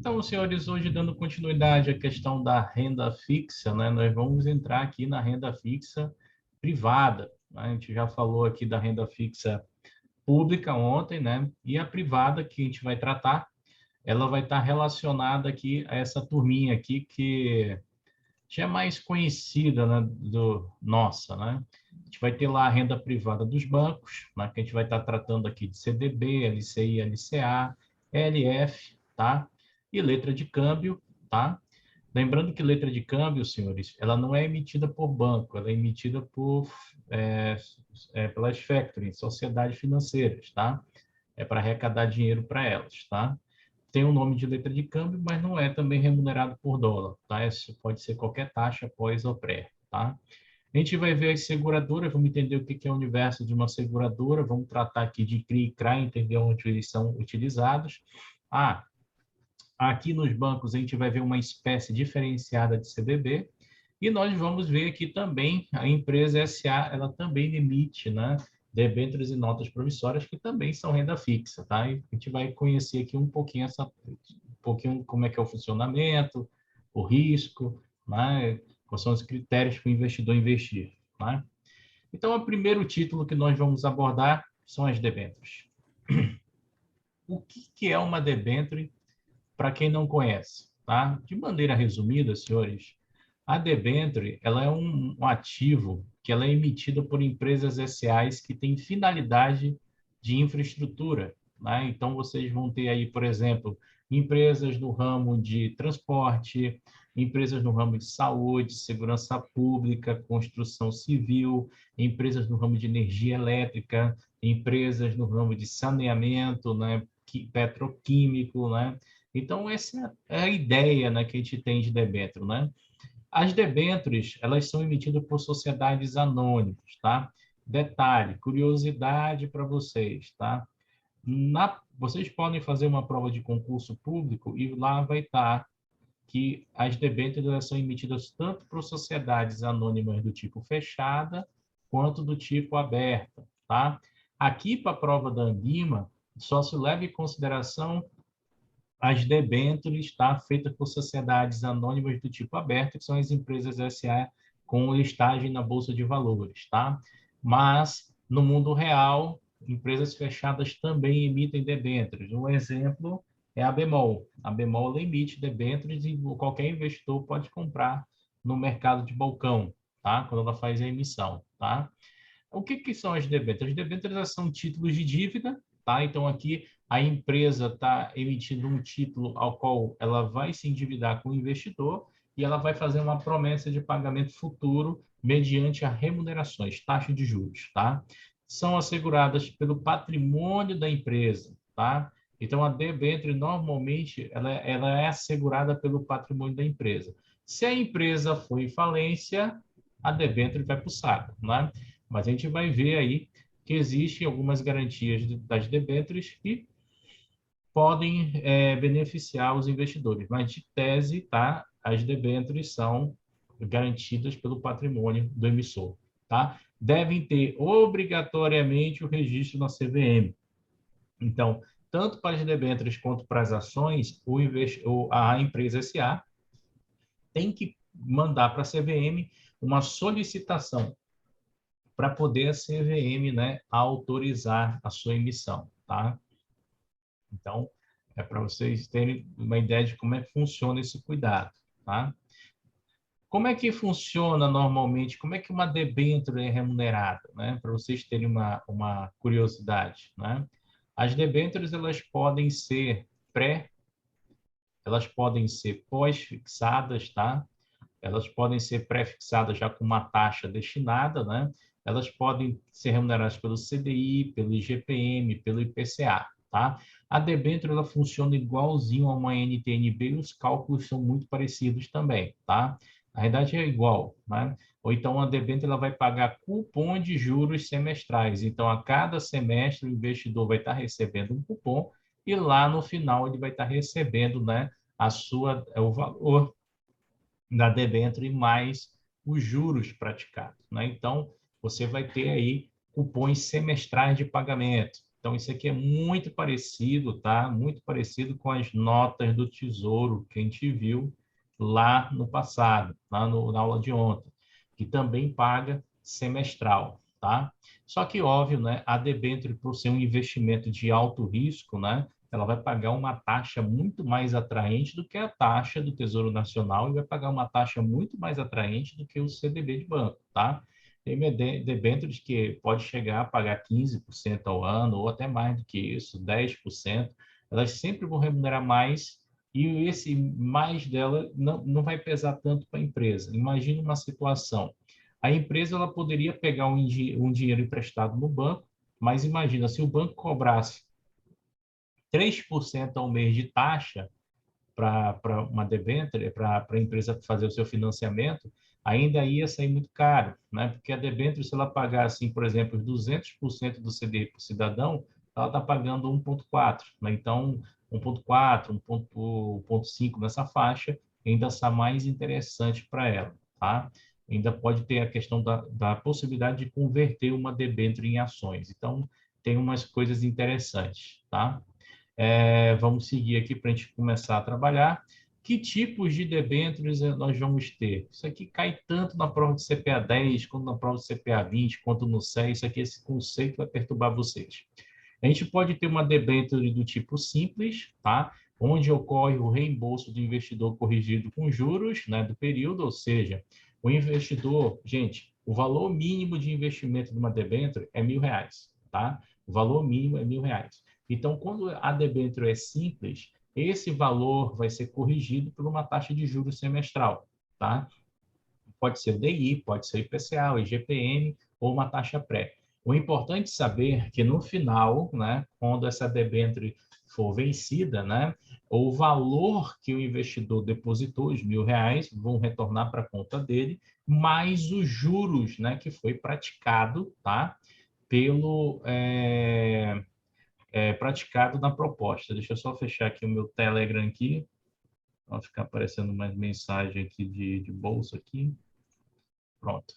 Então, senhores, hoje dando continuidade à questão da renda fixa, né, nós vamos entrar aqui na renda fixa privada, né? A gente já falou aqui da renda fixa pública ontem, né? E a privada que a gente vai tratar, ela vai estar relacionada aqui a essa turminha aqui que já é mais conhecida, né, nossa, né? A gente vai ter lá a renda privada dos bancos, né, que a gente vai estar tratando aqui de CDB, LCI, LCA, LF, tá? E letra de câmbio, tá? Lembrando que letra de câmbio, senhores, ela não é emitida por banco, ela é emitida é, pelas factoring, sociedades financeiras, tá? É para arrecadar dinheiro para elas, tá? Tem o nome de letra de câmbio, mas não é também remunerado por dólar, tá? Isso pode ser qualquer taxa pós ou pré, tá? A gente vai ver as seguradoras, vamos entender o que é o universo de uma seguradora, vamos tratar aqui de CRI e CRA, entender onde eles são utilizados. Aqui nos bancos a gente vai ver uma espécie diferenciada de CDB, e nós vamos ver aqui também a empresa SA, ela também emite, né, debêntures e notas promissórias que também são renda fixa, tá? E a gente vai conhecer aqui um pouquinho como é que é o funcionamento, o risco, né? Quais são os critérios para o investidor investir, né? Então, o primeiro título que nós vamos abordar são as debêntures. O que é uma debênture para quem não conhece, tá? De maneira resumida, senhores, a debênture, ela é um ativo que ela é emitida por empresas SAs que têm finalidade de infraestrutura, né? Então, vocês vão ter aí, por exemplo, empresas no ramo de transporte, empresas no ramo de saúde, segurança pública, construção civil, empresas no ramo de energia elétrica, empresas no ramo de saneamento, né? Petroquímico, né? Então, essa é a ideia, né, que a gente tem de debênture, né? As debêntures, elas são emitidas por sociedades anônimas, tá? Detalhe, curiosidade para vocês, tá? Vocês podem fazer uma prova de concurso público e lá vai estar que as debêntures elas são emitidas tanto por sociedades anônimas do tipo fechada quanto do tipo aberta, tá? Aqui, para a prova da Ambima, só se leva em consideração as debêntures, tá? Feitas por sociedades anônimas do tipo aberto, que são as empresas SA com listagem na Bolsa de Valores, tá? Mas, no mundo real, empresas fechadas também emitem debêntures. Um exemplo é a Bemol. A Bemol emite debêntures e qualquer investidor pode comprar no mercado de balcão, tá? Quando ela faz a emissão, tá? O que são as debêntures? As debêntures são títulos de dívida, tá? Então, aqui a empresa está emitindo um título ao qual ela vai se endividar com o investidor e ela vai fazer uma promessa de pagamento futuro mediante a remunerações, taxa de juros, tá? São asseguradas pelo patrimônio da empresa, tá? Então, a debênture, normalmente, ela é assegurada pelo patrimônio da empresa. Se a empresa for em falência, a debênture vai para o saco, né? Mas a gente vai ver aí que existem algumas garantias das debêntures que podem beneficiar os investidores. Mas, de tese, tá, as debêntures são garantidas pelo patrimônio do emissor. Tá? Devem ter obrigatoriamente o registro na CVM. Então, tanto para as debêntures quanto para as ações, a empresa SA tem que mandar para a CVM uma solicitação para poder a CVM, né, autorizar a sua emissão, tá? Então, é para vocês terem uma ideia de como é que funciona esse cuidado, tá? Como é que funciona normalmente? Como é que uma debênture é remunerada, né? Para vocês terem uma curiosidade, né? As debêntures elas podem ser elas podem ser pós-fixadas, tá? Elas podem ser pré-fixadas já com uma taxa destinada, né? Elas podem ser remuneradas pelo CDI, pelo IGPM, pelo IPCA, tá? A debênture ela funciona igualzinho a uma NTNB e os cálculos são muito parecidos também, tá? Na verdade é igual, né? Ou então a debênture ela vai pagar cupom de juros semestrais. Então a cada semestre o investidor vai estar recebendo um cupom e lá no final ele vai estar recebendo, né, o valor da debênture mais os juros praticados, né? Então, você vai ter aí cupons semestrais de pagamento. Então, isso aqui é muito parecido, tá? Muito parecido com as notas do Tesouro que a gente viu lá no passado, na aula de ontem, que também paga semestral, tá? Só que, óbvio, né, a debênture, por ser um investimento de alto risco, né, ela vai pagar uma taxa muito mais atraente do que a taxa do Tesouro Nacional e vai pagar uma taxa muito mais atraente do que o CDB de banco, tá? Tem debêntures que pode chegar a pagar 15% ao ano, ou até mais do que isso, 10%. Elas sempre vão remunerar mais e esse mais dela não vai pesar tanto para a empresa. Imagina uma situação. A empresa ela poderia pegar um dinheiro emprestado no banco, mas imagina, se o banco cobrasse 3% ao mês de taxa, para uma debênture, para a empresa fazer o seu financiamento, ainda ia sair muito caro, né? Porque a debênture, se ela pagar, assim, por exemplo, 200% do CDI para o cidadão, ela está pagando 1,4, né? Então, 1,4, 1,5 nessa faixa, ainda está mais interessante para ela, tá? Ainda pode ter a questão da possibilidade de converter uma debênture em ações. Então, tem umas coisas interessantes, tá? Vamos seguir aqui para a gente começar a trabalhar. Que tipos de debêntures nós vamos ter? Isso aqui cai tanto na prova de CPA 10, quanto na prova de CPA 20, quanto no CE. Isso aqui, esse conceito vai perturbar vocês. A gente pode ter uma debênture do tipo simples, tá? Onde ocorre o reembolso do investidor corrigido com juros, né, do período, ou seja, o investidor, gente, o valor mínimo de investimento de uma debênture é R$ 1.000, tá? O valor mínimo é R$ 1.000. Então, quando a debênture é simples, esse valor vai ser corrigido por uma taxa de juros semestral, tá? Pode ser o DI, pode ser o IPCA, o IGPM ou uma taxa pré. O importante saber é que no final, né, quando essa debênture for vencida, né, o valor que o investidor depositou, os R$ 1.000, vão retornar para a conta dele, mais os juros, né, que foi praticado, tá, pelo praticado na proposta. Deixa eu só fechar aqui o meu Telegram aqui, para ficar aparecendo mais mensagem aqui de bolsa aqui. Pronto.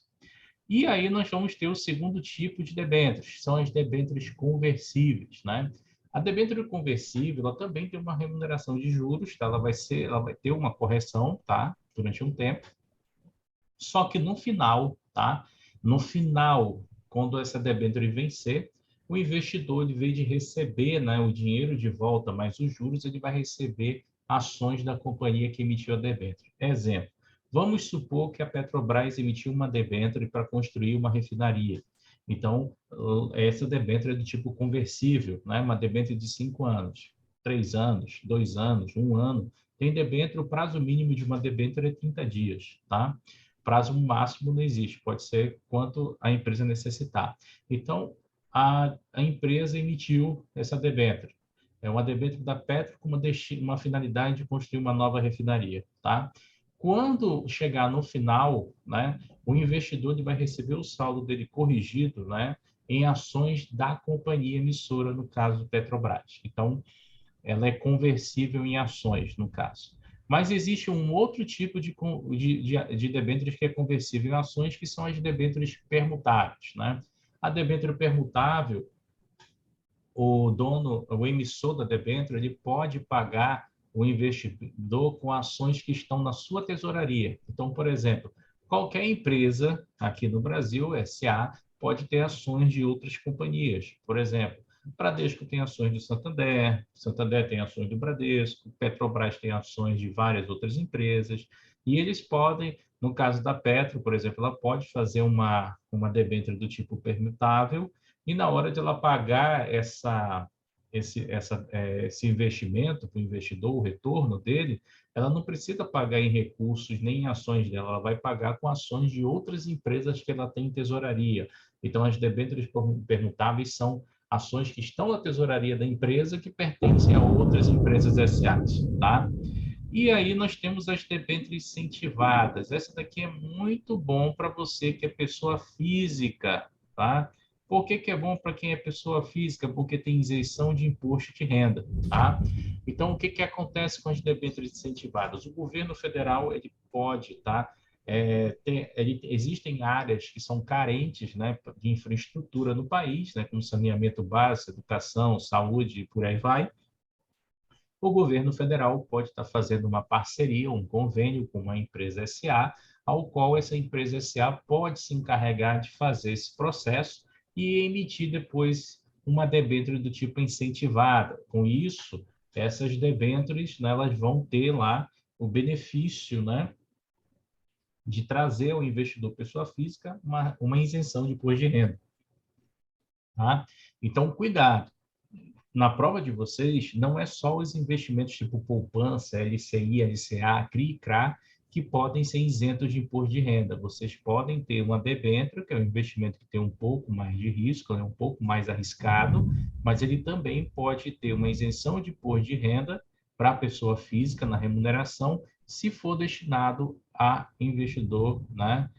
E aí nós vamos ter o segundo tipo de debêntures, que são as debêntures conversíveis, né? A debênture conversível, ela também tem uma remuneração de juros, tá? Ela vai ter uma correção, tá? Durante um tempo. Só que no final, tá? No final, quando essa debênture vencer, o investidor, em vez de receber, né, o dinheiro de volta mais os juros, ele vai receber ações da companhia que emitiu a debênture. Exemplo, vamos supor que a Petrobras emitiu uma debênture para construir uma refinaria. Então, essa debênture é do tipo conversível, né? Uma debênture de 5 anos, 3 anos, 2 anos, 1 ano. Tem debênture, o prazo mínimo de uma debênture é 30 dias, tá? Prazo máximo não existe, pode ser quanto a empresa necessitar. Então, a empresa emitiu essa debênture. É uma debênture da Petro com uma finalidade de construir uma nova refinaria, tá? Quando chegar no final, né, o investidor ele vai receber o saldo dele corrigido, né, em ações da companhia emissora, no caso do Petrobras. Então, ela é conversível em ações, no caso. Mas existe um outro tipo de debêntures que é conversível em ações, que são as debêntures permutáveis, né? A debênture permutável, o dono, o emissor da debênture, ele pode pagar o investidor com ações que estão na sua tesouraria. Então, por exemplo, qualquer empresa aqui no Brasil, SA, pode ter ações de outras companhias. Por exemplo, Bradesco tem ações do Santander, Santander tem ações do Bradesco, Petrobras tem ações de várias outras empresas, e eles podem, no caso da Petro, por exemplo, ela pode fazer uma debênture do tipo permutável, e na hora de ela pagar esse investimento para o investidor, o retorno dele, ela não precisa pagar em recursos nem em ações dela, ela vai pagar com ações de outras empresas que ela tem em tesouraria. Então, as debêntures permutáveis são ações que estão na tesouraria da empresa que pertencem a outras empresas SA, tá? E aí nós temos as debêntures incentivadas. Essa daqui é muito bom para você que é pessoa física, tá? Por que é bom para quem é pessoa física? Porque tem isenção de imposto de renda, tá? Então, o que acontece com as debêntures incentivadas? O governo federal, ele pode, tá? existem áreas que são carentes, né, de infraestrutura no país, né, como saneamento básico, educação, saúde e por aí vai. O governo federal pode estar fazendo uma parceria, um convênio com uma empresa SA, ao qual essa empresa SA pode se encarregar de fazer esse processo e emitir depois uma debênture do tipo incentivada. Com isso, essas debêntures, né, elas vão ter lá o benefício, né, de trazer ao investidor pessoa física uma isenção de imposto de renda. Tá? Então, cuidado. Na prova de vocês, não é só os investimentos tipo poupança, LCI, LCA, CRI e CRA, que podem ser isentos de imposto de renda. Vocês podem ter uma debênture, que é um investimento que tem um pouco mais de risco, é um pouco mais arriscado, mas ele também pode ter uma isenção de imposto de renda para a pessoa física na remuneração, se for destinado a investidor, né?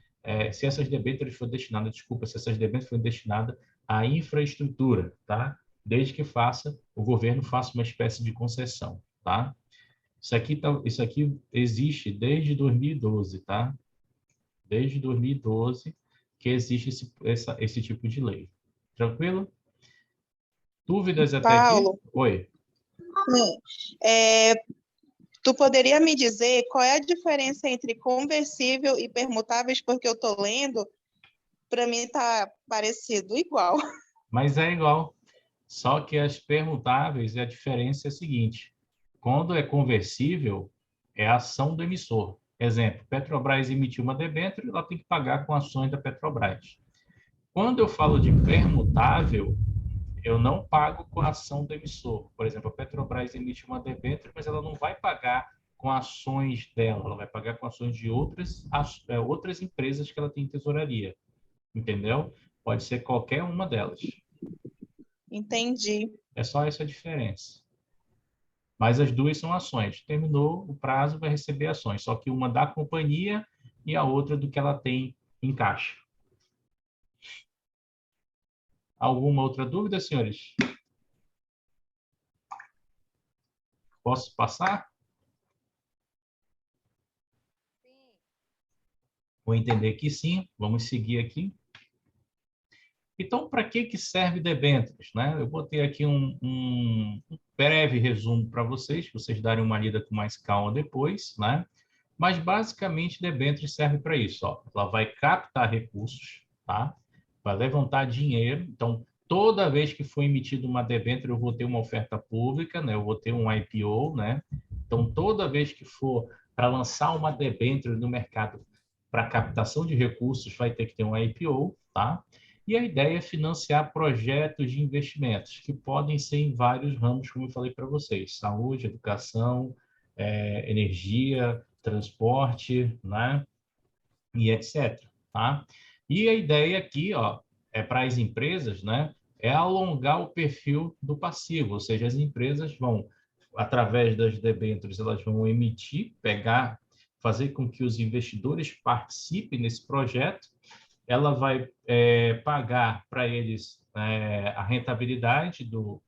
Se essas debêntures forem destinadas, desculpa, se essas debêntures forem destinadas à infraestrutura, tá? Desde que o governo faça uma espécie de concessão, tá? Isso aqui existe desde 2012, tá? Desde 2012 que existe esse tipo de lei. Tranquilo? Dúvidas até aqui? Paulo, Oi. tu poderia me dizer qual é a diferença entre conversível e permutáveis? Porque eu estou lendo, para mim está parecido igual. Mas é igual. Só que as permutáveis, a diferença é a seguinte: quando é conversível, é a ação do emissor. Exemplo, Petrobras emitiu uma debênture, ela tem que pagar com ações da Petrobras. Quando eu falo de permutável, eu não pago com a ação do emissor. Por exemplo, a Petrobras emite uma debênture, mas ela não vai pagar com ações dela, ela vai pagar com ações de outras empresas que ela tem em tesouraria. Entendeu? Pode ser qualquer uma delas. Entendi. É só essa a diferença. Mas as duas são ações. Terminou o prazo, vai receber ações. Só que uma da companhia e a outra do que ela tem em caixa. Alguma outra dúvida, senhores? Posso passar? Vou entender que sim. Vamos seguir aqui. Então, para que serve debêntures? Né? Eu botei aqui um breve resumo para vocês darem uma lida com mais calma depois. Né? Mas, basicamente, debêntures serve para isso. Ó. Ela vai captar recursos, tá? Vai levantar dinheiro. Então, toda vez que for emitida uma debênture, eu vou ter uma oferta pública, né? Eu vou ter um IPO. Né? Então, toda vez que for para lançar uma debênture no mercado para captação de recursos, vai ter que ter um IPO. Tá? E a ideia é financiar projetos de investimentos, que podem ser em vários ramos, como eu falei para vocês: saúde, educação, energia, transporte, né? E etc. Tá? E a ideia aqui, ó, para as empresas, né? É alongar o perfil do passivo, ou seja, as empresas vão, através das debêntures, elas vão emitir, fazer com que os investidores participem nesse projeto. Ela vai pagar para eles a rentabilidade do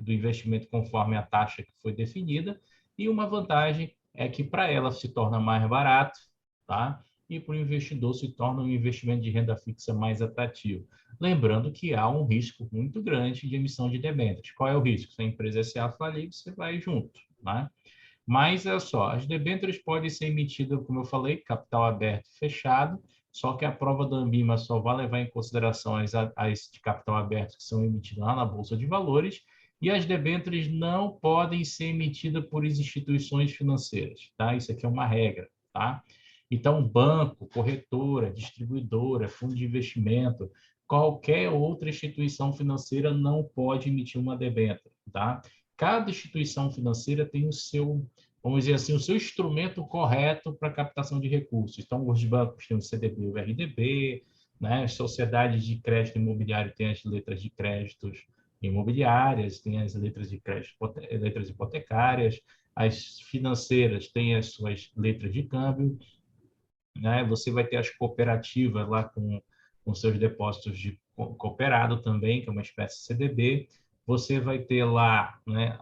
investimento conforme a taxa que foi definida, e uma vantagem é que para ela se torna mais barato, tá? E para o investidor se torna um investimento de renda fixa mais atrativo. Lembrando que há um risco muito grande de emissão de debêntures. Qual é o risco? Se a empresa SA falir, você vai junto, né? Mas, é só, as debêntures podem ser emitidas, como eu falei, capital aberto e fechado, só que a prova da Ambima só vai levar em consideração as de capital aberto que são emitidas lá na Bolsa de Valores, e as debêntures não podem ser emitidas por instituições financeiras, tá? Isso aqui é uma regra, tá? Então, banco, corretora, distribuidora, fundo de investimento, qualquer outra instituição financeira não pode emitir uma debênture, tá? Cada instituição financeira tem o seu, vamos dizer assim, o seu instrumento correto para captação de recursos. Então, os bancos têm o CDB e o RDB, né? As sociedades de crédito imobiliário têm as letras de créditos imobiliárias, têm as letras de crédito, letras hipotecárias, as financeiras têm as suas letras de câmbio, né? Você vai ter as cooperativas lá com seus depósitos de cooperado também, que é uma espécie de CDB. Você vai ter lá, né,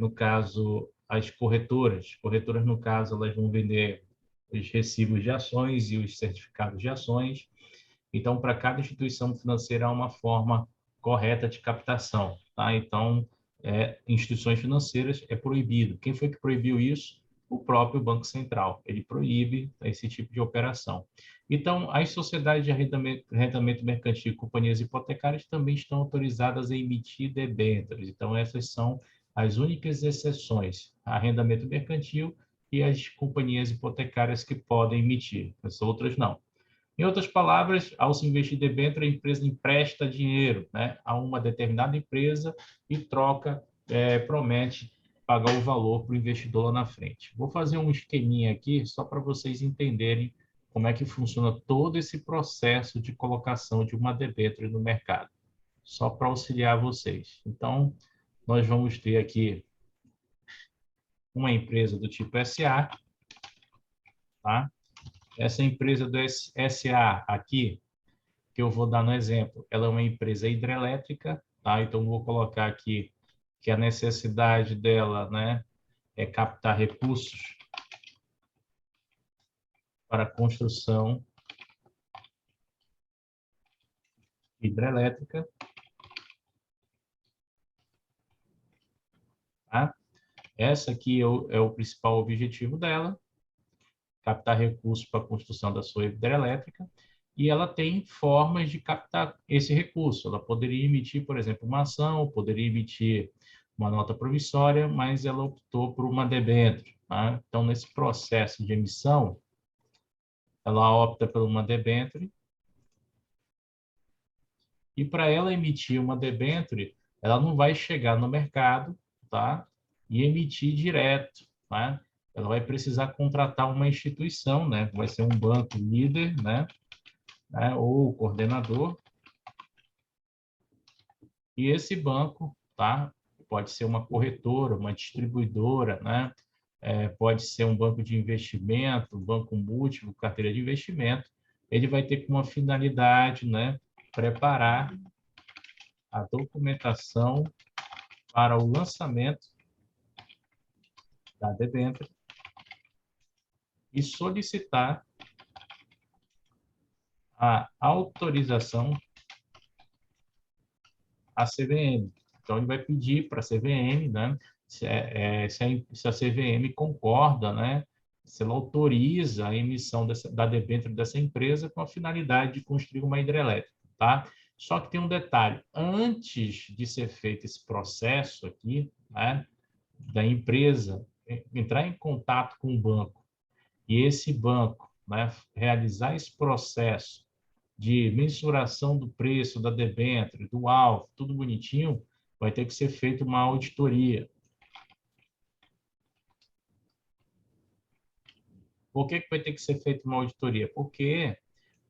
no caso, as corretoras. Corretoras, no caso, elas vão vender os recibos de ações e os certificados de ações. Então, para cada instituição financeira há uma forma correta de captação, tá? Então, instituições financeiras é proibido. Quem foi que proibiu isso? O próprio Banco Central. Ele proíbe esse tipo de operação. Então, as sociedades de arrendamento mercantil e companhias hipotecárias também estão autorizadas a emitir debêntures. Então, essas são as únicas exceções: arrendamento mercantil e as companhias hipotecárias que podem emitir. As outras não. Em outras palavras, ao se investir debênture, a empresa empresta dinheiro, né, a uma determinada empresa e promete pagar o valor para o investidor lá na frente. Vou fazer um esqueminha aqui só para vocês entenderem como é que funciona todo esse processo de colocação de uma debênture no mercado, só para auxiliar vocês. Então, nós vamos ter aqui uma empresa do tipo SA, tá? Essa empresa do SA aqui, que eu vou dar no exemplo, ela é uma empresa hidrelétrica, tá? Então, vou colocar aqui que a necessidade dela, né, é captar recursos para a construção hidrelétrica, tá? Essa aqui é o principal objetivo dela, captar recursos para a construção da sua hidrelétrica, e ela tem formas de captar esse recurso. Ela poderia emitir, por exemplo, uma ação, poderia emitir uma nota promissória, mas ela optou por uma debênture, tá? Então, nesse processo de emissão, ela opta por uma debênture, e para ela emitir uma debênture, ela não vai chegar no mercado, tá? E emitir direto, tá? Ela vai precisar contratar uma instituição, né? Vai ser um banco líder, né? Ou coordenador. E esse banco, tá? Pode ser uma corretora, uma distribuidora, né? Pode ser um banco de investimento, banco múltiplo, carteira de investimento. Ele vai ter como finalidade, né? Preparar a documentação para o lançamento da debênture e solicitar a autorização à CVM. Então, ele vai pedir para a CVM, né, se a CVM concorda, né, se ela autoriza a emissão da debênture dessa empresa com a finalidade de construir uma hidrelétrica, tá? Só que tem um detalhe: antes de ser feito esse processo aqui, né, da empresa entrar em contato com o banco e esse banco, né, realizar esse processo de mensuração do preço da debênture, do alvo, tudo bonitinho, vai ter que ser feita uma auditoria. Por que vai ter que ser feita uma auditoria? Porque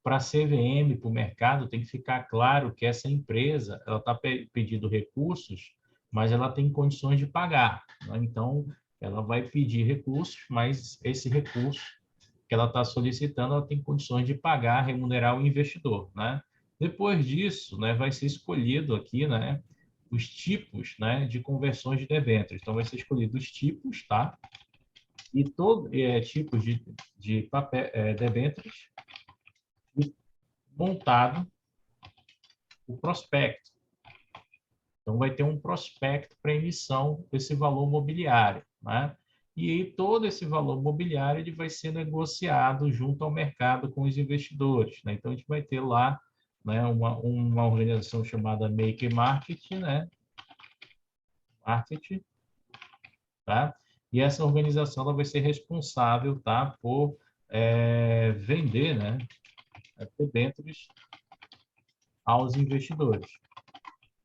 para a CVM, para o mercado, tem que ficar claro que essa empresa ela está pedindo recursos, mas ela tem condições de pagar, né? Então, ela vai pedir recursos, mas esse recurso que ela está solicitando, ela tem condições de pagar, remunerar o investidor, né? Depois disso, né, vai ser escolhido aqui, né, os tipos, né, de conversões de debêntures. Então, vai ser escolhido os tipos, tá? E todos tipos de papel, debêntures, e montado o prospecto. Então, vai ter um prospecto para emissão desse valor mobiliário, né? E aí, todo esse valor mobiliário ele vai ser negociado junto ao mercado com os investidores, né? Então, a gente vai ter lá, né, uma organização chamada Maker Market, né? Market, tá? E essa organização ela vai ser responsável, tá, por vender, né, debêntures aos investidores.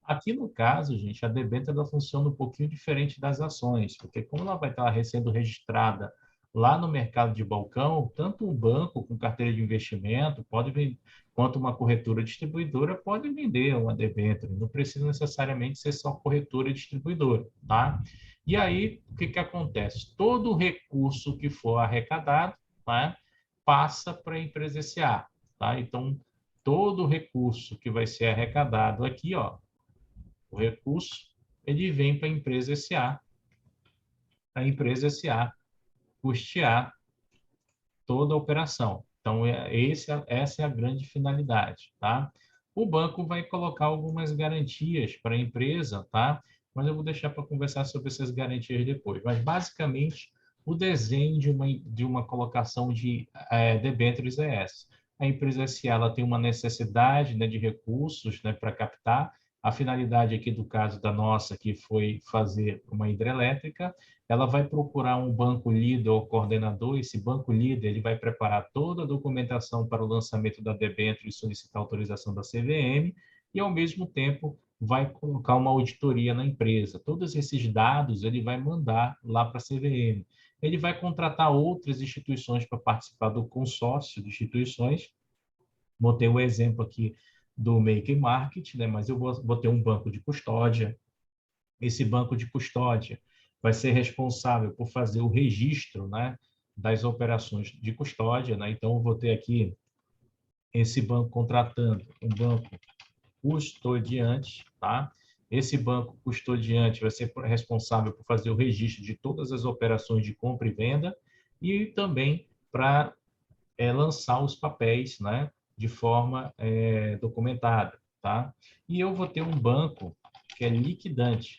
Aqui no caso, gente, a debênture ela funciona um pouquinho diferente das ações, porque como ela vai estar sendo registrada lá no mercado de balcão, tanto um banco com carteira de investimento pode vender, quanto uma corretora distribuidora pode vender uma debênture. Não precisa necessariamente ser só corretora e distribuidora, tá? E aí, o que acontece? Todo recurso que for arrecadado, tá, passa para a empresa SA, tá? Então, todo recurso que vai ser arrecadado aqui, ó, o recurso, ele vem para a empresa SA custear toda a operação. Então, essa é a grande finalidade, tá? O banco vai colocar algumas garantias para a empresa, tá? Mas eu vou deixar para conversar sobre essas garantias depois. Mas, basicamente, o desenho de uma colocação de debêntures é essa. A empresa SA ela tem uma necessidade, né, de recursos, né, para captar. A finalidade aqui do caso da nossa, que foi fazer uma hidrelétrica, ela vai procurar um banco líder ou coordenador. Esse banco líder ele vai preparar toda a documentação para o lançamento da debênture e solicitar autorização da CVM e, ao mesmo tempo, vai colocar uma auditoria na empresa. Todos esses dados ele vai mandar lá para a CVM. Ele vai contratar outras instituições para participar do consórcio de instituições. Botei o exemplo aqui do Make Market, né? Mas eu vou ter um banco de custódia. Esse banco de custódia vai ser responsável por fazer o registro, né, das operações de custódia, né? Então, eu vou ter aqui esse banco contratando um banco custodiante, tá? Esse banco custodiante vai ser responsável por fazer o registro de todas as operações de compra e venda e também para lançar os papéis, né, de forma documentada, tá? E eu vou ter um banco que é liquidante.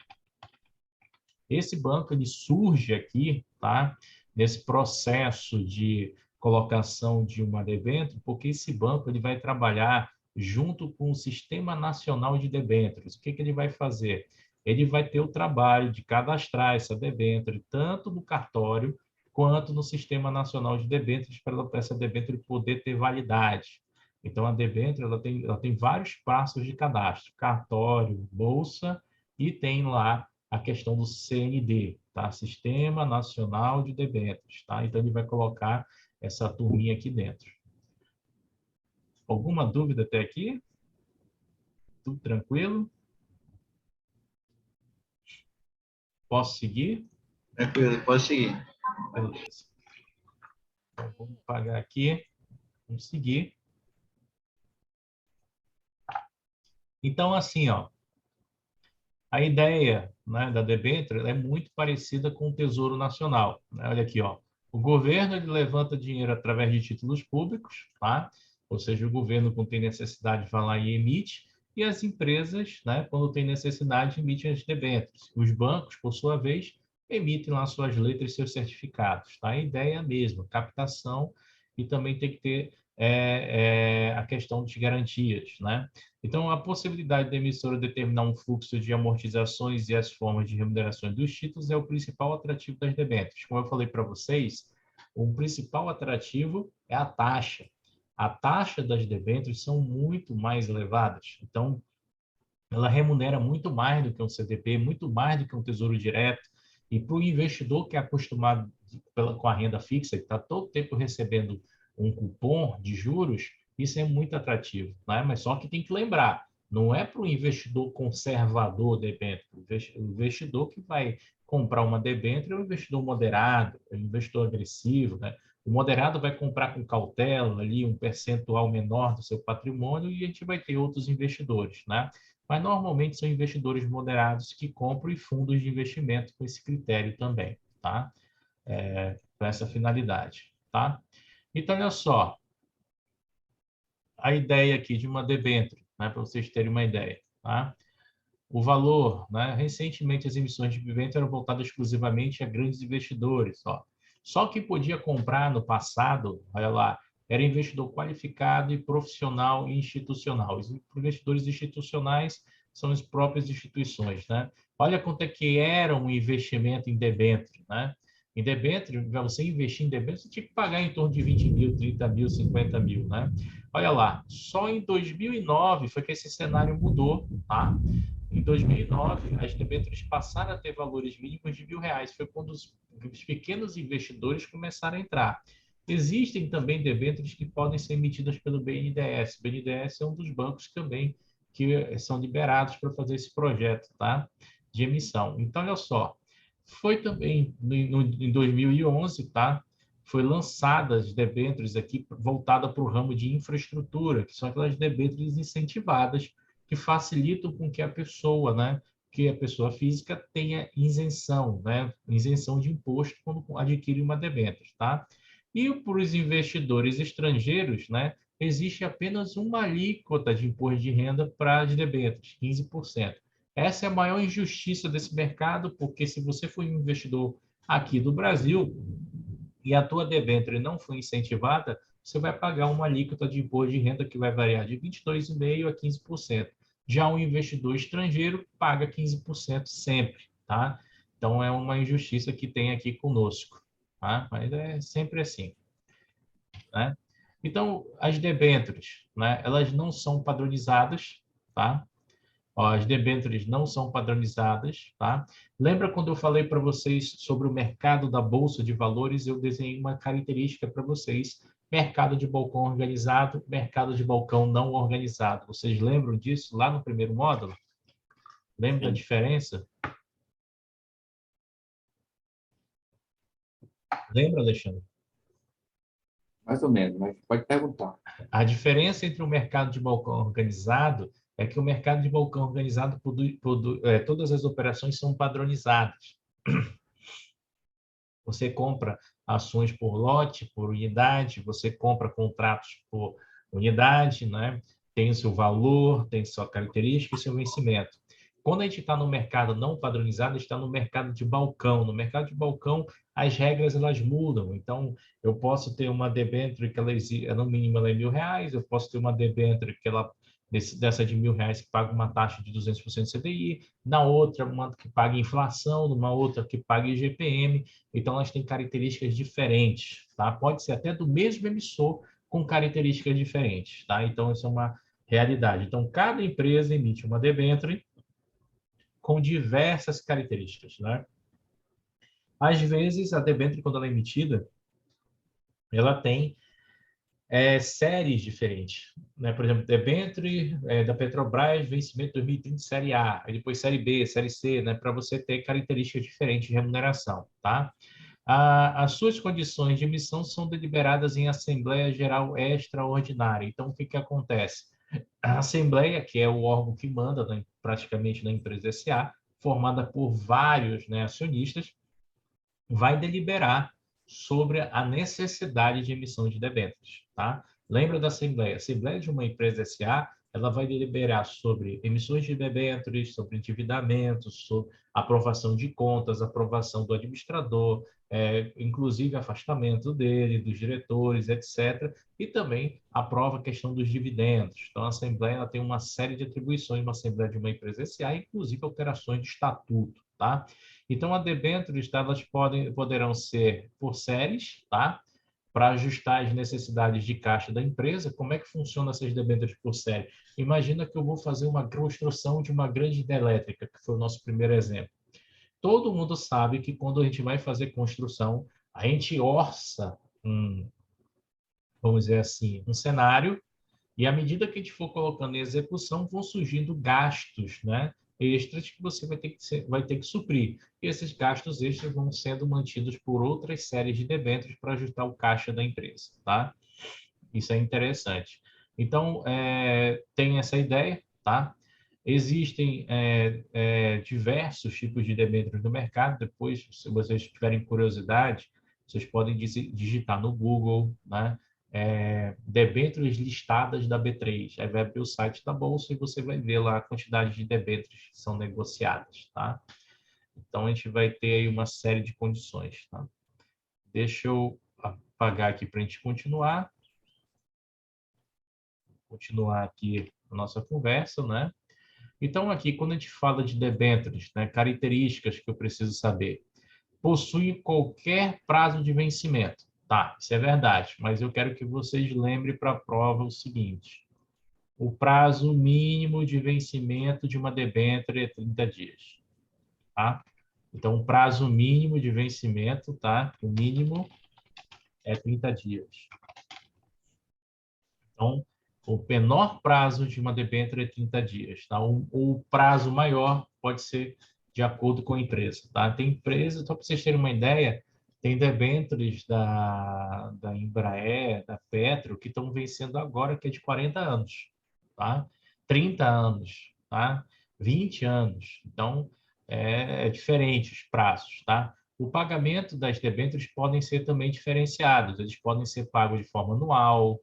Esse banco ele surge aqui, tá? Nesse processo de colocação de uma debênture, porque esse banco ele vai trabalhar junto com o Sistema Nacional de Debêntures. O que ele vai fazer? Ele vai ter o trabalho de cadastrar essa debênture, tanto no cartório quanto no Sistema Nacional de Debêntures, para essa debênture poder ter validade. Então, a debênture ela tem vários passos de cadastro, cartório, bolsa, e tem lá a questão do CND, tá? Sistema Nacional de Debêntures, tá? Então, ele vai colocar essa turminha aqui dentro. Alguma dúvida até aqui? Tudo tranquilo? Posso seguir? Tranquilo, pode seguir. Beleza. Então, vamos apagar aqui. Vamos seguir. Então, assim, ó, a ideia, né, da debênture é muito parecida com o Tesouro Nacional, né? Olha aqui, ó. O governo ele levanta dinheiro através de títulos públicos, tá? Ou seja, o governo, quando tem necessidade, vai lá e emite, e as empresas, né, quando tem necessidade, emitem as debêntures. Os bancos, por sua vez, emitem lá suas letras e seus certificados, tá? A ideia é a mesma, captação, e também tem que ter a questão de garantias, né? Então, a possibilidade da emissora determinar um fluxo de amortizações e as formas de remunerações dos títulos é o principal atrativo das debêntures. Como eu falei para vocês, o principal atrativo é a taxa. A taxa das debêntures são muito mais elevadas. Então, ela remunera muito mais do que um CDB, muito mais do que um tesouro direto. E para o investidor que é acostumado com a renda fixa, que está todo tempo recebendo um cupom de juros, isso é muito atrativo, né? Mas só que tem que lembrar, não é para o investidor conservador debênture. O investidor que vai comprar uma debênture é um investidor moderado, é um investidor agressivo, né? O moderado vai comprar com cautela, ali um percentual menor do seu patrimônio, e a gente vai ter outros investidores, né? Mas normalmente são investidores moderados que compram e fundos de investimento com esse critério também, tá? Para essa finalidade, tá? Então, olha só, a ideia aqui de uma debênture, né, para vocês terem uma ideia, tá? O valor, né, recentemente as emissões de debênture eram voltadas exclusivamente a grandes investidores, ó. Só quem podia comprar no passado, olha lá, era investidor qualificado e profissional e institucional. Os investidores institucionais são as próprias instituições, né? Olha quanto é que era um investimento em debênture, né? Em debênture, para você investir em debênture, você tinha que pagar em torno de 20 mil, 30 mil, 50 mil, né? Olha lá, só em 2009 foi que esse cenário mudou, tá? Em 2009, as debêntures passaram a ter valores mínimos de R$ 1.000. Foi quando os pequenos investidores começaram a entrar. Existem também debêntures que podem ser emitidas pelo BNDES. O BNDES é um dos bancos também que são liberados para fazer esse projeto, tá? De emissão. Então, olha só, foi também em 2011, tá? Foi lançadas as debêntures aqui voltada para o ramo de infraestrutura, que são aquelas debêntures incentivadas que facilitam com que a pessoa, né, que a pessoa física tenha isenção, né, isenção de imposto quando adquire uma debênture, tá? E para os investidores estrangeiros, né, existe apenas uma alíquota de imposto de renda para as debêntures, 15%. Essa é a maior injustiça desse mercado, porque se você for um investidor aqui do Brasil e a tua debênture não for incentivada, você vai pagar uma alíquota de imposto de renda que vai variar de 22,5% a 15%. Já um investidor estrangeiro paga 15% sempre, tá? Então, é uma injustiça que tem aqui conosco, tá? Mas é sempre assim, né? Então, as debêntures, né? Elas não são padronizadas, tá? Ó, as debêntures não são padronizadas, tá? Lembra quando eu falei para vocês sobre o mercado da Bolsa de Valores? Eu desenhei uma característica para vocês. Mercado de balcão organizado, mercado de balcão não organizado. Vocês lembram disso lá no primeiro módulo? Lembra da diferença? Lembra, Alexandre? Mais ou menos, mas pode perguntar. A diferença entre o mercado de balcão organizado é que o mercado de balcão organizado, todas as operações são padronizadas. Você compra ações por lote, por unidade, você compra contratos por unidade, né? Tem o seu valor, tem sua característica e seu vencimento. Quando a gente está no mercado não padronizado, está no mercado de balcão. No mercado de balcão, as regras elas mudam. Então, eu posso ter uma debênture que ela, no mínimo ela é R$1.000, eu posso ter uma debênture que ela dessa de R$1.000 que paga uma taxa de 200% de CDI, na outra uma que paga inflação, numa outra que paga IGPM. Então, elas têm características diferentes, tá? Pode ser até do mesmo emissor com características diferentes, tá? Então, isso é uma realidade. Então, cada empresa emite uma debênture com diversas características, né? Às vezes, a debênture, quando ela é emitida, ela tem séries diferentes, né? Por exemplo, debênture da Petrobras, vencimento 2030, série A, e depois série B, série C, né? Para você ter características diferentes de remuneração, tá? As suas condições de emissão são deliberadas em Assembleia Geral Extraordinária. Então, o que acontece? A Assembleia, que é o órgão que manda praticamente na empresa SA, formada por vários, né, acionistas, vai deliberar sobre a necessidade de emissão de debêntures, tá? Lembra da Assembleia? A Assembleia de uma empresa SA, ela vai deliberar sobre emissões de debêntures, sobre endividamento, sobre aprovação de contas, aprovação do administrador, inclusive afastamento dele, dos diretores, etc. E também aprova a questão dos dividendos. Então, a Assembleia ela tem uma série de atribuições, uma Assembleia de uma empresa SA, inclusive alterações de estatuto, tá? Então, a debêntures, elas poderão ser por séries, tá? Para ajustar as necessidades de caixa da empresa. Como é que funciona essas debêntures por série? Imagina que eu vou fazer uma construção de uma grande hidrelétrica, que foi o nosso primeiro exemplo. Todo mundo sabe que quando a gente vai fazer construção, a gente orça vamos dizer assim, um cenário, e à medida que a gente for colocando em execução, vão surgindo gastos, né, extras que você vai ter que suprir. E esses gastos extras vão sendo mantidos por outras séries de debêntures para ajustar o caixa da empresa, tá? Isso é interessante. Então, tem essa ideia, tá? Existem diversos tipos de debêntures no mercado. Depois, se vocês tiverem curiosidade, vocês podem digitar no Google, né? Debêntures listadas da B3. Aí vai abrir o site da Bolsa e você vai ver lá a quantidade de debêntures que são negociadas, tá? Então, a gente vai ter aí uma série de condições, tá? Deixa eu apagar aqui para a gente continuar. Continuar aqui a nossa conversa, né? Então, aqui, quando a gente fala de debêntures, né, características que eu preciso saber. Possui qualquer prazo de vencimento. Tá, isso é verdade, mas eu quero que vocês lembrem para a prova o seguinte. O prazo mínimo de vencimento de uma debênture é 30 dias. Tá? Então, o prazo mínimo de vencimento, tá? O mínimo é 30 dias. Então, o menor prazo de uma debênture é 30 dias. Tá? O prazo maior pode ser de acordo com a empresa. Tá? Tem empresas, só para vocês terem uma ideia, tem debêntures da Embraer, da Petro, que estão vencendo agora, que é de 40 anos. Tá? 30 anos, tá? 20 anos. Então, é diferente os prazos. Tá? O pagamento das debêntures podem ser também diferenciados. Eles podem ser pagos de forma anual,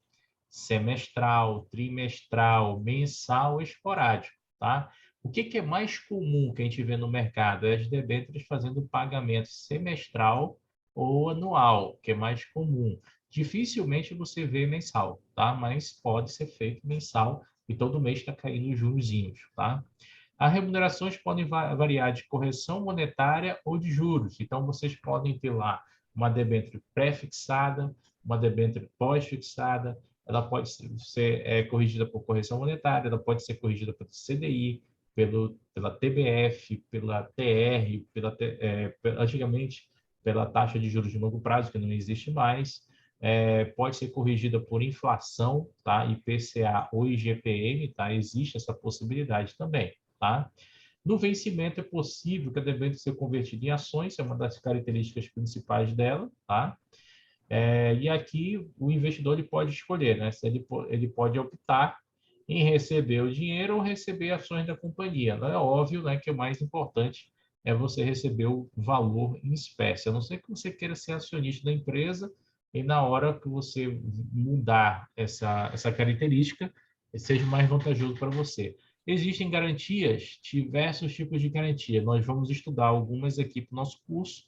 semestral, trimestral, mensal ou esporádico, tá? O que é mais comum que a gente vê no mercado? É as debêntures fazendo pagamento semestral ou anual, que é mais comum. Dificilmente você vê mensal, tá? Mas pode ser feito mensal e todo mês está caindo os jurozinhos, tá? As remunerações podem variar de correção monetária ou de juros. Então, vocês podem ter lá uma debênture pré-fixada, uma debênture pós-fixada, ela pode ser corrigida por correção monetária, ela pode ser corrigida pelo CDI, pela TBF, pela TR, antigamente pela taxa de juros de longo prazo, que não existe mais, pode ser corrigida por inflação, tá? IPCA ou IGPM, tá? Existe essa possibilidade também, tá? No vencimento é possível que a debênture seja convertida em ações, é uma das características principais dela, tá? E aqui o investidor ele pode escolher, né? Se ele pode optar em receber o dinheiro ou receber ações da companhia. Não é óbvio, né, que o mais importante é você receber o valor em espécie. A não ser que você queira ser acionista da empresa e na hora que você mudar essa característica, seja mais vantajoso para você. Existem garantias, diversos tipos de garantia. Nós vamos estudar algumas aqui para o nosso curso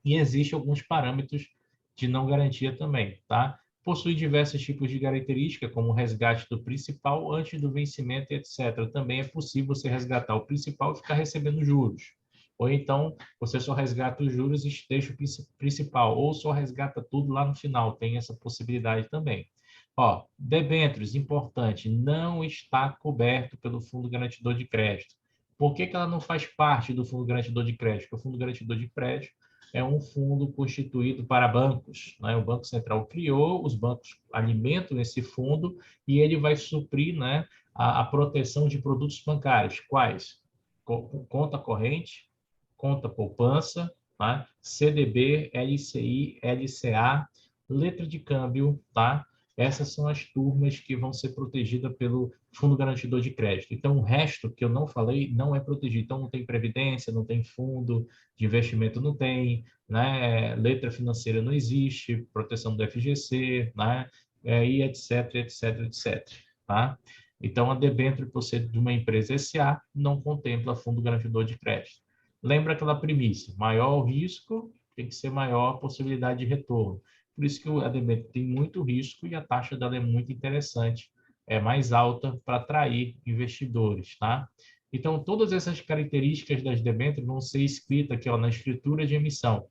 e existem alguns parâmetros de não garantia também, tá? Possui diversos tipos de característica, como o resgate do principal antes do vencimento, etc. Também é possível você resgatar o principal e ficar recebendo juros. Ou então, você só resgata os juros e deixa o principal, ou só resgata tudo lá no final. Tem essa possibilidade também. Ó, debêntures, importante, não está coberto pelo Fundo Garantidor de Crédito. Por que ela não faz parte do Fundo Garantidor de Crédito? Porque o Fundo Garantidor de Crédito é um fundo constituído para bancos, né? O Banco Central criou, os bancos alimentam esse fundo e ele vai suprir, né, a proteção de produtos bancários. Quais? Conta corrente, conta poupança, tá? CDB, LCI, LCA, letra de câmbio, tá? Essas são as turmas que vão ser protegidas pelo Fundo Garantidor de Crédito. Então, o resto que eu não falei não é protegido. Então, não tem previdência, não tem fundo de investimento, não tem, né? Letra financeira não existe, proteção do FGC, né? E etc, etc, etc. Tá? Então, a debênture, por ser de uma empresa SA, não contempla Fundo Garantidor de Crédito. Lembra aquela premissa, maior o risco, tem que ser maior a possibilidade de retorno. Por isso que a debênture tem muito risco e a taxa dela é muito interessante, é mais alta para atrair investidores, tá? Então, todas essas características das debêntures vão ser escritas aqui, ó, na escritura de emissão.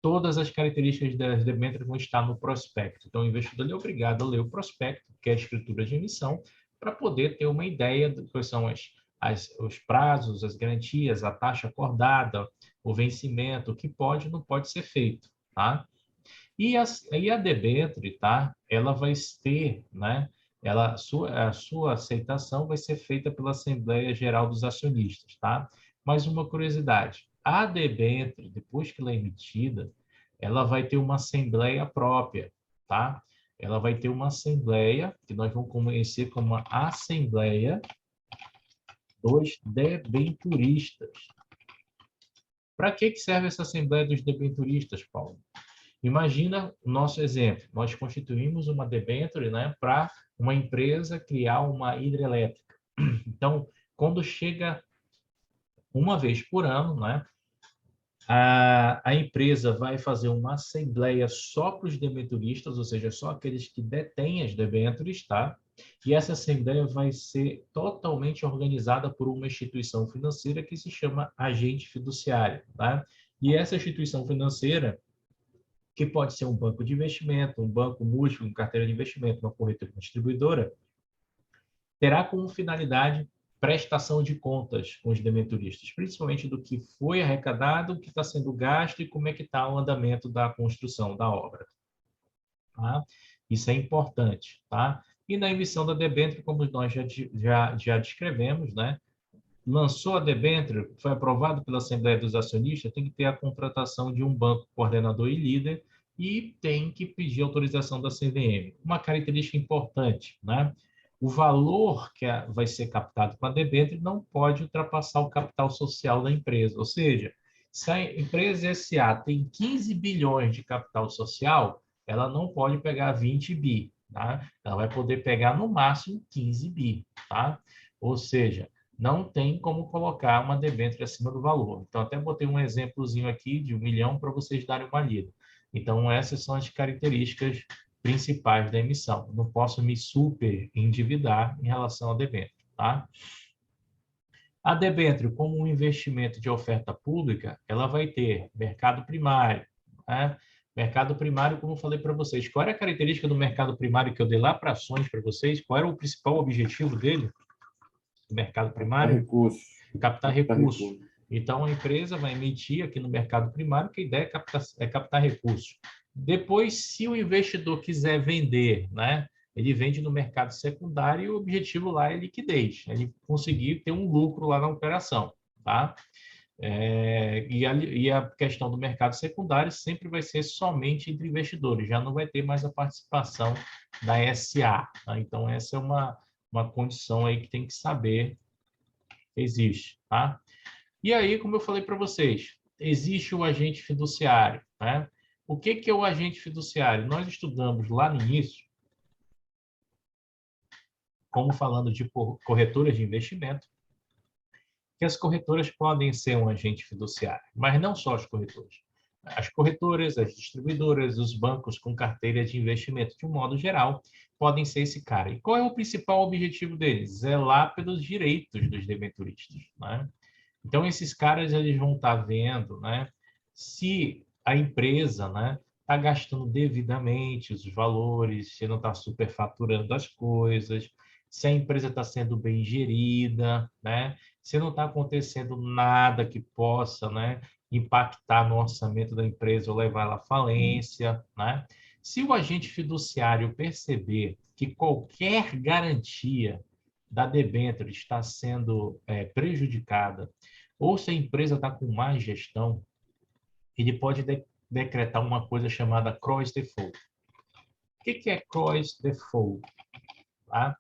Todas as características das debêntures vão estar no prospecto. Então, o investidor é obrigado a ler o prospecto, que é a escritura de emissão, para poder ter uma ideia de quais são os prazos, as garantias, a taxa acordada, o vencimento, o que pode e não pode ser feito, tá? E a debênture, tá? Ela vai ter, né? A sua aceitação vai ser feita pela Assembleia Geral dos Acionistas, tá? Mas uma curiosidade, a debênture, depois que ela é emitida, ela vai ter uma assembleia própria, tá? Ela vai ter uma assembleia, que nós vamos conhecer como uma Assembleia dos Debenturistas. Para que serve essa Assembleia dos Debenturistas, Paulo? Imagina o nosso exemplo. Nós constituímos uma debênture, né, para uma empresa criar uma hidrelétrica. Então, quando chega uma vez por ano, né, a empresa vai fazer uma assembleia só para os debenturistas, ou seja, só aqueles que detêm as debêntures, tá? E essa assembleia vai ser totalmente organizada por uma instituição financeira que se chama agente fiduciário, tá? E essa instituição financeira, que pode ser um banco de investimento, um banco múltiplo, uma carteira de investimento, uma corretora, uma distribuidora, terá como finalidade prestação de contas com os debenturistas, principalmente do que foi arrecadado, o que está sendo gasto e como é que está o andamento da construção da obra. Tá? Isso é importante. Tá? E na emissão da debênture, como nós já descrevemos, né? Lançou a debênture, foi aprovado pela Assembleia dos Acionistas, tem que ter a contratação de um banco coordenador e líder e tem que pedir autorização da CVM. Uma característica importante, né? O valor que vai ser captado com a debênture não pode ultrapassar o capital social da empresa. Ou seja, Se a empresa SA tem 15 bilhões de capital social, ela não pode pegar 20 bi, tá? Ela vai poder pegar no máximo 15 bi, tá? Ou seja, não tem como colocar uma debênture acima do valor. Então, até botei um exemplozinho aqui de 1 milhão para vocês darem uma lida. Então, essas são as características principais da emissão. Não posso me super endividar em relação à debênture, tá? A debênture, como um investimento de oferta pública, ela vai ter mercado primário, né? Mercado primário, como eu falei para vocês, qual era a característica do mercado primário que eu dei lá para ações para vocês? Qual era o principal objetivo dele, do mercado primário? Recursos. Captar recursos. Então, a empresa vai emitir aqui no mercado primário, que a ideia é captar recursos. Depois, se o investidor quiser vender, né, ele vende no mercado secundário e o objetivo lá é liquidez, ele conseguir ter um lucro lá na operação, tá? E a questão do mercado secundário sempre vai ser somente entre investidores, já não vai ter mais a participação da SA, tá? Então, essa é uma condição aí que tem que saber existe, tá? E aí, como eu falei para vocês, existe o agente fiduciário, né? O que é o agente fiduciário? Nós estudamos lá no início, como falando de corretoras de investimento, que as corretoras podem ser um agente fiduciário, mas não só as corretoras. As corretoras, as distribuidoras, os bancos com carteira de investimento, de um modo geral, podem ser esse cara. E qual é o principal objetivo deles? Zelar pelos direitos dos debenturistas, né? Então, esses caras eles vão estar vendo, né, se a empresa, né, está gastando devidamente os valores, se não está superfaturando as coisas, se a empresa está sendo bem gerida, né, se não está acontecendo nada que possa, né, impactar no orçamento da empresa ou levar ela à falência, né? Se o agente fiduciário perceber que qualquer garantia da debênture está sendo prejudicada, ou se a empresa está com má gestão, ele pode decretar uma coisa chamada cross default. O que é cross default? Tá?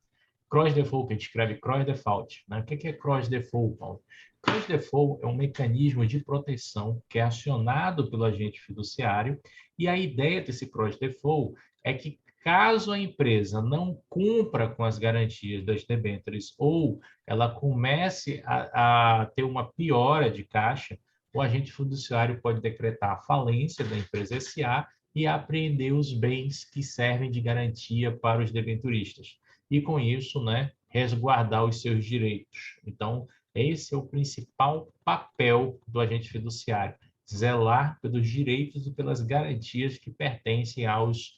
Cross default, que a gente escreve cross default. Né? O que é cross default, Paulo? Cross default é um mecanismo de proteção que é acionado pelo agente fiduciário, e a ideia desse cross default é que caso a empresa não cumpra com as garantias das debêntures ou ela comece a ter uma piora de caixa, o agente fiduciário pode decretar a falência da empresa SA e apreender os bens que servem de garantia para os debenturistas. E, com isso, né, resguardar os seus direitos. Então, esse é o principal papel do agente fiduciário, zelar pelos direitos e pelas garantias que pertencem aos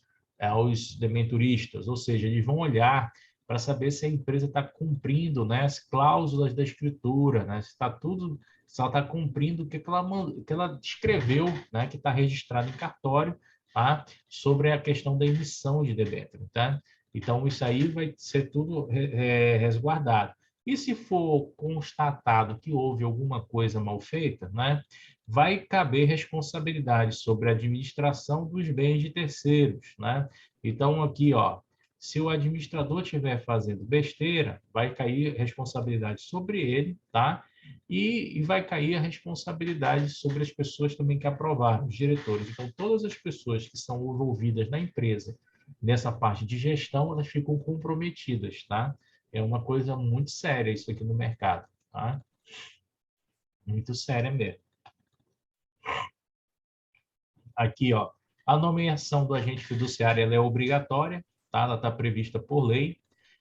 debenturistas, ou seja, eles vão olhar para saber se a empresa está cumprindo, né, as cláusulas da escritura, né, se está tudo, se ela está cumprindo o que ela escreveu, né, que está registrado em cartório, tá, sobre a questão da emissão de debênture, tá? Então, isso aí vai ser tudo resguardado. E se for constatado que houve alguma coisa mal feita, né, vai caber responsabilidade sobre a administração dos bens de terceiros, né? Então, aqui, ó, se o administrador estiver fazendo besteira, vai cair responsabilidade sobre ele, tá? E vai cair a responsabilidade sobre as pessoas também que aprovaram, os diretores. Então, todas as pessoas que são envolvidas na empresa, nessa parte de gestão, elas ficam comprometidas, tá? É uma coisa muito séria isso aqui no mercado, tá? Muito séria mesmo. Aqui, ó, a nomeação do agente fiduciário ela é obrigatória, tá? Ela está prevista por lei.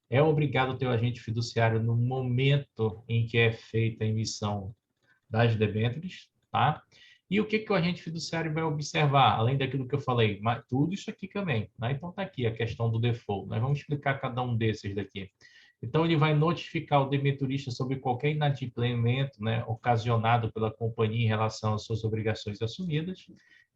É obrigado ter o agente fiduciário no momento em que é feita a emissão das debêntures, tá? E o que o agente fiduciário vai observar, além daquilo que eu falei? Mas tudo isso aqui também, né? Então, está aqui a questão do default. Nós vamos explicar cada um desses daqui. Então, ele vai notificar o debenturista sobre qualquer inadimplemento, né, ocasionado pela companhia em relação às suas obrigações assumidas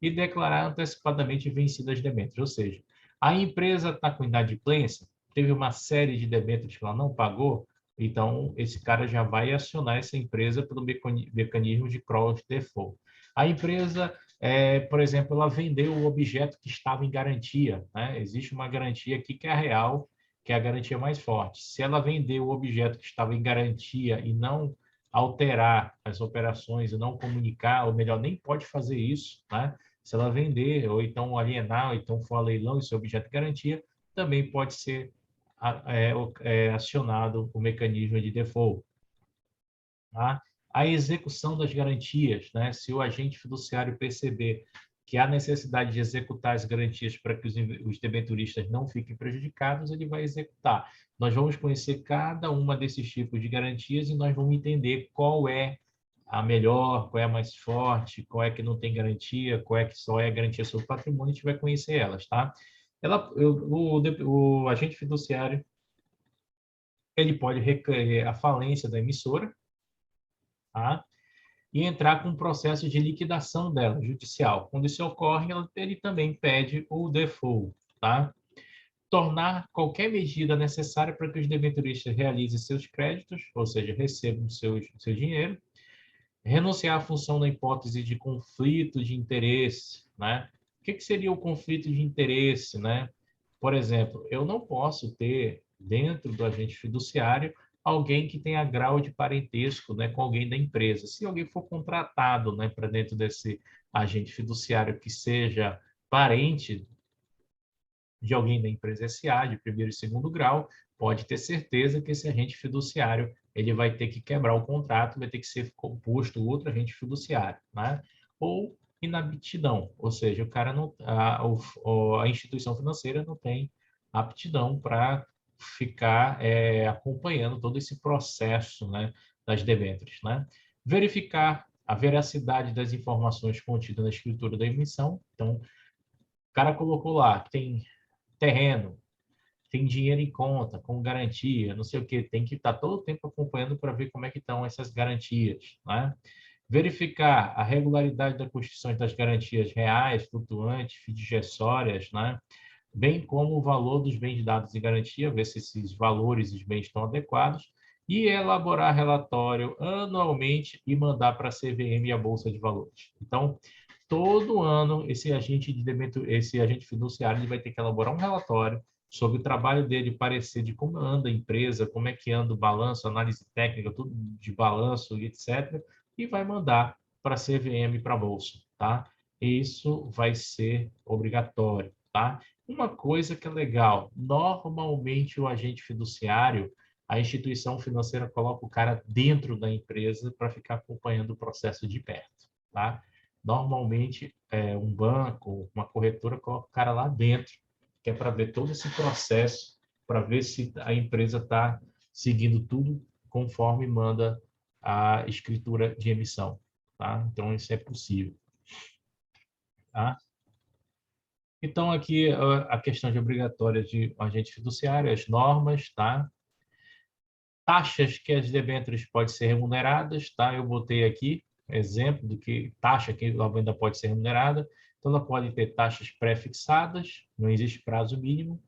e declarar antecipadamente vencidas as debêntures. Ou seja, a empresa está com inadimplência, teve uma série de debêntures que ela não pagou, então esse cara já vai acionar essa empresa pelo mecanismo de cross default. A empresa, por exemplo, ela vendeu o objeto que estava em garantia, né? Existe uma garantia aqui que é a real, que é a garantia mais forte. Se ela vender o objeto que estava em garantia e não alterar as operações e não comunicar, ou melhor, nem pode fazer isso, né? Se ela vender, ou então alienar, ou então for a leilão e seu objeto de garantia, também pode ser acionado o mecanismo de default. Tá? A execução das garantias, né? Se o agente fiduciário perceber que há necessidade de executar as garantias para que os debenturistas não fiquem prejudicados, ele vai executar. Nós vamos conhecer cada uma desses tipos de garantias e nós vamos entender qual é a melhor, qual é a mais forte, qual é que não tem garantia, qual é que só é garantia sobre o patrimônio, a gente vai conhecer elas, tá? O agente fiduciário, ele pode requerer a falência da emissora, tá? E entrar com um processo de liquidação dela, judicial. Quando isso ocorre, ele também pede o default, tá? Tornar qualquer medida necessária para que os debenturistas realizem seus créditos, ou seja, recebam seu dinheiro, renunciar à função na hipótese de conflito de interesse, né? O que seria o conflito de interesse, né? Por exemplo, eu não posso ter dentro do agente fiduciário alguém que tenha grau de parentesco, né, com alguém da empresa. Se alguém for contratado, né, para dentro desse agente fiduciário que seja parente de alguém da empresa SA, de primeiro e segundo grau, pode ter certeza que esse agente fiduciário ele vai ter que quebrar o contrato, vai ter que ser composto outro agente fiduciário, né? Ou inaptidão, ou seja, o cara não, a instituição financeira não tem aptidão para ficar acompanhando todo esse processo, né, das debêntures, né? Verificar a veracidade das informações contidas na escritura da emissão. Então, o cara colocou lá que tem terreno, tem dinheiro em conta, com garantia, não sei o que, tem que estar todo o tempo acompanhando para ver como é que estão essas garantias, né? Verificar a regularidade da constituição das garantias reais, flutuantes, fiduciárias, né? Bem como o valor dos bens dados em garantia, ver se esses valores e os bens estão adequados, e elaborar relatório anualmente e mandar para a CVM e a Bolsa de Valores. Então, todo ano, esse agente fiduciário ele vai ter que elaborar um relatório sobre o trabalho dele, parecer de como anda a empresa, como é que anda o balanço, análise técnica, tudo de balanço e etc., e vai mandar para a CVM e para a Bolsa, tá? Isso vai ser obrigatório, tá? Uma coisa que é legal, normalmente o agente fiduciário, a instituição financeira coloca o cara dentro da empresa para ficar acompanhando o processo de perto, tá? Normalmente, um banco, uma corretora coloca o cara lá dentro, que é para ver todo esse processo, para ver se a empresa está seguindo tudo conforme manda a escritura de emissão, tá? Então, isso é possível, tá? Então, aqui a questão de obrigatória de agente fiduciário, as normas, tá? Taxas que as debêntures podem ser remuneradas, tá? Eu botei aqui exemplo do que taxa que ela ainda pode ser remunerada. Então, ela pode ter taxas pré-fixadas, não existe prazo mínimo.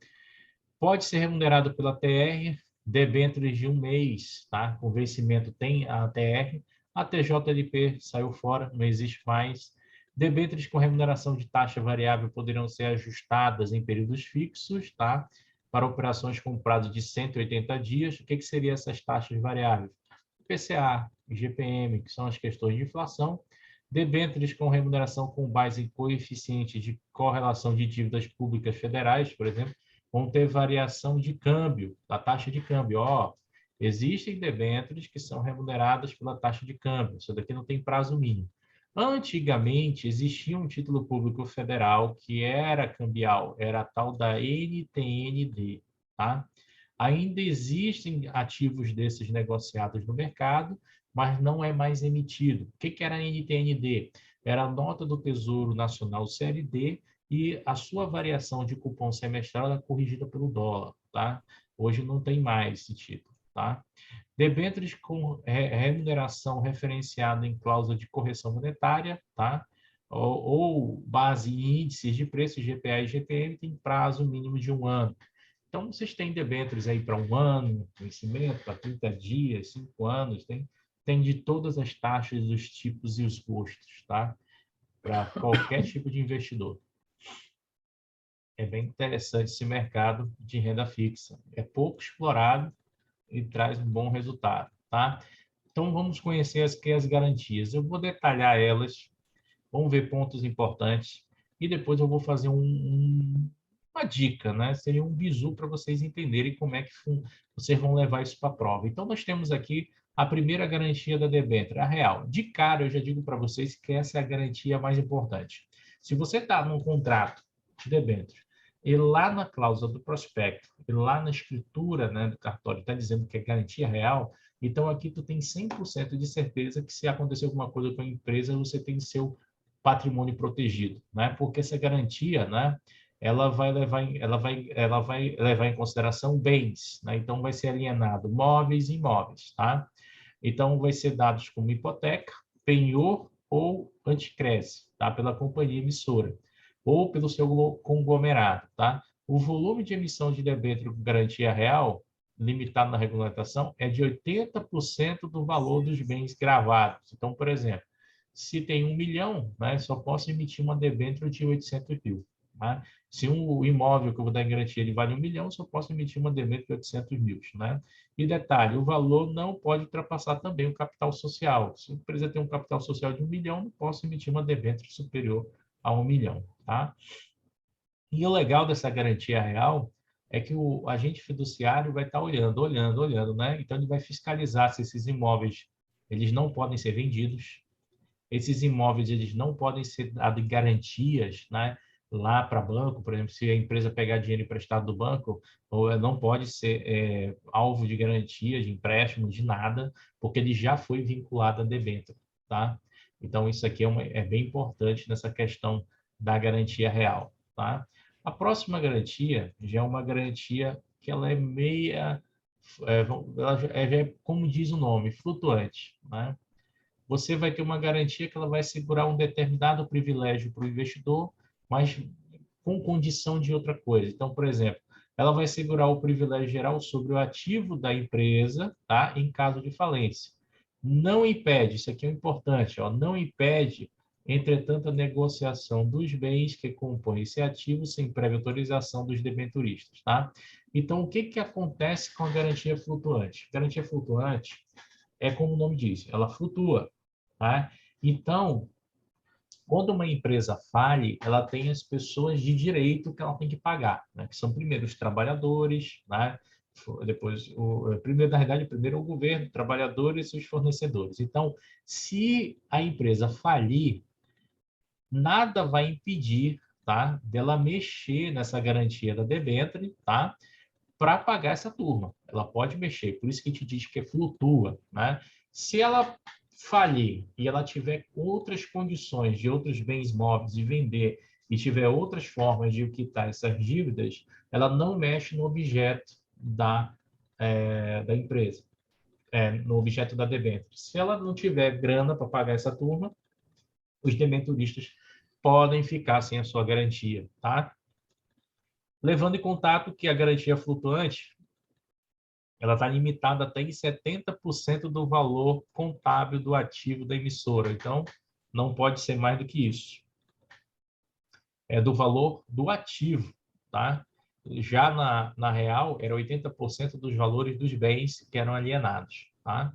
Pode ser remunerado pela TR, debêntures de 1 mês, tá? Com vencimento tem a TR. A TJLP saiu fora, não existe mais. Debêntures com remuneração de taxa variável poderão ser ajustadas em períodos fixos, tá? Para operações com prazo de 180 dias. O que seriam essas taxas variáveis? PCA, IGPM, que são as questões de inflação. Debêntures com remuneração com base em coeficiente de correlação de dívidas públicas federais, por exemplo, vão ter variação de câmbio, da taxa de câmbio. Existem debêntures que são remuneradas pela taxa de câmbio. Isso daqui não tem prazo mínimo. Antigamente, existia um título público federal que era cambial, era a tal da NTND, tá? Ainda existem ativos desses negociados no mercado, mas não é mais emitido. O que era a NTND? Era a nota do Tesouro Nacional CLD e a sua variação de cupom semestral era corrigida pelo dólar, tá? Hoje não tem mais esse título, tá? Debêntures com remuneração referenciada em cláusula de correção monetária, tá? Ou base em índices de preço, GPA e GPM, tem prazo mínimo de 1 ano. Então, vocês têm debêntures aí para 1 ano, vencimento, para 30 dias, 5 anos, tem de todas as taxas, os tipos e os gostos, tá? Para qualquer tipo de investidor. É bem interessante esse mercado de renda fixa. É pouco explorado e traz um bom resultado, tá? Então, vamos conhecer as garantias. Eu vou detalhar elas, vamos ver pontos importantes, e depois eu vou fazer uma dica, né? Seria um bizu para vocês entenderem como é que vocês vão levar isso para a prova. Então, nós temos aqui a primeira garantia da debênture, a real. De cara, eu já digo para vocês que essa é a garantia mais importante. Se você está num contrato de debênture, e lá na cláusula do prospecto, e lá na escritura, né, do cartório, está dizendo que é garantia real, então aqui tu tem 100% de certeza que se acontecer alguma coisa com a empresa, você tem seu patrimônio protegido, né? Porque essa garantia, né, ela vai levar em consideração bens, né? Então vai ser alienado móveis e imóveis, tá? Então vai ser dados como hipoteca, penhor ou anticresse, tá? Pela companhia emissora ou pelo seu conglomerado, tá? O volume de emissão de debênture com garantia real, limitado na regulamentação, é de 80% do valor dos bens gravados. Então, por exemplo, se tem 1 milhão, né, só posso emitir uma debênture de 800 mil. Tá? Se um imóvel que eu vou dar em garantia ele vale 1 milhão, só posso emitir uma debênture de 800 mil. Né? E detalhe, o valor não pode ultrapassar também o capital social. Se a empresa tem um capital social de 1 milhão, não posso emitir uma debênture superior a 1 milhão. Tá? E o legal dessa garantia real é que o agente fiduciário vai estar olhando, né? Então ele vai fiscalizar se esses imóveis eles não podem ser vendidos, esses imóveis eles não podem ser dados em garantias, né? Lá para banco, por exemplo, se a empresa pegar dinheiro emprestado do banco, não pode ser alvo de garantia, de empréstimo, de nada, porque ele já foi vinculado a debênture, tá? Então isso aqui é bem importante nessa questão da garantia real, tá? A próxima garantia já é uma garantia que ela é meia, já é, como diz o nome, flutuante, né? Você vai ter uma garantia que ela vai segurar um determinado privilégio para o investidor, mas com condição de outra coisa. Então, por exemplo, ela vai segurar o privilégio geral sobre o ativo da empresa, tá? Em caso de falência. Não impede, isso aqui é importante, ó, não impede, entretanto, a negociação dos bens que compõem esse ativo sem prévia autorização dos debenturistas, tá? Então, o que acontece com a garantia flutuante? A garantia flutuante é como o nome diz, ela flutua, tá? Então, quando uma empresa fale, ela tem as pessoas de direito que ela tem que pagar, né? Que são primeiro os trabalhadores, né? Depois, primeiro o governo, trabalhadores e os fornecedores. Então, se a empresa falir, nada vai impedir, tá, dela mexer nessa garantia da debênture, tá, para pagar essa turma. Ela pode mexer, por isso que a gente diz que flutua, né? Se ela falir e ela tiver outras condições de outros bens móveis de vender e tiver outras formas de quitar essas dívidas, ela não mexe no objeto da empresa, no objeto da debênture. Se ela não tiver grana para pagar essa turma, os debenturistas podem ficar sem a sua garantia, tá? Levando em contato que a garantia flutuante ela está limitada até em 70% do valor contábil do ativo da emissora. Então, não pode ser mais do que isso. É do valor do ativo, tá? Já na real, era 80% dos valores dos bens que eram alienados, tá?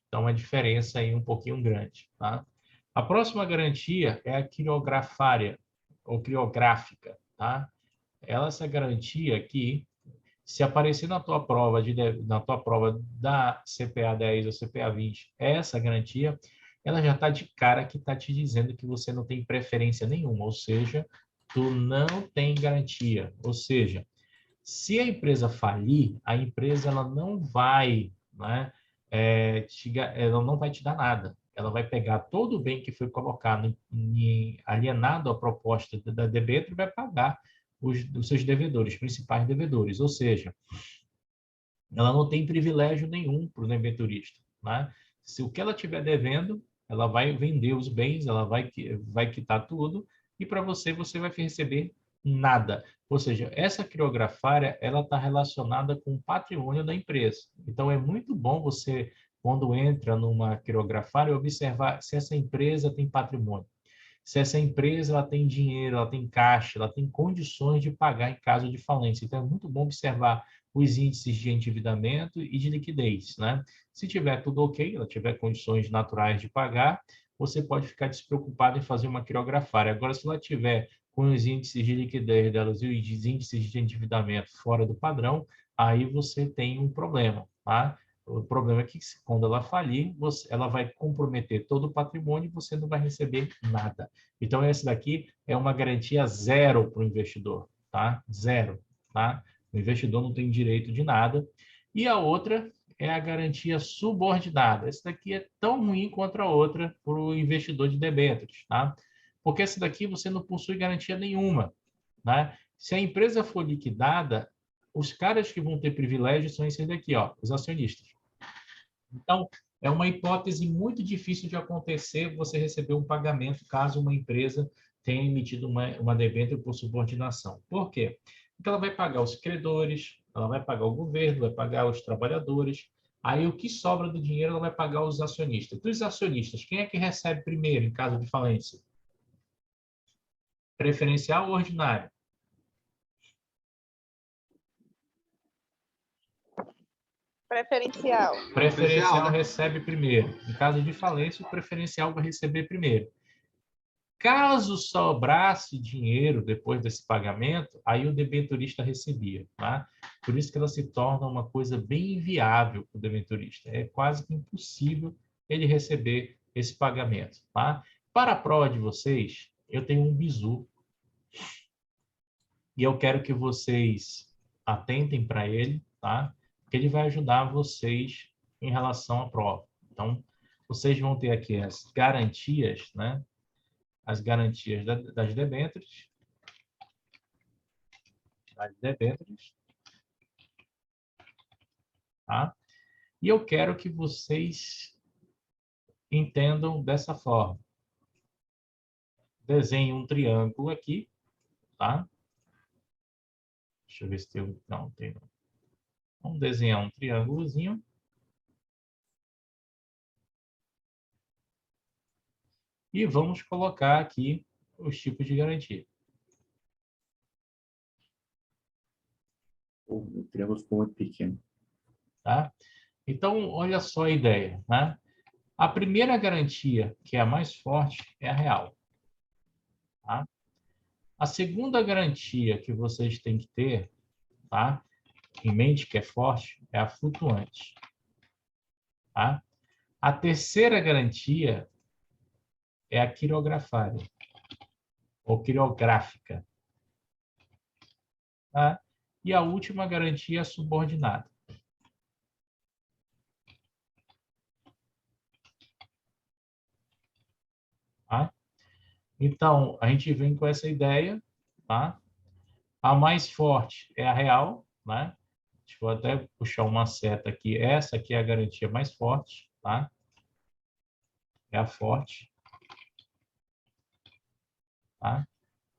Então, uma diferença aí um pouquinho grande, tá? A próxima garantia é a criografária, ou criográfica, tá? Essa garantia aqui, se aparecer na tua prova da CPA 10 ou CPA 20, essa garantia, ela já está de cara que está te dizendo que você não tem preferência nenhuma, ou seja, tu não tem garantia. Ou seja, se a empresa falir, a empresa ela não vai, né, ela não vai te dar nada. Ela vai pegar todo o bem que foi colocado alienado à proposta da debênture e vai pagar os seus devedores, principais devedores. Ou seja, ela não tem privilégio nenhum para o debenturista, né? Se o que ela estiver devendo, ela vai vender os bens, ela vai quitar tudo, e para você vai receber nada. Ou seja, essa criografária, ela está relacionada com o patrimônio da empresa. Então, é muito bom você, quando entra numa criografária, observar se essa empresa tem patrimônio. Se essa empresa ela tem dinheiro, ela tem caixa, ela tem condições de pagar em caso de falência. Então, é muito bom observar os índices de endividamento e de liquidez, né? Se tiver tudo ok, ela tiver condições naturais de pagar, você pode ficar despreocupado em fazer uma quirografária. Agora, se ela tiver com os índices de liquidez delas e os índices de endividamento fora do padrão, aí você tem um problema, tá? O problema é que quando ela falir, ela vai comprometer todo o patrimônio e você não vai receber nada. Então, essa daqui é uma garantia zero para o investidor, tá? Zero, tá? O investidor não tem direito de nada. E a outra é a garantia subordinada. Essa daqui é tão ruim quanto a outra para o investidor de debêntures, tá? Porque essa daqui você não possui garantia nenhuma, né? Se a empresa for liquidada, os caras que vão ter privilégio são esses daqui, ó, os acionistas. Então, é uma hipótese muito difícil de acontecer você receber um pagamento caso uma empresa tenha emitido uma debênture por subordinação. Por quê? Porque ela vai pagar os credores, ela vai pagar o governo, vai pagar os trabalhadores. Aí, o que sobra do dinheiro, ela vai pagar os acionistas. Dos acionistas, quem é que recebe primeiro em caso de falência? Preferencial ou ordinário? Preferencial. Preferencial né? recebe primeiro. Em caso de falência, o preferencial vai receber primeiro. Caso sobrasse dinheiro depois desse pagamento, aí o debenturista recebia, tá? Por isso que ela se torna uma coisa bem inviável para o debenturista. É quase que impossível ele receber esse pagamento, tá? Para a prova de vocês, eu tenho um bizu e eu quero que vocês atentem para ele, tá? Porque ele vai ajudar vocês em relação à prova. Então, vocês vão ter aqui as garantias, né? As garantias das debêntures. Tá? E eu quero que vocês entendam dessa forma. Desenhe um triângulo aqui, tá? Deixa eu ver se tem... Não, tem não. Vamos desenhar um triângulozinho. E vamos colocar aqui os tipos de garantia. O triângulo ficou muito pequeno. Tá? Então, olha só a ideia, né? A primeira garantia, que é a mais forte, é a real. Tá? A segunda garantia que vocês têm que ter, tá? Em mente que é forte, é a flutuante. Tá? A terceira garantia é a quirografária, ou quirográfica. Tá? E a última garantia é a subordinada. Tá? Então, a gente vem com essa ideia. Tá? A mais forte é a real. Né? Deixa eu até puxar uma seta aqui. Essa aqui é a garantia mais forte. Tá? É a forte. Tá?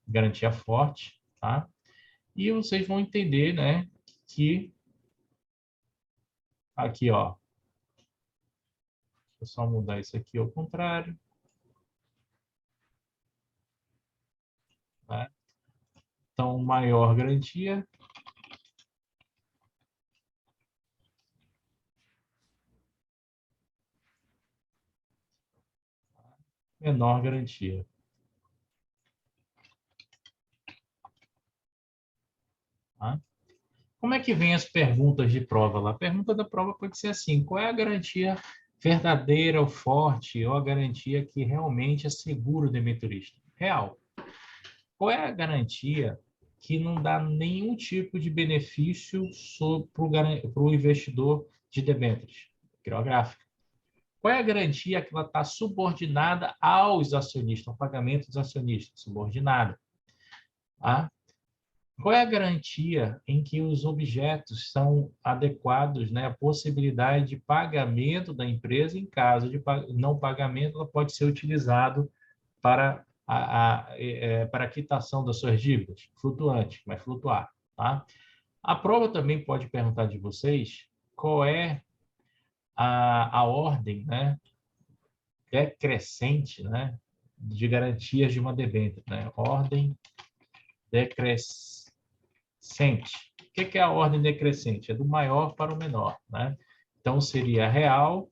Garantia forte. Tá? E vocês vão entender, né, que aqui, ó, deixa eu só mudar isso aqui ao contrário. Tá? Então, maior garantia. Menor garantia. Tá? Como é que vem as perguntas de prova lá? A pergunta da prova pode ser assim: qual é a garantia verdadeira ou forte, ou a garantia que realmente assegura o debenturista? Real. Qual é a garantia que não dá nenhum tipo de benefício para o investidor de debêntures? Quirográfica. Qual é a garantia que ela está subordinada aos acionistas, ao pagamento dos acionistas? Subordinada. Tá? Qual é a garantia em que os objetos são adequados, né, à possibilidade de pagamento da empresa? Em caso de não pagamento, ela pode ser utilizado para para a quitação das suas dívidas. Flutuante, vai flutuar. Tá? A prova também pode perguntar de vocês qual é a ordem, né, decrescente, né, de garantias de uma debênture. Né? Ordem decrescente. O que é a ordem decrescente? É do maior para o menor, né? Então, seria real,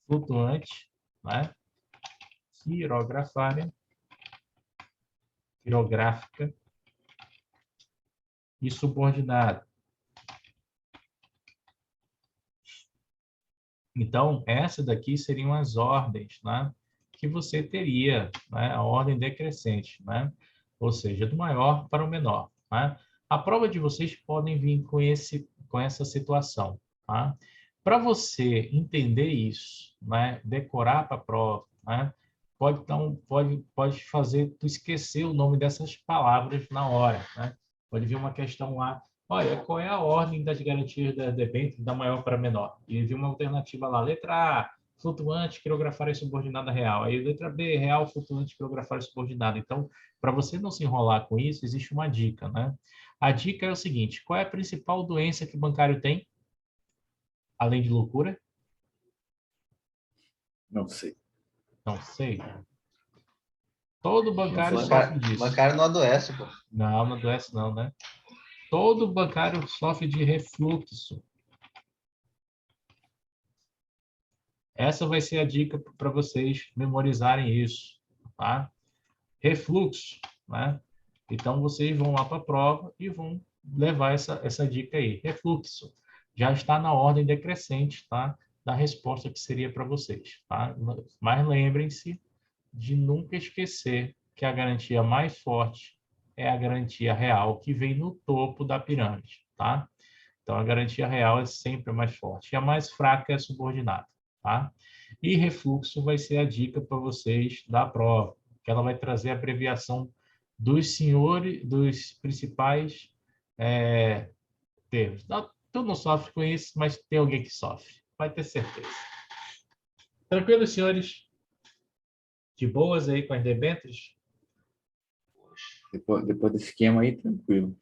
flutuante, né? Quirográfica e subordinada. Então, essa daqui seriam as ordens, né, que você teria, né, a ordem decrescente, né? Ou seja, do maior para o menor, né? A prova de vocês podem vir com essa situação, tá? Para você entender isso, né, decorar para a prova, né, pode fazer tu esquecer o nome dessas palavras na hora, né? Pode vir uma questão lá. Olha, qual é a ordem das garantias da debênture da maior para menor? E vi uma alternativa lá. Letra A, flutuante, quirografária subordinada real. Aí letra B, real, flutuante, quirografária subordinada. Então, para você não se enrolar com isso, existe uma dica, né? A dica é o seguinte, qual é a principal doença que o bancário tem? Além de loucura? Não sei. Não sei. Todo bancário sei. sofre disso. Bancário não adoece, pô. Não, não adoece não, né? Todo bancário sofre de refluxo. Essa vai ser a dica para vocês memorizarem isso, tá? Refluxo, né? Então, vocês vão lá para a prova e vão levar essa dica aí. Refluxo. Já está na ordem decrescente, tá? Da resposta que seria para vocês, tá? Mas lembrem-se de nunca esquecer que a garantia mais forte é a garantia real, que vem no topo da pirâmide, tá? Então, a garantia real é sempre a mais forte. E a mais fraca é a subordinada, tá? E refluxo vai ser a dica para vocês da prova, que ela vai trazer a abreviação dos senhores, dos principais termos. Tu não sofre com isso, mas tem alguém que sofre. Vai ter certeza. Tranquilo, senhores? De boas aí com as debêntures? Depois desse esquema aí, tranquilo.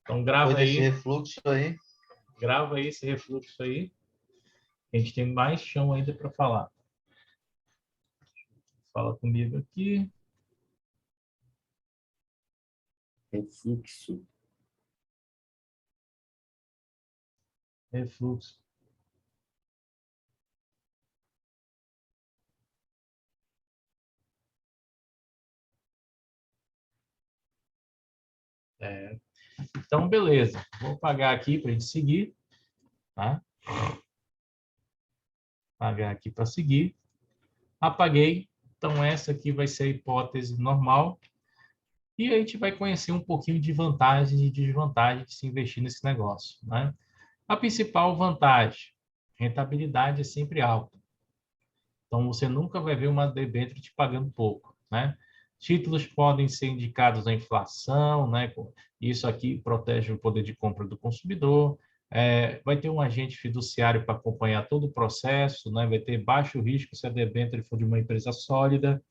Então, grava Depois desse aí. refluxo aí. Grava aí esse refluxo aí. A gente tem mais chão ainda para falar. Fala comigo aqui. Refluxo. Refluxo. Então, beleza. Vou apagar aqui para a gente seguir. Tá? Apagar aqui para seguir. Apaguei. Então, essa aqui vai ser a hipótese normal. E a gente vai conhecer um pouquinho de vantagens e desvantagens de se investir nesse negócio, né? A principal vantagem, rentabilidade é sempre alta. Então, você nunca vai ver uma debênture te pagando pouco, né? Títulos podem ser indicados à inflação, né? Isso aqui protege o poder de compra do consumidor. Vai ter um agente fiduciário para acompanhar todo o processo, né? Vai ter baixo risco se a debênture for de uma empresa sólida.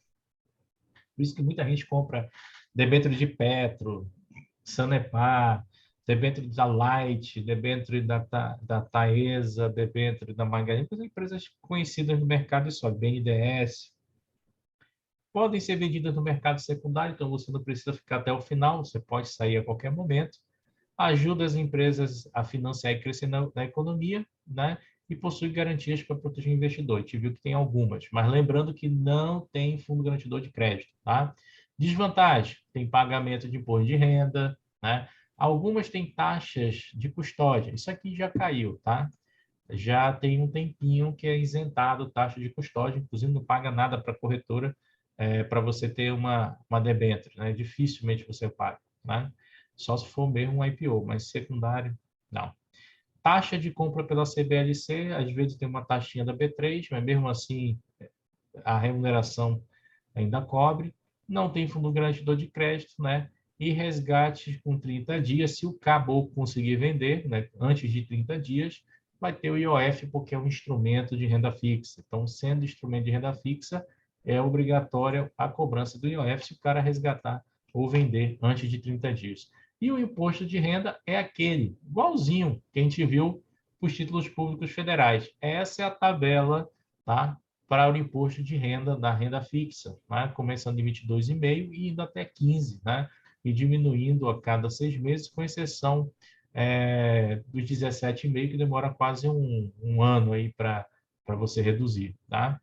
Por isso que muita gente compra debênture de Petro, Sanepar, debênture da Light, debênture da Taesa, debênture da Magazine, empresas conhecidas no mercado e só, BNDES. Podem ser vendidas no mercado secundário, então você não precisa ficar até o final, você pode sair a qualquer momento. Ajuda as empresas a financiar e crescer na economia, né? E possui garantias para proteger o investidor. A gente viu que tem algumas, mas lembrando que não tem fundo garantidor de crédito, tá? Desvantagem, tem pagamento de imposto de renda, né? Algumas têm taxas de custódia. Isso aqui já caiu, tá? Já tem um tempinho que é isentado taxa de custódia, inclusive não paga nada para a corretora para você ter uma debênture, né? Dificilmente você paga, né? Só se for mesmo um IPO, mas secundário, não. Taxa de compra pela CBLC, às vezes tem uma taxinha da B3, mas mesmo assim a remuneração ainda cobre. Não tem fundo garantidor de crédito, né? E resgate com 30 dias, se o caboclo conseguir vender, né, antes de 30 dias, vai ter o IOF, porque é um instrumento de renda fixa. Então, sendo instrumento de renda fixa, é obrigatória a cobrança do IOF se o cara resgatar ou vender antes de 30 dias. E o imposto de renda é aquele, igualzinho que a gente viu para os títulos públicos federais. Essa é a tabela, tá? Para o imposto de renda da renda fixa, né? Começando de 22,5 e indo até 15, né? e diminuindo a cada 6 meses, com exceção dos 17,5, que demora quase um ano aí para você reduzir, tá?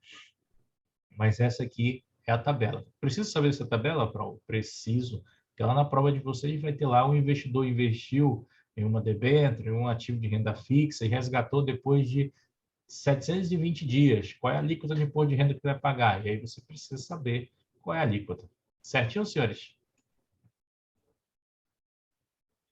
Mas essa aqui é a tabela. Preciso saber essa tabela, Pro? Preciso, porque lá na prova de vocês vai ter lá: o investidor investiu em uma debênture, em um ativo de renda fixa e resgatou depois de 720 dias. Qual é a alíquota de imposto de renda que vai pagar? E aí você precisa saber qual é a alíquota. Certinho, senhores?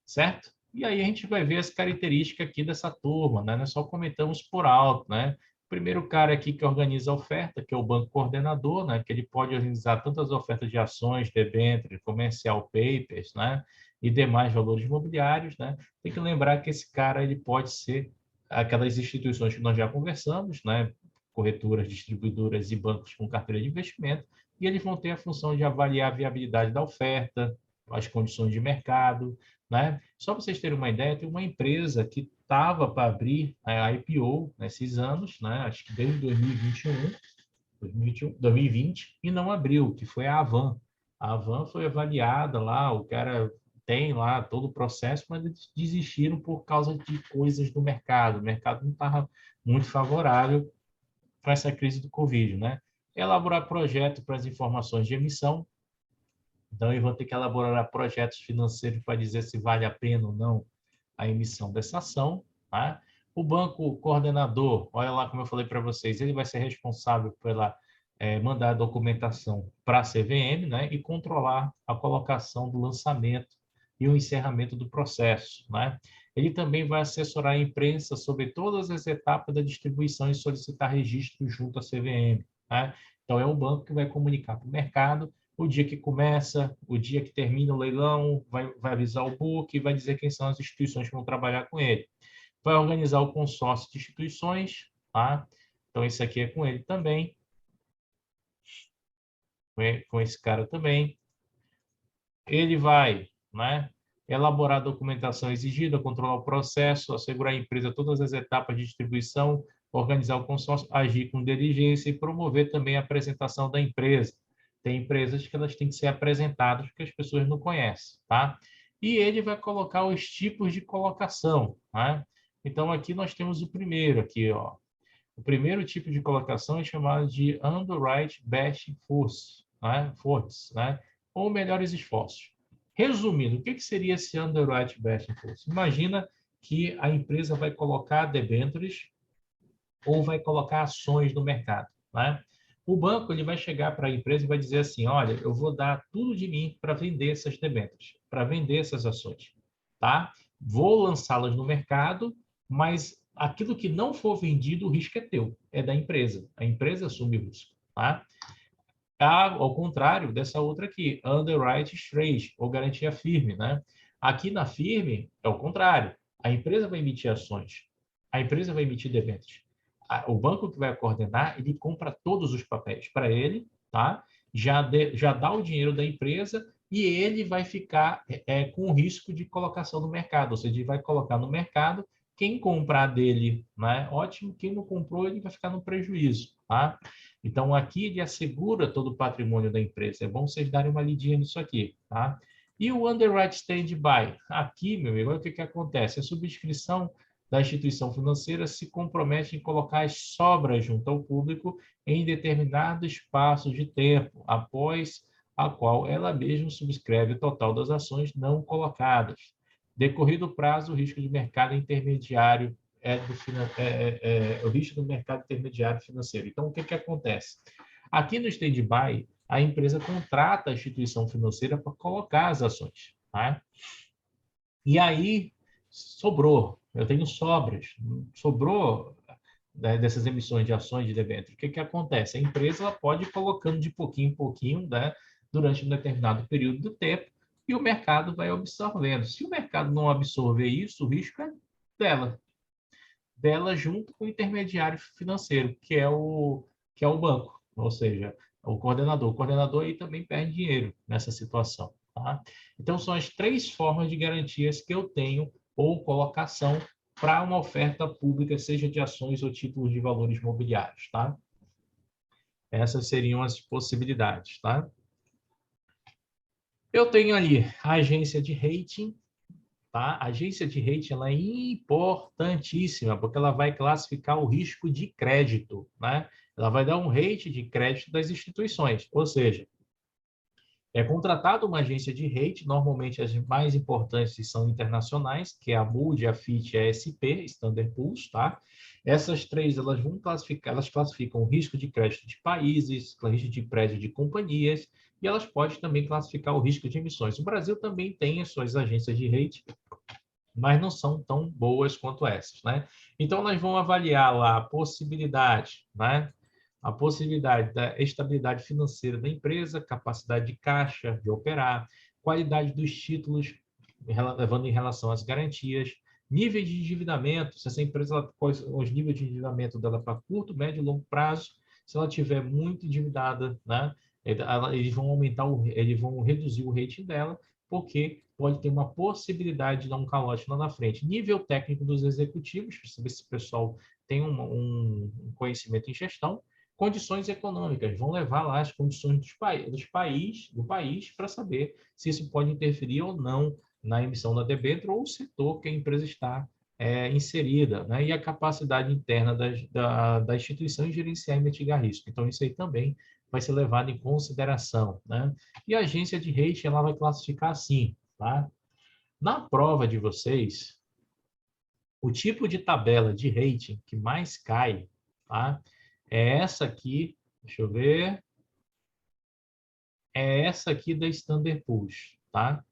Certo? E aí a gente vai ver as características aqui dessa turma, né? Nós só comentamos por alto, né? O primeiro cara aqui que organiza a oferta, que é o banco coordenador, né? Que ele pode organizar tantas ofertas de ações, debêntures, comercial papers, né? E demais valores imobiliários, né? Tem que lembrar que esse cara ele pode ser aquelas instituições que nós já conversamos, né? Corretoras, distribuidoras e bancos com carteira de investimento, e eles vão ter a função de avaliar a viabilidade da oferta, as condições de mercado, né? Só para vocês terem uma ideia, tem uma empresa que estava para abrir a IPO nesses anos, né? Acho que desde 2020, e não abriu, que foi a Avan. A Avan foi avaliada lá, o cara tem lá todo o processo, mas eles desistiram por causa de coisas do mercado. O mercado não estava muito favorável para essa crise do Covid, né? Elaborar projeto para as informações de emissão. Então, eles vão ter que elaborar projetos financeiros para dizer se vale a pena ou não a emissão dessa ação, tá? O banco coordenador, olha lá como eu falei para vocês, ele vai ser responsável pela mandar a documentação para a CVM, né? E controlar a colocação do lançamento e o encerramento do processo, né? Ele também vai assessorar a imprensa sobre todas as etapas da distribuição e solicitar registro junto à CVM, né? Então, é o banco que vai comunicar para o mercado o dia que começa, o dia que termina o leilão, vai avisar o book, vai dizer quem são as instituições que vão trabalhar com ele. Vai organizar o consórcio de instituições, tá? Então, esse aqui é com ele também. Com esse cara também. Ele vai, né, elaborar a documentação exigida, controlar o processo, assegurar a empresa todas as etapas de distribuição, organizar o consórcio, agir com diligência e promover também a apresentação da empresa. Tem empresas que elas têm que ser apresentadas porque as pessoas não conhecem, tá? E ele vai colocar os tipos de colocação, né? Então, aqui nós temos o primeiro, aqui, ó. O primeiro tipo de colocação é chamado de Underwrite Best Force, né? Force, né? Ou melhores esforços. Resumindo, o que seria esse Underwrite Best Force? Imagina que a empresa vai colocar debêntures ou vai colocar ações no mercado, né? O banco ele vai chegar para a empresa e vai dizer assim: olha, eu vou dar tudo de mim para vender essas debêntures, para vender essas ações, tá? Vou lançá-las no mercado, mas aquilo que não for vendido, o risco é teu, é da empresa. A empresa assume o risco, tá? Ao contrário dessa outra aqui, underwrite straight, ou garantia firme, né? Aqui na firme é o contrário. A empresa vai emitir ações, a empresa vai emitir debêntures. O banco que vai coordenar, ele compra todos os papéis para ele, tá? Já dá o dinheiro da empresa e ele vai ficar com o risco de colocação no mercado, ou seja, ele vai colocar no mercado. Quem comprar dele, né? Ótimo. Quem não comprou, ele vai ficar no prejuízo, tá? Então, aqui ele assegura todo o patrimônio da empresa. É bom vocês darem uma lidinha nisso aqui, tá? E o underwrite standby? Aqui, meu amigo, olha o que acontece. A subscrição da instituição financeira se compromete em colocar as sobras junto ao público em determinado espaço de tempo, após a qual ela mesma subscreve o total das ações não colocadas. Decorrido o prazo, o risco de mercado intermediário o risco do mercado intermediário financeiro. Então, o que acontece? Aqui no stand-by, a empresa contrata a instituição financeira para colocar as ações, tá? E aí, sobrou, eu tenho sobras, sobrou dessas emissões de ações de debênture. O que acontece? A empresa ela pode ir colocando de pouquinho em pouquinho, né, durante um determinado período de tempo, e o mercado vai absorvendo. Se o mercado não absorver isso, o risco é dela junto com o intermediário financeiro, que é o banco, ou seja, o coordenador. O coordenador aí também perde dinheiro nessa situação, tá? Então, são as 3 formas de garantias que eu tenho ou colocação para uma oferta pública, seja de ações ou títulos de valores mobiliários, tá? Essas seriam as possibilidades, tá? Eu tenho ali a agência de rating, tá? A agência de rating ela é importantíssima, porque ela vai classificar o risco de crédito, né? Ela vai dar um rating de crédito das instituições, ou seja, é contratado uma agência de rating, normalmente as mais importantes são internacionais, que é a Moody, a Fitch e a SP, Standard Poor's, tá? Essas três, elas vão classificar, elas classificam o risco de crédito de países, o risco de crédito de companhias, e elas podem também classificar o risco de emissões. O Brasil também tem as suas agências de rating, mas não são tão boas quanto essas, né? Então, nós vamos avaliar lá a possibilidade, né? A possibilidade da estabilidade financeira da empresa, capacidade de caixa, de operar, qualidade dos títulos, levando em relação às garantias, nível de endividamento, se essa empresa, quais os níveis de endividamento dela para curto, médio e longo prazo, se ela tiver muito endividada, né? Eles vão eles vão reduzir o rating dela, porque pode ter uma possibilidade de dar um calote lá na frente. Nível técnico dos executivos, para saber se o pessoal tem um conhecimento em gestão. Condições econômicas, vão levar lá as condições do país para saber se isso pode interferir ou não na emissão da debênture ou o setor que a empresa está inserida, né? E a capacidade interna da instituição em gerenciar e mitigar risco. Então, isso aí também vai ser levado em consideração, né? E a agência de rating, ela vai classificar assim, tá? Na prova de vocês, o tipo de tabela de rating que mais cai, tá? É essa aqui, deixa eu ver, é essa aqui da Standard Poor's, tá?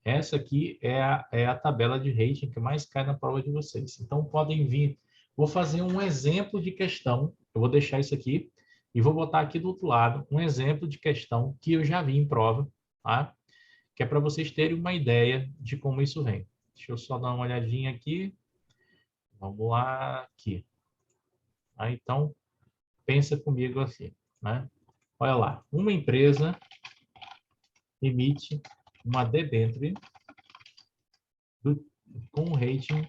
Essa aqui é a tabela de rating que mais cai na prova de vocês. Então, podem vir, vou fazer um exemplo de questão, eu vou deixar isso aqui, e vou botar aqui do outro lado um exemplo de questão que eu já vi em prova, tá? Que é para vocês terem uma ideia de como isso vem. Deixa eu só dar uma olhadinha aqui. Vamos lá, aqui. Então, pensa comigo assim, né? Olha lá, uma empresa emite uma debênture com rating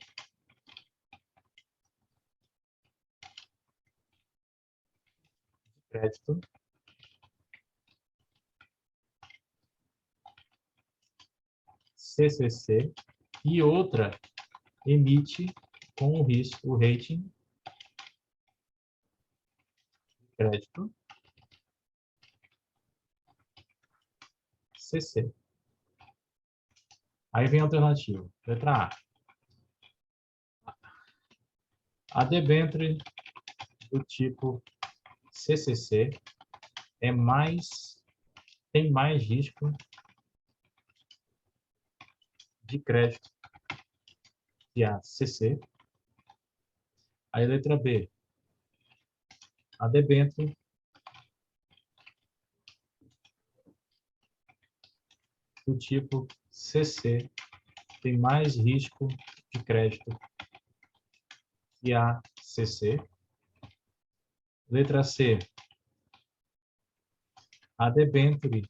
de crédito CCC e outra emite com o rating de crédito CC. Aí vem a alternativa. Letra A. A debênture do tipo CCC tem mais risco de crédito que a CC. Aí letra B. A debênture do tipo CC tem mais risco de crédito que a CC. Letra C. A debênture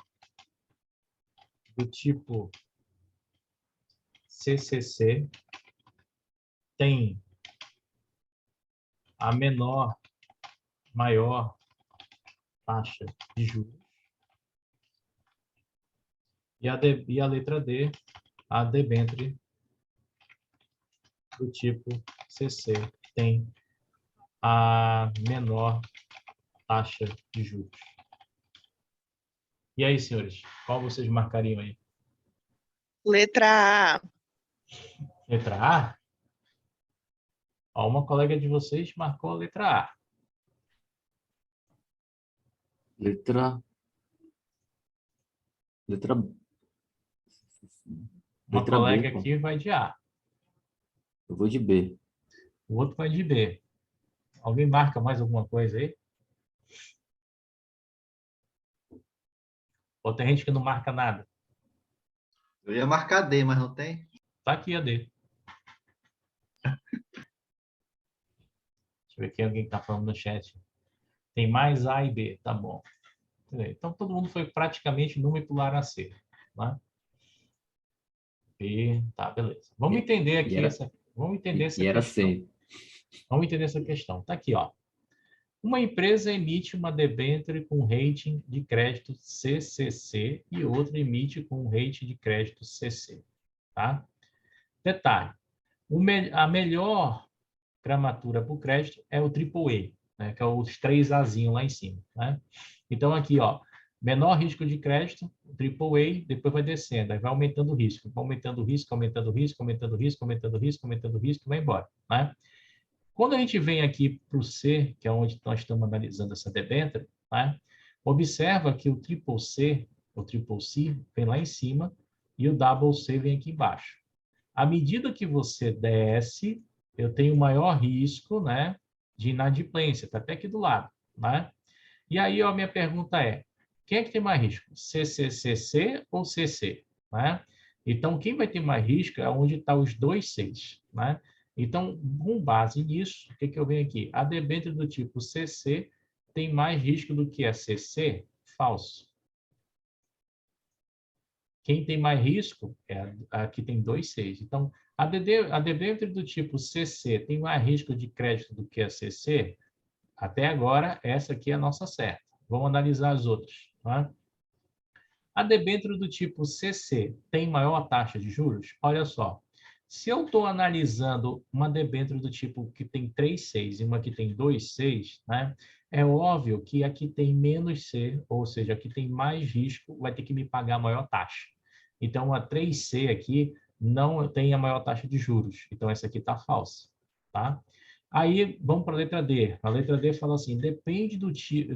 do tipo CCC tem a maior taxa de juros. E a letra D, a debênture do tipo CC tem a menor taxa de juros. E aí, senhores, qual vocês marcariam aí? Letra A. Letra A? Ó, uma colega de vocês marcou a letra A. Letra Uma letra colega B, pô. aqui vai de A. Eu vou de B. O outro vai de B. Alguém marca mais alguma coisa aí? Ou tem gente que não marca nada? Eu ia marcar D, mas não tem. Tá aqui a D. Deixa eu ver aqui alguém está falando no chat. Tem mais A e B, tá bom. Então, todo mundo foi praticamente número e pular a C. Né? B, tá, beleza. Vamos entender aqui era- essa. Vamos entender essa E era questão. C. Vamos entender essa questão. Tá aqui, ó. Uma empresa emite uma debênture com rating de crédito CCC e outra emite com rating de crédito CC. Tá? Detalhe, a melhor gramatura para o crédito é o AAA, né, que é os 3Azinho lá em cima. Né? Então, aqui, ó, menor risco de crédito, AAA, depois vai descendo, aí vai aumentando o risco, vai aumentando o risco, aumentando o risco, aumentando o risco, aumentando o risco, aumentando o risco, vai embora. Né? Quando a gente vem aqui para o C, que é onde nós estamos analisando essa debênture, né? Observa que o triple C, o triple C, vem lá em cima e o double C vem aqui embaixo. À medida que você desce, eu tenho maior risco, né, de inadimplência, está até aqui do lado. Né? E aí, a minha pergunta é, quem é que tem mais risco? CCCC ou CC? Né? Então, quem vai ter mais risco é onde estão os dois Cs. Né? Então, com base nisso, o que eu venho aqui? A debênture do tipo CC tem mais risco do que a CC? Falso. Quem tem mais risco é a que tem dois Cs. Então, a debênture do tipo CC tem mais risco de crédito do que a CC? Até agora, essa aqui é a nossa certa. Vamos analisar as outras. Tá? A debênture do tipo CC tem maior taxa de juros? Olha só. Se eu estou analisando uma debênture do tipo que tem 3,6 e uma que tem 2,6, né, é óbvio que a que tem menos C, ou seja, a que tem mais risco, vai ter que me pagar a maior taxa. Então, a 3C aqui não tem a maior taxa de juros. Então, essa aqui está falsa. Tá? Aí, vamos para a letra D. A letra D fala assim, depende do tipo,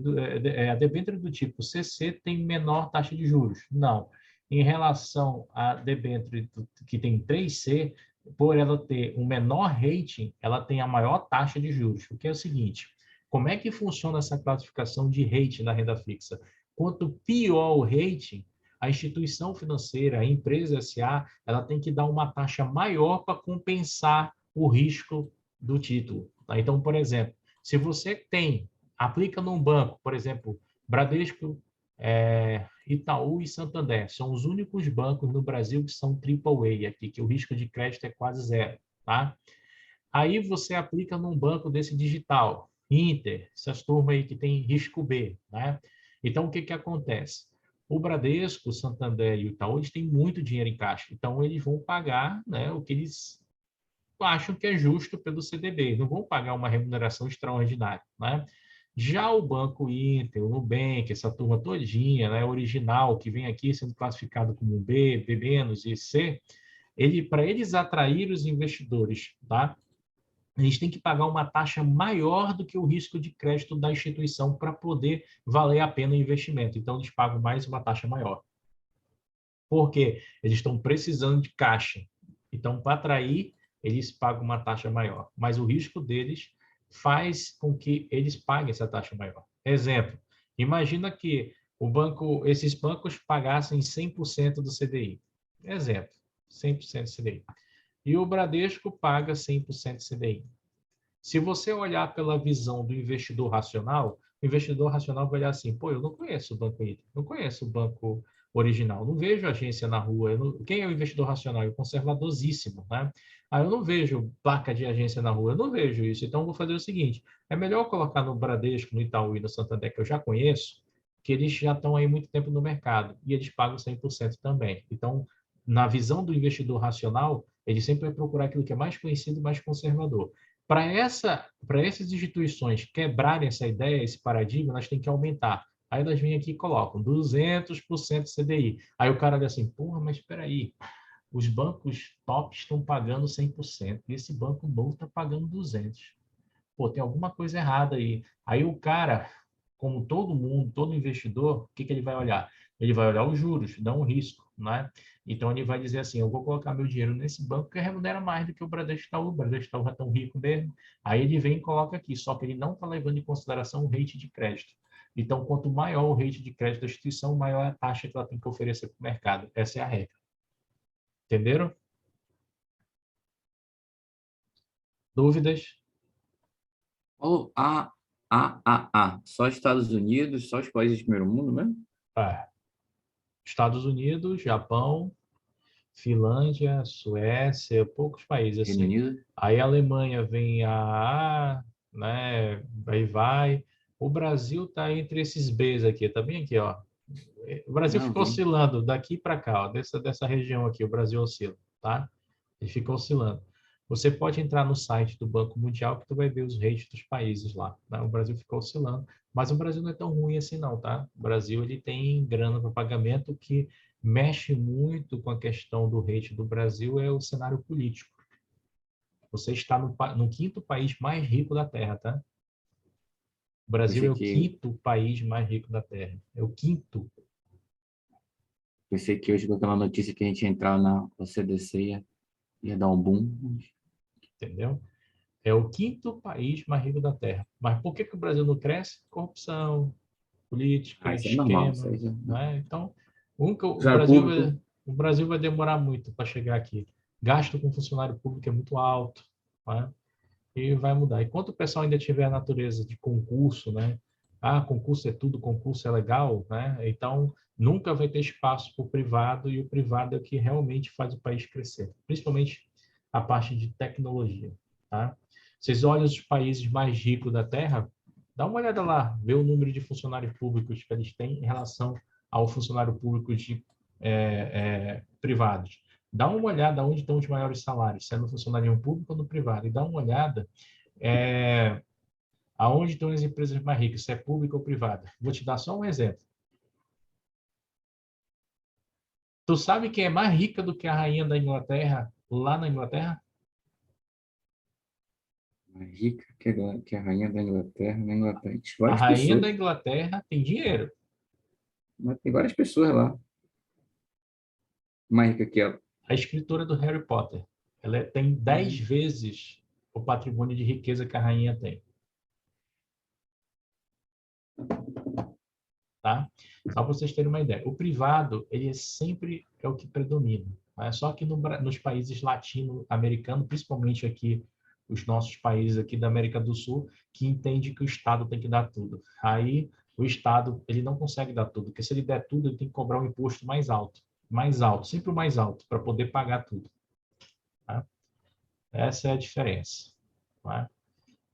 a debênture do tipo CC tem menor taxa de juros. Não. Em relação à debênture que tem 3C, por ela ter um menor rating, ela tem a maior taxa de juros. O que é o seguinte, como é que funciona essa classificação de rating na renda fixa? Quanto pior o rating, a instituição financeira, a empresa SA, ela tem que dar uma taxa maior para compensar o risco do título. Tá? Então, por exemplo, se você aplica num banco, por exemplo, Bradesco, Itaú e Santander, são os únicos bancos no Brasil que são AAA aqui, que o risco de crédito é quase zero. Tá? Aí você aplica num banco desse digital, Inter, essas turmas aí que tem risco B. Né? Então, o que acontece? O Bradesco, o Santander e o Itaú, eles têm muito dinheiro em caixa. Então, eles vão pagar, né, o que eles acham que é justo pelo CDB, não vão pagar uma remuneração extraordinária. Né? Já o Banco Inter, o Nubank, essa turma todinha, né, original, que vem aqui sendo classificado como B, B- e C, para eles atrair os investidores, tá? Eles têm que pagar uma taxa maior do que o risco de crédito da instituição para poder valer a pena o investimento. Então, eles pagam mais uma taxa maior. Por quê? Eles estão precisando de caixa. Então, para atrair, eles pagam uma taxa maior. Mas o risco deles faz com que eles paguem essa taxa maior. Exemplo, imagina que esses bancos pagassem 100% do CDI. Exemplo, 100% do CDI. E o Bradesco paga 100% do CDI. Se você olhar pela visão do investidor racional, o investidor racional vai olhar assim, pô, eu não conheço o Banco Inter, não conheço o banco original, não vejo agência na rua. Quem é o investidor racional? É o conservadoríssimo, né? Eu não vejo placa de agência na rua, eu não vejo isso. Então, eu vou fazer o seguinte, é melhor colocar no Bradesco, no Itaú e no Santander, que eu já conheço, que eles já estão aí muito tempo no mercado e eles pagam 100% também. Então, na visão do investidor racional, ele sempre vai procurar aquilo que é mais conhecido e mais conservador. Para essas instituições quebrarem essa ideia, esse paradigma, elas têm que aumentar. Aí elas vêm aqui e colocam 200% CDI. Aí o cara olha assim, porra, mas espera aí, os bancos top estão pagando 100% e esse banco novo está pagando 200%. Pô, tem alguma coisa errada aí. Aí o cara, como todo mundo, todo investidor, o que ele vai olhar? Ele vai olhar os juros, dá um risco, né? Então ele vai dizer assim, eu vou colocar meu dinheiro nesse banco que remunera mais do que o Bradesco Itaú. O Bradesco Itaú já é tão rico mesmo. Aí ele vem e coloca aqui, só que ele não está levando em consideração o rate de crédito. Então, quanto maior o rate de crédito da instituição, maior a taxa que ela tem que oferecer para o mercado. Essa é a regra. Entenderam? Dúvidas? Oh, só Estados Unidos, só os países do primeiro mundo mesmo? Estados Unidos, Japão, Finlândia, Suécia, poucos países Reino assim. Unido? Aí a Alemanha vem né? Aí vai. O Brasil está entre esses Bs aqui, tá bem aqui, ó. O Brasil Não, ficou vi. oscilando daqui para cá, ó, dessa região aqui, o Brasil oscila, tá? Ele fica oscilando. Você pode entrar no site do Banco Mundial que tu vai ver os rates dos países lá, né? O Brasil ficou oscilando, mas o Brasil não é tão ruim assim não, tá? O Brasil ele tem grana para pagamento que mexe muito com a questão do rate do Brasil é o cenário político. Você está no quinto país mais rico da Terra, tá? O Brasil é o quinto país mais rico da Terra. É o quinto. Pensei que hoje, com aquela notícia que a gente ia entrar na OCDC, ia dar um boom. Entendeu? É o quinto país mais rico da Terra. Mas por que que o Brasil não cresce? Corrupção, política, Isso é normal. Isso esquema, aí já... né? Então, o Funcionário Brasil público, o Brasil vai demorar muito para chegar aqui. Gasto com funcionário público é muito alto, né? E vai mudar. Enquanto o pessoal ainda tiver a natureza de concurso, né? Ah, concurso é tudo, concurso é legal, né? Então, nunca vai ter espaço para o privado e o privado é o que realmente faz o país crescer, principalmente a parte de tecnologia, tá? Vocês olham os países mais ricos da Terra, dá uma olhada lá, vê o número de funcionários públicos que eles têm em relação ao funcionário público de privados. Dá uma olhada onde estão os maiores salários, se é no funcionário público ou no privado, e dá uma olhada aonde estão as empresas mais ricas, se é público ou privado. Vou te dar só um exemplo. Tu sabe quem é mais rica do que a rainha da Inglaterra, lá na Inglaterra? mais rica que a rainha da Inglaterra, na Inglaterra. Tem A várias rainha pessoas, da Inglaterra tem dinheiro. mas tem várias pessoas lá. Mais rica que ela. A escritora do Harry Potter. Ela tem 10 vezes o patrimônio de riqueza que a rainha tem. Tá? Só para vocês terem uma ideia. O privado, ele sempre é o que predomina. Tá? Só que nos países latino-americanos, principalmente aqui, os nossos países aqui da América do Sul, que entende que o Estado tem que dar tudo. Aí, o Estado, ele não consegue dar tudo, porque se ele der tudo, ele tem que cobrar um imposto mais alto, sempre o mais alto, para poder pagar tudo. Tá? Essa é a diferença. Tá?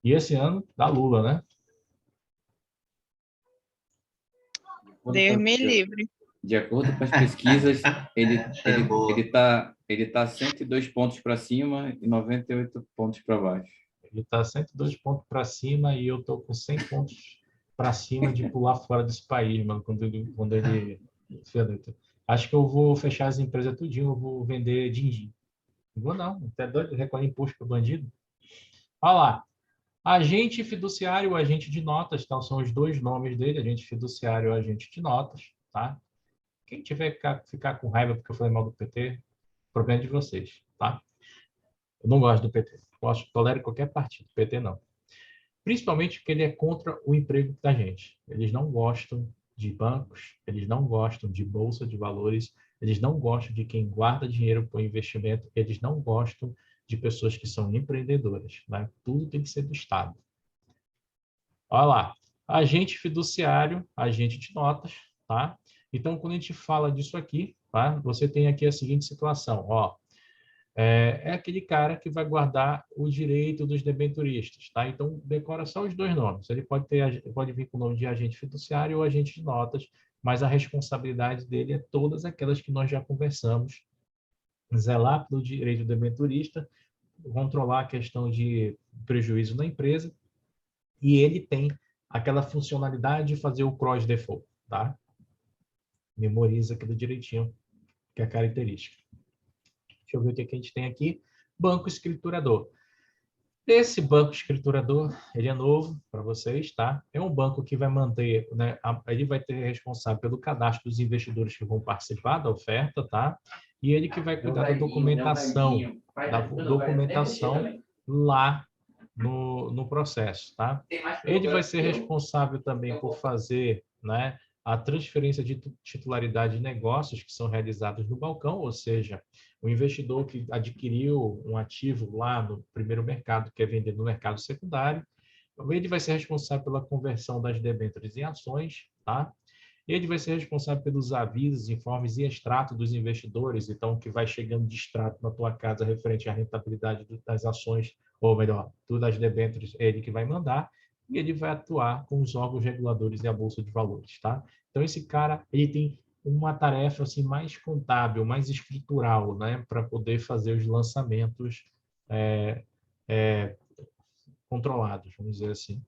E esse ano, da Lula, né? Deus me livre. De acordo com as pesquisas, ele tá 102 pontos para cima e 98 pontos para baixo. Ele está 102 pontos para cima e eu estou com 100 pontos para cima de pular fora desse país, mano, quando ele... Acho que eu vou fechar as empresas tudinho, eu vou vender din-din. Não vou não, até doido, recolher imposto para bandido. Olha lá, agente fiduciário, agente de notas, então são os dois nomes dele, agente fiduciário e agente de notas, tá? Quem tiver ficar com raiva porque eu falei mal do PT, problema de vocês, tá? Eu não gosto do PT, tolero qualquer partido, PT não. Principalmente porque ele é contra o emprego da gente. Eles não gostam de bancos, eles não gostam de bolsa de valores, eles não gostam de quem guarda dinheiro para o investimento, eles não gostam de pessoas que são empreendedoras. Né? Tudo tem que ser do Estado. Olha lá, agente fiduciário, agente de notas, tá? Então, quando a gente fala disso aqui, tá? Você tem aqui a seguinte situação, ó. É aquele cara que vai guardar o direito dos debenturistas, tá? Então, decora só os dois nomes. Ele pode vir com o nome de agente fiduciário ou agente de notas, mas a responsabilidade dele é todas aquelas que nós já conversamos. Zelar pelo direito do debenturista, controlar a questão de prejuízo na empresa, e ele tem aquela funcionalidade de fazer o cross-default, tá? Memoriza aquilo direitinho, que é a característica. Deixa eu ver o que a gente tem aqui. Banco escriturador. Esse banco escriturador, ele é novo para vocês, tá? É um banco que vai manter, né? Ele vai ter responsável pelo cadastro dos investidores que vão participar da oferta, tá? E ele que vai cuidar da documentação, lá no processo, tá? Ele vai ser responsável também por fazer, né, a transferência de titularidade de negócios que são realizados no balcão, ou seja, o investidor que adquiriu um ativo lá no primeiro mercado, quer vender no mercado secundário, ele vai ser responsável pela conversão das debêntures em ações, tá? Ele vai ser responsável pelos avisos, informes e extrato dos investidores, então, que vai chegando de extrato na tua casa referente à rentabilidade das ações, ou melhor, das debêntures, é ele que vai mandar. e ele vai atuar com os órgãos reguladores e a Bolsa de Valores, tá? Então, esse cara, ele tem uma tarefa assim, mais contábil, mais escritural, né? Para poder fazer os lançamentos é, é, controlados, vamos dizer assim.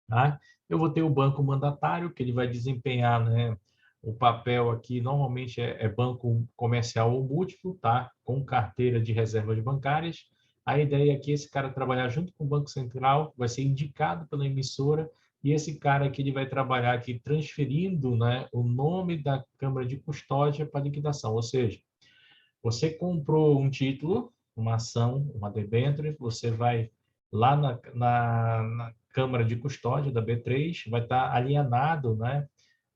Tá? Eu vou ter o banco mandatário, que ele vai desempenhar, né, o papel aqui, normalmente é banco comercial ou múltiplo, tá? Com carteira de reservas bancárias. A ideia é que esse cara trabalhar junto com o Banco Central, vai ser indicado pela emissora, e esse cara aqui ele vai trabalhar aqui transferindo, né, o nome da Câmara de Custódia para liquidação, ou seja, você comprou um título, uma ação, uma debênture, você vai lá na Câmara de Custódia da B3, vai estar alienado, né,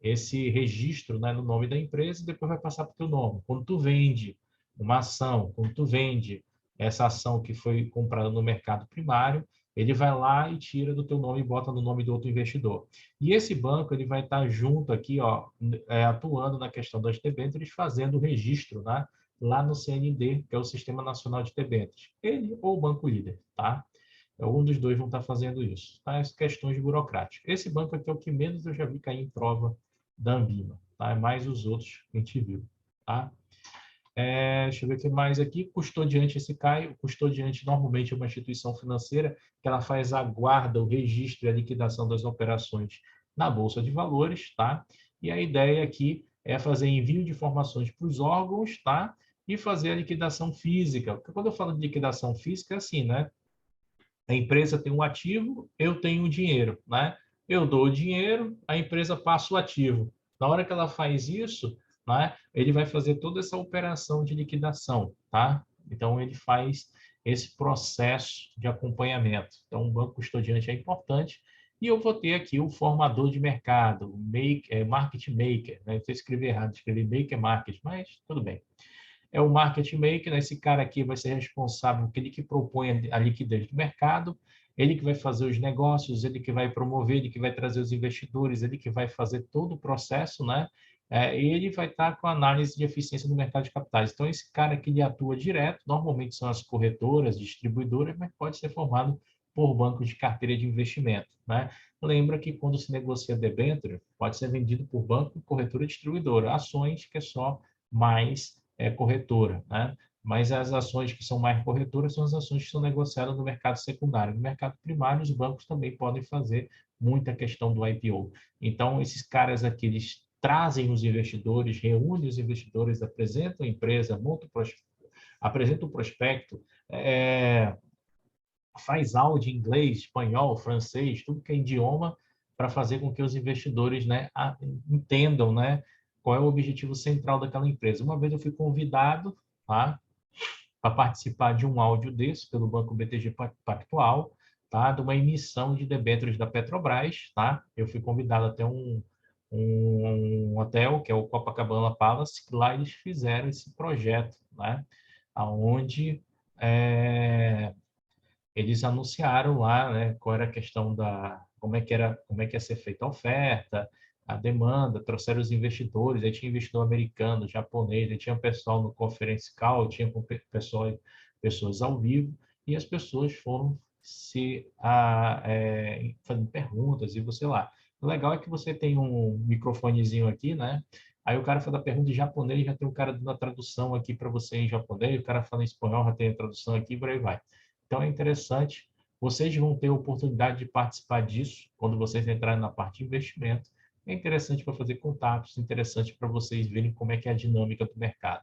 esse registro, né, no nome da empresa e depois vai passar para o teu nome. Quando tu vende uma ação, quando tu vende essa ação que foi comprada no mercado primário, ele vai lá e tira do teu nome e bota no nome do outro investidor. E esse banco ele vai estar junto aqui, ó, atuando na questão das debêntures, fazendo o registro, né, lá no CND, que é o Sistema Nacional de Debêntures. Ele ou o Banco Líder, tá? Um dos dois vão estar fazendo isso. Tá? As questões burocráticas. Esse banco aqui é o que menos eu já vi cair em prova da Anbima, tá? É mais os outros que a gente viu, tá? Deixa eu ver o que mais aqui. Custodiante, esse cai. O custodiante normalmente é uma instituição financeira que ela faz a guarda, o registro e a liquidação das operações na Bolsa de Valores, tá? E a ideia aqui é fazer envio de informações para os órgãos, tá? E fazer a liquidação física. Porque quando eu falo de liquidação física, é assim, né? A empresa tem um ativo, eu tenho o dinheiro, né? Eu dou o dinheiro, a empresa passa o ativo. Na hora que ela faz isso, né, ele vai fazer toda essa operação de liquidação, tá? Então, ele faz esse processo de acompanhamento. Então, o banco custodiante é importante. E eu vou ter aqui o formador de mercado, o market maker, né? Eu escrevi errado, escrevi maker market, mas tudo bem. É o market maker, né? Esse cara aqui vai ser responsável, ele que propõe a liquidez do mercado, ele que vai fazer os negócios, ele que vai promover, ele que vai trazer os investidores, ele que vai fazer todo o processo, né? Ele vai estar com a análise de eficiência do mercado de capitais. Então, esse cara aqui ele atua direto, normalmente são as corretoras, distribuidoras, mas pode ser formado por bancos de carteira de investimento, né? Lembra que quando se negocia debênture, pode ser vendido por banco, corretora e distribuidora. Ações que é só mais corretora, né? Mas as ações que são mais corretoras são as ações que são negociadas no mercado secundário. No mercado primário, os bancos também podem fazer muita questão do IPO. Então, esses caras aqui, eles trazem os investidores, reúnem os investidores, apresentam a empresa, apresentam o prospecto, faz áudio em inglês, espanhol, francês, tudo que é idioma, para fazer com que os investidores, né, entendam, né, qual é o objetivo central daquela empresa. Uma vez eu fui convidado, tá, para participar de um áudio desse pelo Banco BTG Pactual, tá, de uma emissão de debêntures da Petrobras, tá? Eu fui convidado até um hotel, que é o Copacabana Palace, que lá eles fizeram esse projeto, né, aonde eles anunciaram lá, né, qual era a questão da como é que ia ser feita a oferta, a demanda, trouxeram os investidores, aí tinha investidor americano, japonês, aí tinha pessoal no conference call, tinha pessoas ao vivo, e as pessoas foram fazendo perguntas e você lá. O legal é que você tem um microfonezinho aqui, né? Aí o cara faz a pergunta em japonês, já tem um cara dando a tradução aqui para você em japonês, o cara fala em espanhol, já tem a tradução aqui, por aí vai. Então é interessante, vocês vão ter a oportunidade de participar disso quando vocês entrarem na parte de investimento. É interessante para fazer contatos, interessante para vocês verem como é que é a dinâmica do mercado.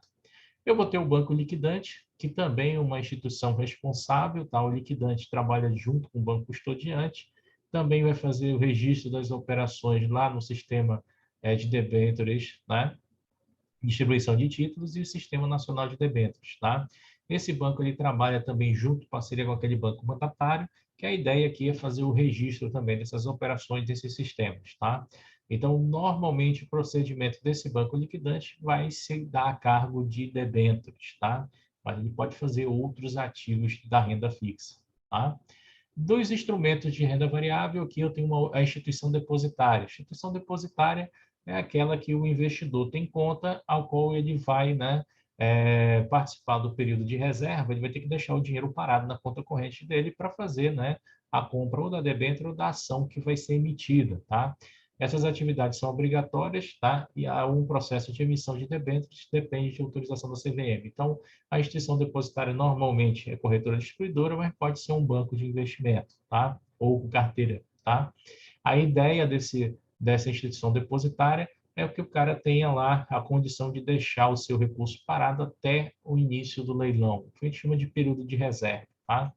Eu vou ter o Banco Liquidante, que também é uma instituição responsável, tá? O liquidante trabalha junto com o banco custodiante, também vai fazer o registro das operações lá no sistema de debêntures, né? Distribuição de títulos e o Sistema Nacional de Debêntures, tá? Esse banco ele trabalha também junto, parceria com aquele banco mandatário, que a ideia aqui é fazer o registro também dessas operações desses sistemas, tá? Então, normalmente, o procedimento desse banco liquidante vai se dar a cargo de debêntures, tá? Mas ele pode fazer outros ativos da renda fixa, tá? Dos instrumentos de renda variável, aqui eu tenho a instituição depositária. A instituição depositária é aquela que o investidor tem conta, ao qual ele vai, né, participar do período de reserva, ele vai ter que deixar o dinheiro parado na conta corrente dele para fazer, né, a compra ou da debênture ou da ação que vai ser emitida, tá? Essas atividades são obrigatórias, tá? E há um processo de emissão de debêntures que depende de autorização da CVM. Então, a instituição depositária normalmente é corretora distribuidora, mas pode ser um banco de investimento, tá? Ou carteira, tá? A ideia dessa instituição depositária é que o cara tenha lá a condição de deixar o seu recurso parado até o início do leilão, que a gente chama de período de reserva, tá?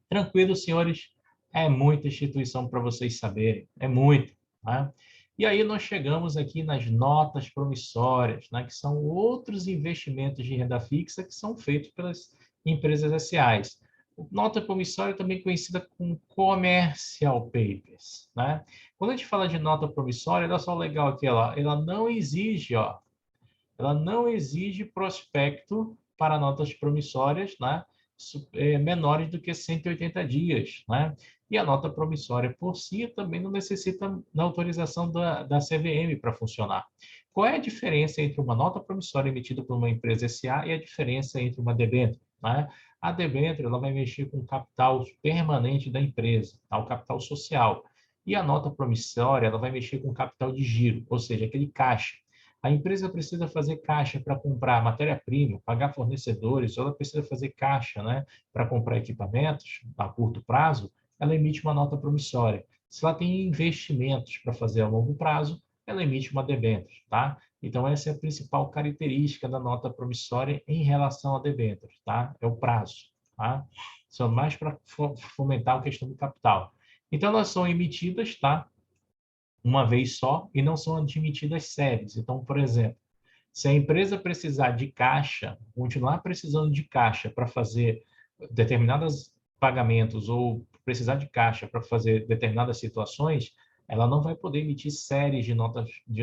Tranquilo, senhores? É muita instituição para vocês saberem, é muito, tá? E aí nós chegamos aqui nas notas promissórias, né, que são outros investimentos de renda fixa que são feitos pelas empresas SAs. Nota promissória também conhecida como commercial papers, né? Quando a gente fala de nota promissória, olha só o legal aqui, ela não exige, ó, ela não exige prospecto para notas promissórias, né, menores do que 180 dias, né? E a nota promissória por si também não necessita da autorização da CVM para funcionar. Qual é a diferença entre uma nota promissória emitida por uma empresa SA e a diferença entre uma debênture, né? A debênture ela vai mexer com o capital permanente da empresa, tá? O capital social. E a nota promissória ela vai mexer com o capital de giro, ou seja, aquele caixa. A empresa precisa fazer caixa para comprar matéria-prima, pagar fornecedores, ou ela precisa fazer caixa, né, para comprar equipamentos a curto prazo, ela emite uma nota promissória. Se ela tem investimentos para fazer a longo prazo, ela emite uma debênture, tá? Então, essa é a principal característica da nota promissória em relação à debênture, tá? É o prazo, tá? São mais para fomentar a questão do capital. Então, elas são emitidas, tá? Uma vez só e não são admitidas séries. Então, por exemplo, se a empresa precisar de caixa, continuar precisando de caixa para fazer determinados pagamentos ou precisar de caixa para fazer determinadas situações, ela não vai poder emitir séries de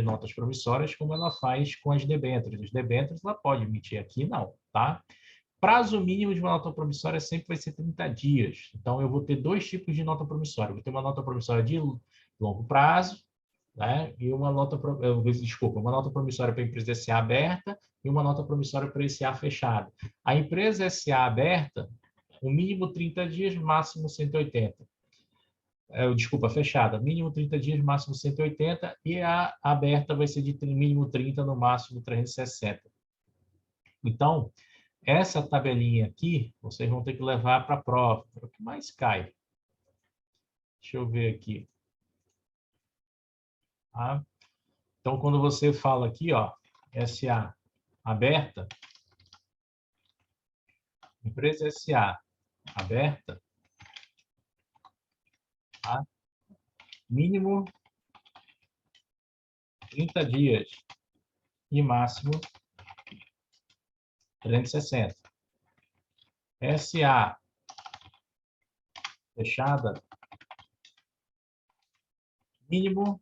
notas promissórias como ela faz com as debêntures. As debêntures ela pode emitir, aqui não, tá? Prazo mínimo de uma nota promissória sempre vai ser 30 dias. Então, eu vou ter dois tipos de nota promissória. Eu vou ter uma nota promissória de longo prazo, né? E uma uma nota promissória para a empresa SA aberta e uma nota promissória para a SA fechada. A empresa SA aberta, o mínimo 30 dias, máximo 180. Desculpa, fechada, mínimo 30 dias, máximo 180, e a aberta vai ser de mínimo 30, no máximo 360. Então, essa tabelinha aqui, vocês vão ter que levar para a prova, é o que mais cai. Deixa eu ver aqui. Tá? Então, quando você fala aqui, ó, SA aberta, empresa SA aberta, tá? Mínimo 30 dias e máximo 360. SA fechada, mínimo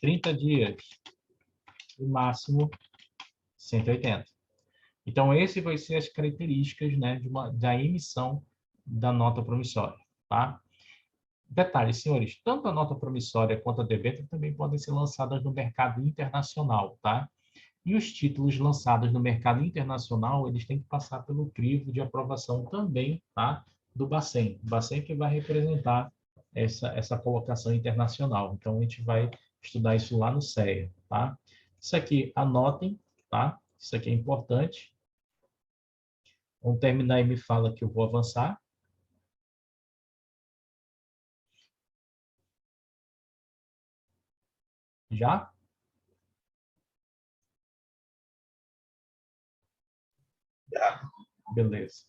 30 dias e máximo 180. Então, esse vai ser as características, né, da emissão da nota promissória, tá? Detalhe, senhores, tanto a nota promissória quanto a debênture também podem ser lançadas no mercado internacional, tá? E os títulos lançados no mercado internacional, eles têm que passar pelo crivo de aprovação também, tá? Do Bacen. O Bacen que vai representar essa colocação internacional. Então, a gente vai estudar isso lá no CEA, tá? Isso aqui, anotem, tá? Isso aqui é importante. Vamos terminar e me fala que eu vou avançar. Já? Beleza.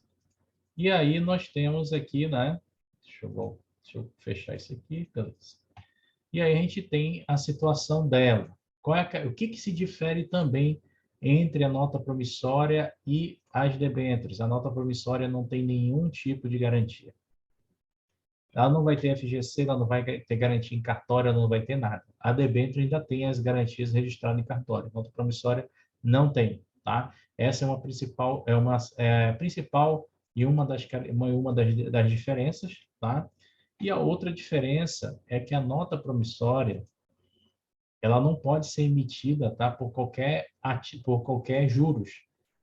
E aí nós temos aqui, né? Deixa eu fechar isso aqui. Beleza. E aí a gente tem a situação dela. O que se difere também entre a nota promissória e as debêntures? A nota promissória não tem nenhum tipo de garantia. Ela não vai ter FGC, ela não vai ter garantia em cartório, ela não vai ter nada. A debênture ainda tem as garantias registradas em cartório. A nota promissória não tem, tá? Essa é uma principal, principal e uma das diferenças, tá? E a outra diferença é que a nota promissória ela não pode ser emitida, tá, por qualquer juros.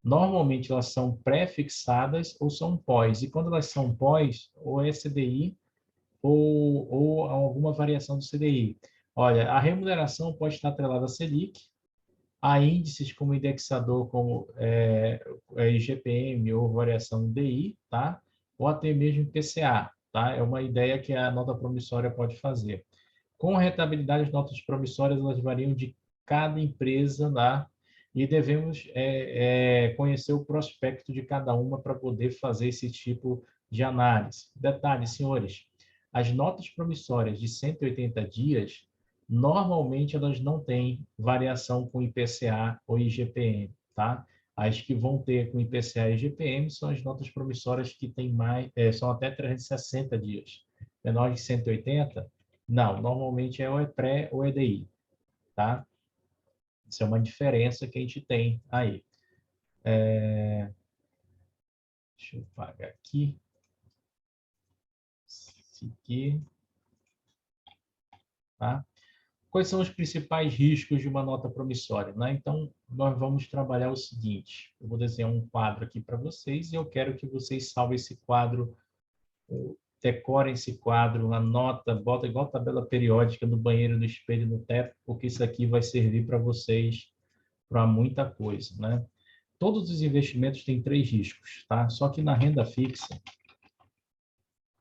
Normalmente elas são pré-fixadas ou são pós. E quando elas são pós, ou é CDI ou alguma variação do CDI. Olha, a remuneração pode estar atrelada à Selic, a índices como indexador, como IGPM ou variação do DI, tá? Ou até mesmo IPCA, tá? É uma ideia que a nota promissória pode fazer. Com rentabilidade, as notas promissórias elas variam de cada empresa, tá? E devemos conhecer o prospecto de cada uma para poder fazer esse tipo de análise. Detalhe, senhores, as notas promissórias de 180 dias, normalmente elas não têm variação com IPCA ou IGPM, tá? As que vão ter com IPCA e IGPM são as notas promissórias que têm são até 360 dias. Menor de 180, não, normalmente ou é pré ou é DI, tá? Isso é uma diferença que a gente tem aí. Deixa eu apagar aqui. Seguir. Tá? Quais são os principais riscos de uma nota promissória? Né? Então, nós vamos trabalhar o seguinte. Eu vou desenhar um quadro aqui para vocês e eu quero que vocês salvem esse quadro, decorem esse quadro, na nota, bota igual tabela periódica no banheiro, no espelho, no teto, porque isso aqui vai servir para vocês para muita coisa, né? Todos os investimentos têm 3 riscos, tá? Só que na renda fixa,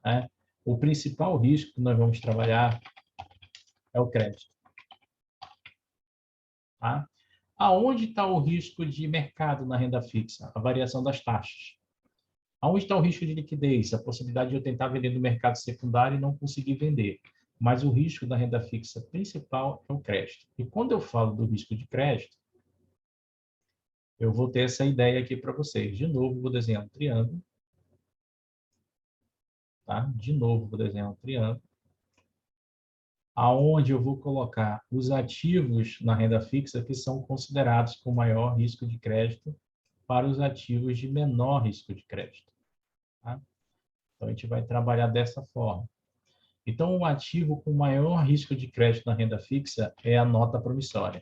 né, o principal risco que nós vamos trabalhar é o crédito, tá? Aonde está o risco de mercado na renda fixa? A variação das taxas. Aonde está o risco de liquidez? A possibilidade de eu tentar vender no mercado secundário e não conseguir vender. Mas o risco da renda fixa principal é o crédito. E quando eu falo do risco de crédito, eu vou ter essa ideia aqui para vocês. De novo, vou desenhar um triângulo. Tá? De novo, vou desenhar um triângulo. Aonde eu vou colocar os ativos na renda fixa que são considerados com maior risco de crédito para os ativos de menor risco de crédito. Tá? Então, a gente vai trabalhar dessa forma. Então, o ativo com maior risco de crédito na renda fixa é a nota promissória.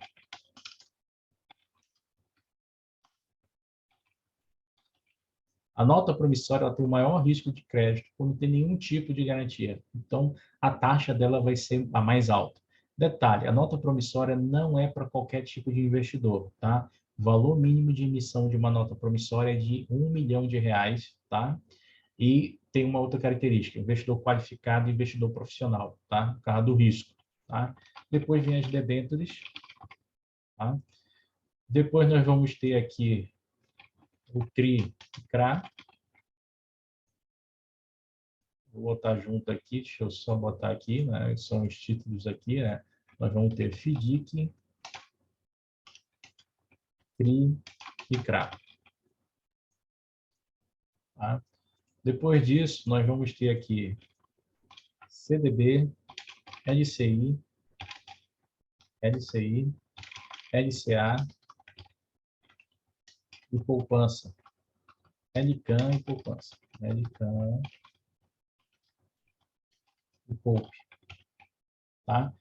A nota promissória ela tem o maior risco de crédito por não ter nenhum tipo de garantia. Então, a taxa dela vai ser a mais alta. Detalhe, a nota promissória não é para qualquer tipo de investidor, tá? O valor mínimo de emissão de uma nota promissória é de R$1 milhão, tá? E tem uma outra característica, investidor qualificado e investidor profissional, tá? Por causa do risco, tá? Depois vem as debêntures, tá? Depois nós vamos ter aqui o CRI e CRA. Vou botar junto aqui, deixa eu só botar aqui, né? São os títulos aqui, né? Nós vamos ter FDIC, CRI e CRA. Tá? Depois disso, nós vamos ter aqui CDB, LCI, LCA e poupança. LCAN e poupança. LCAN e poupe. Tá?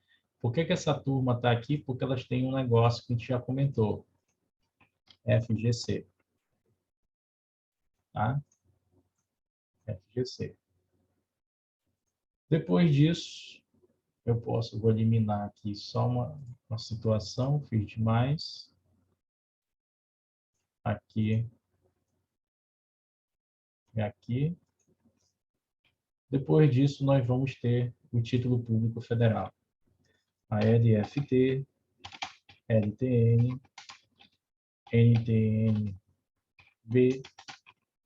Por que essa turma está aqui? Porque elas têm um negócio que a gente já comentou. FGC. Tá? FGC. Depois disso, vou eliminar aqui só uma situação, fiz demais. Aqui e aqui. Depois disso, nós vamos ter o título público federal. A LFT, LTN, NTN-B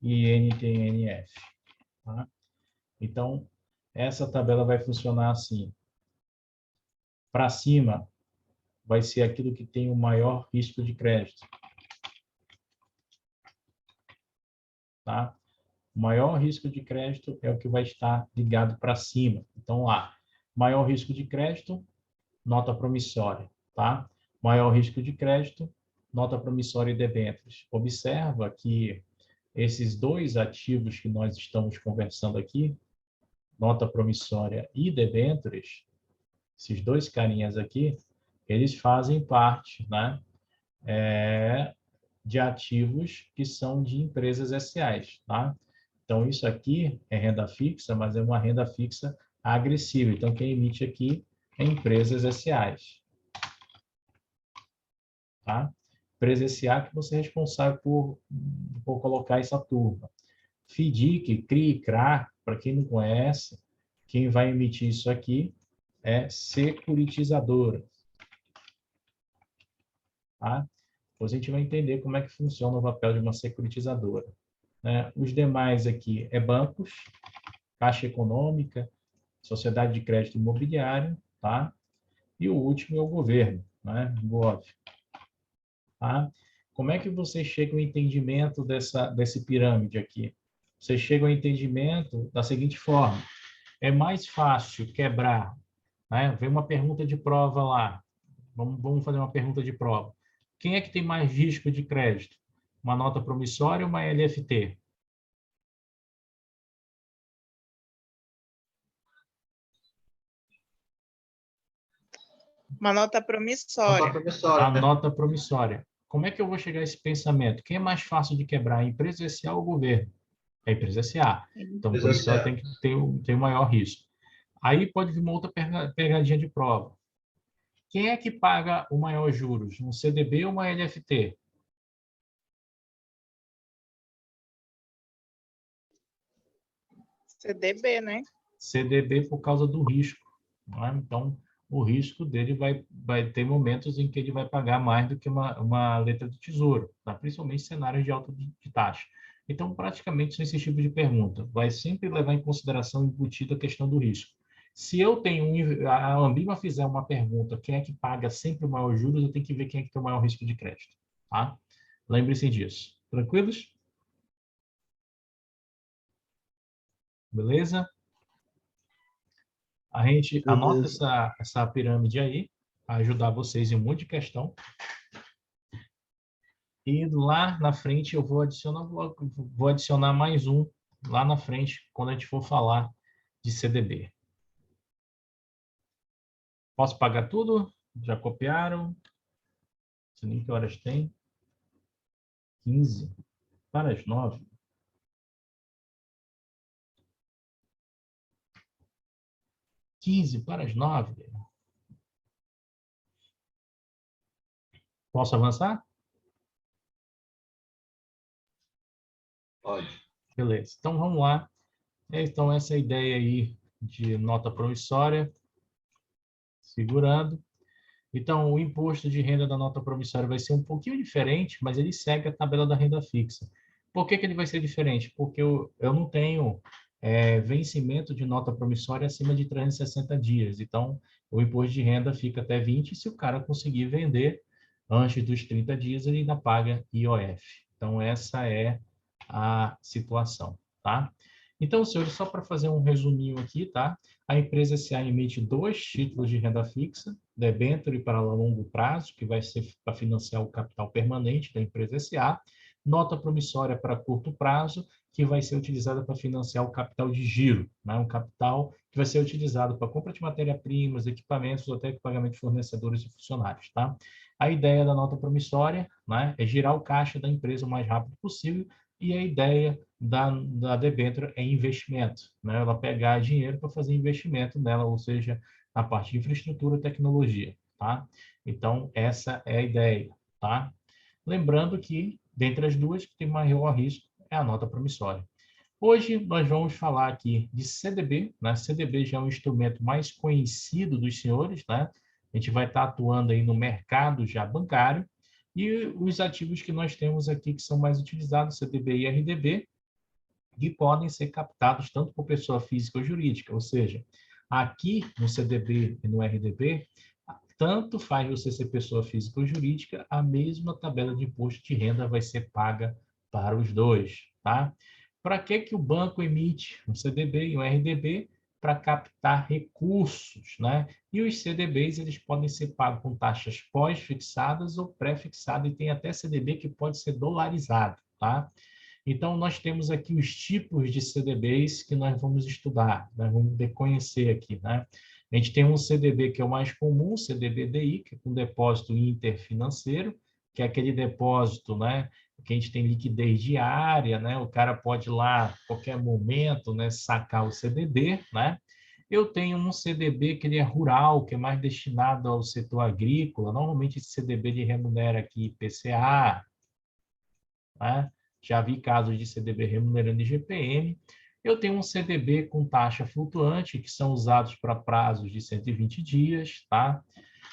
e NTN-F. Tá? Então, essa tabela vai funcionar assim. Para cima, vai ser aquilo que tem o maior risco de crédito. Tá? O maior risco de crédito é o que vai estar ligado para cima. Então, lá, maior risco de crédito, nota promissória. Tá? Maior risco de crédito, nota promissória e debêntures. Observa que esses dois ativos que nós estamos conversando aqui, nota promissória e debêntures, esses dois carinhas aqui, eles fazem parte, né, de ativos que são de empresas S.A.s, tá? Então, isso aqui é renda fixa, mas é uma renda fixa agressiva. Então, quem emite aqui é empresas S.A.s, tá? Empresa S.A. que você é responsável por colocar essa turma. FDIC, CRI, CRA, para quem não conhece, quem vai emitir isso aqui é securitizadora, tá? Depois a gente vai entender como é que funciona o papel de uma securitizadora, né? Os demais aqui é bancos, Caixa Econômica, Sociedade de Crédito Imobiliário, tá? E o último é o governo, né? Gov, tá? Como é que você chega ao entendimento desse pirâmide aqui? Você chega ao entendimento da seguinte forma: é mais fácil quebrar, né? Vem uma pergunta de prova lá. Vamos fazer uma pergunta de prova. Quem é que tem mais risco de crédito? Uma nota promissória ou uma LFT? Uma nota Nota promissória. promissória. A nota promissória. Como é que eu vou chegar a esse pensamento? Quem é mais fácil de quebrar, a empresa S.A. ou o governo? É a empresa S.A. Então, por isso ela tem que ter o maior risco. Aí pode vir uma outra pegadinha de prova. Quem é que paga o maior juros? Um CDB ou uma LFT? CDB, né? CDB por causa do risco, não é? Então, o risco dele vai ter momentos em que ele vai pagar mais do que uma letra do tesouro, tá? Principalmente em cenários de alta de taxa. Então, praticamente, são esses tipos de pergunta. Vai sempre levar em consideração embutida a questão do risco. Se eu tenho, a Ambima fizer uma pergunta, quem é que paga sempre o maior juros, eu tenho que ver quem é que tem o maior risco de crédito, tá? Lembre-se disso. Tranquilos? Beleza? A gente anota essa pirâmide aí, para ajudar vocês em um monte de questão. E lá na frente eu vou adicionar mais um lá na frente, quando a gente for falar de CDB. Posso pagar tudo? Já copiaram? Não sei nem que horas tem. 15 para as 9. Para as 9. Posso avançar? Pode. Beleza. Então, vamos lá. Então, essa é a ideia aí de nota promissória, segurando. Então, o imposto de renda da nota promissória vai ser um pouquinho diferente, mas ele segue a tabela da renda fixa. Por que ele vai ser diferente? Porque eu não tenho vencimento de nota promissória acima de 360 dias. Então, o imposto de renda fica até 20, e se o cara conseguir vender antes dos 30 dias, ele ainda paga IOF. Então, essa é a situação, tá? Então, senhores, só para fazer um resuminho aqui, tá? A empresa SA emite 2 títulos de renda fixa, debênture para longo prazo, que vai ser para financiar o capital permanente da empresa SA, nota promissória para curto prazo, que vai ser utilizada para financiar o capital de giro, né? Um capital que vai ser utilizado para compra de matéria-primas, equipamentos, ou até pagamento de fornecedores e funcionários, tá? A ideia da nota promissória, né, é girar o caixa da empresa o mais rápido possível, e a ideia da debênture é investimento, né? Ela pegar dinheiro para fazer investimento nela, ou seja, na parte de infraestrutura e tecnologia, tá? Então, essa é a ideia, tá? Lembrando que, dentre as duas, que tem maior risco é a nota promissória. Hoje, nós vamos falar aqui de CDB, né? CDB já é um instrumento mais conhecido dos senhores, né? A gente vai estar atuando aí no mercado já bancário, e os ativos que nós temos aqui que são mais utilizados, CDB e RDB, que podem ser captados tanto por pessoa física ou jurídica, ou seja, aqui no CDB e no RDB, tanto faz você ser pessoa física ou jurídica, a mesma tabela de imposto de renda vai ser paga para os dois, tá? Para que o banco emite um CDB e um RDB? Para captar recursos, né? E os CDBs, eles podem ser pagos com taxas pós-fixadas ou pré-fixadas, e tem até CDB que pode ser dolarizado, tá? Então, nós temos aqui os tipos de CDBs que nós vamos estudar, nós vamos conhecer aqui, né? A gente tem um CDB que é o mais comum, CDB-DI, que é um depósito interfinanceiro, que é aquele depósito, né, que a gente tem liquidez diária, né, o cara pode ir lá a qualquer momento, né, sacar o CDB, né? Eu tenho um CDB que ele é rural, que é mais destinado ao setor agrícola. Normalmente esse CDB ele remunera aqui IPCA, né? Já vi casos de CDB remunerando IGPM. Eu tenho um CDB com taxa flutuante, que são usados para prazos de 120 dias, tá?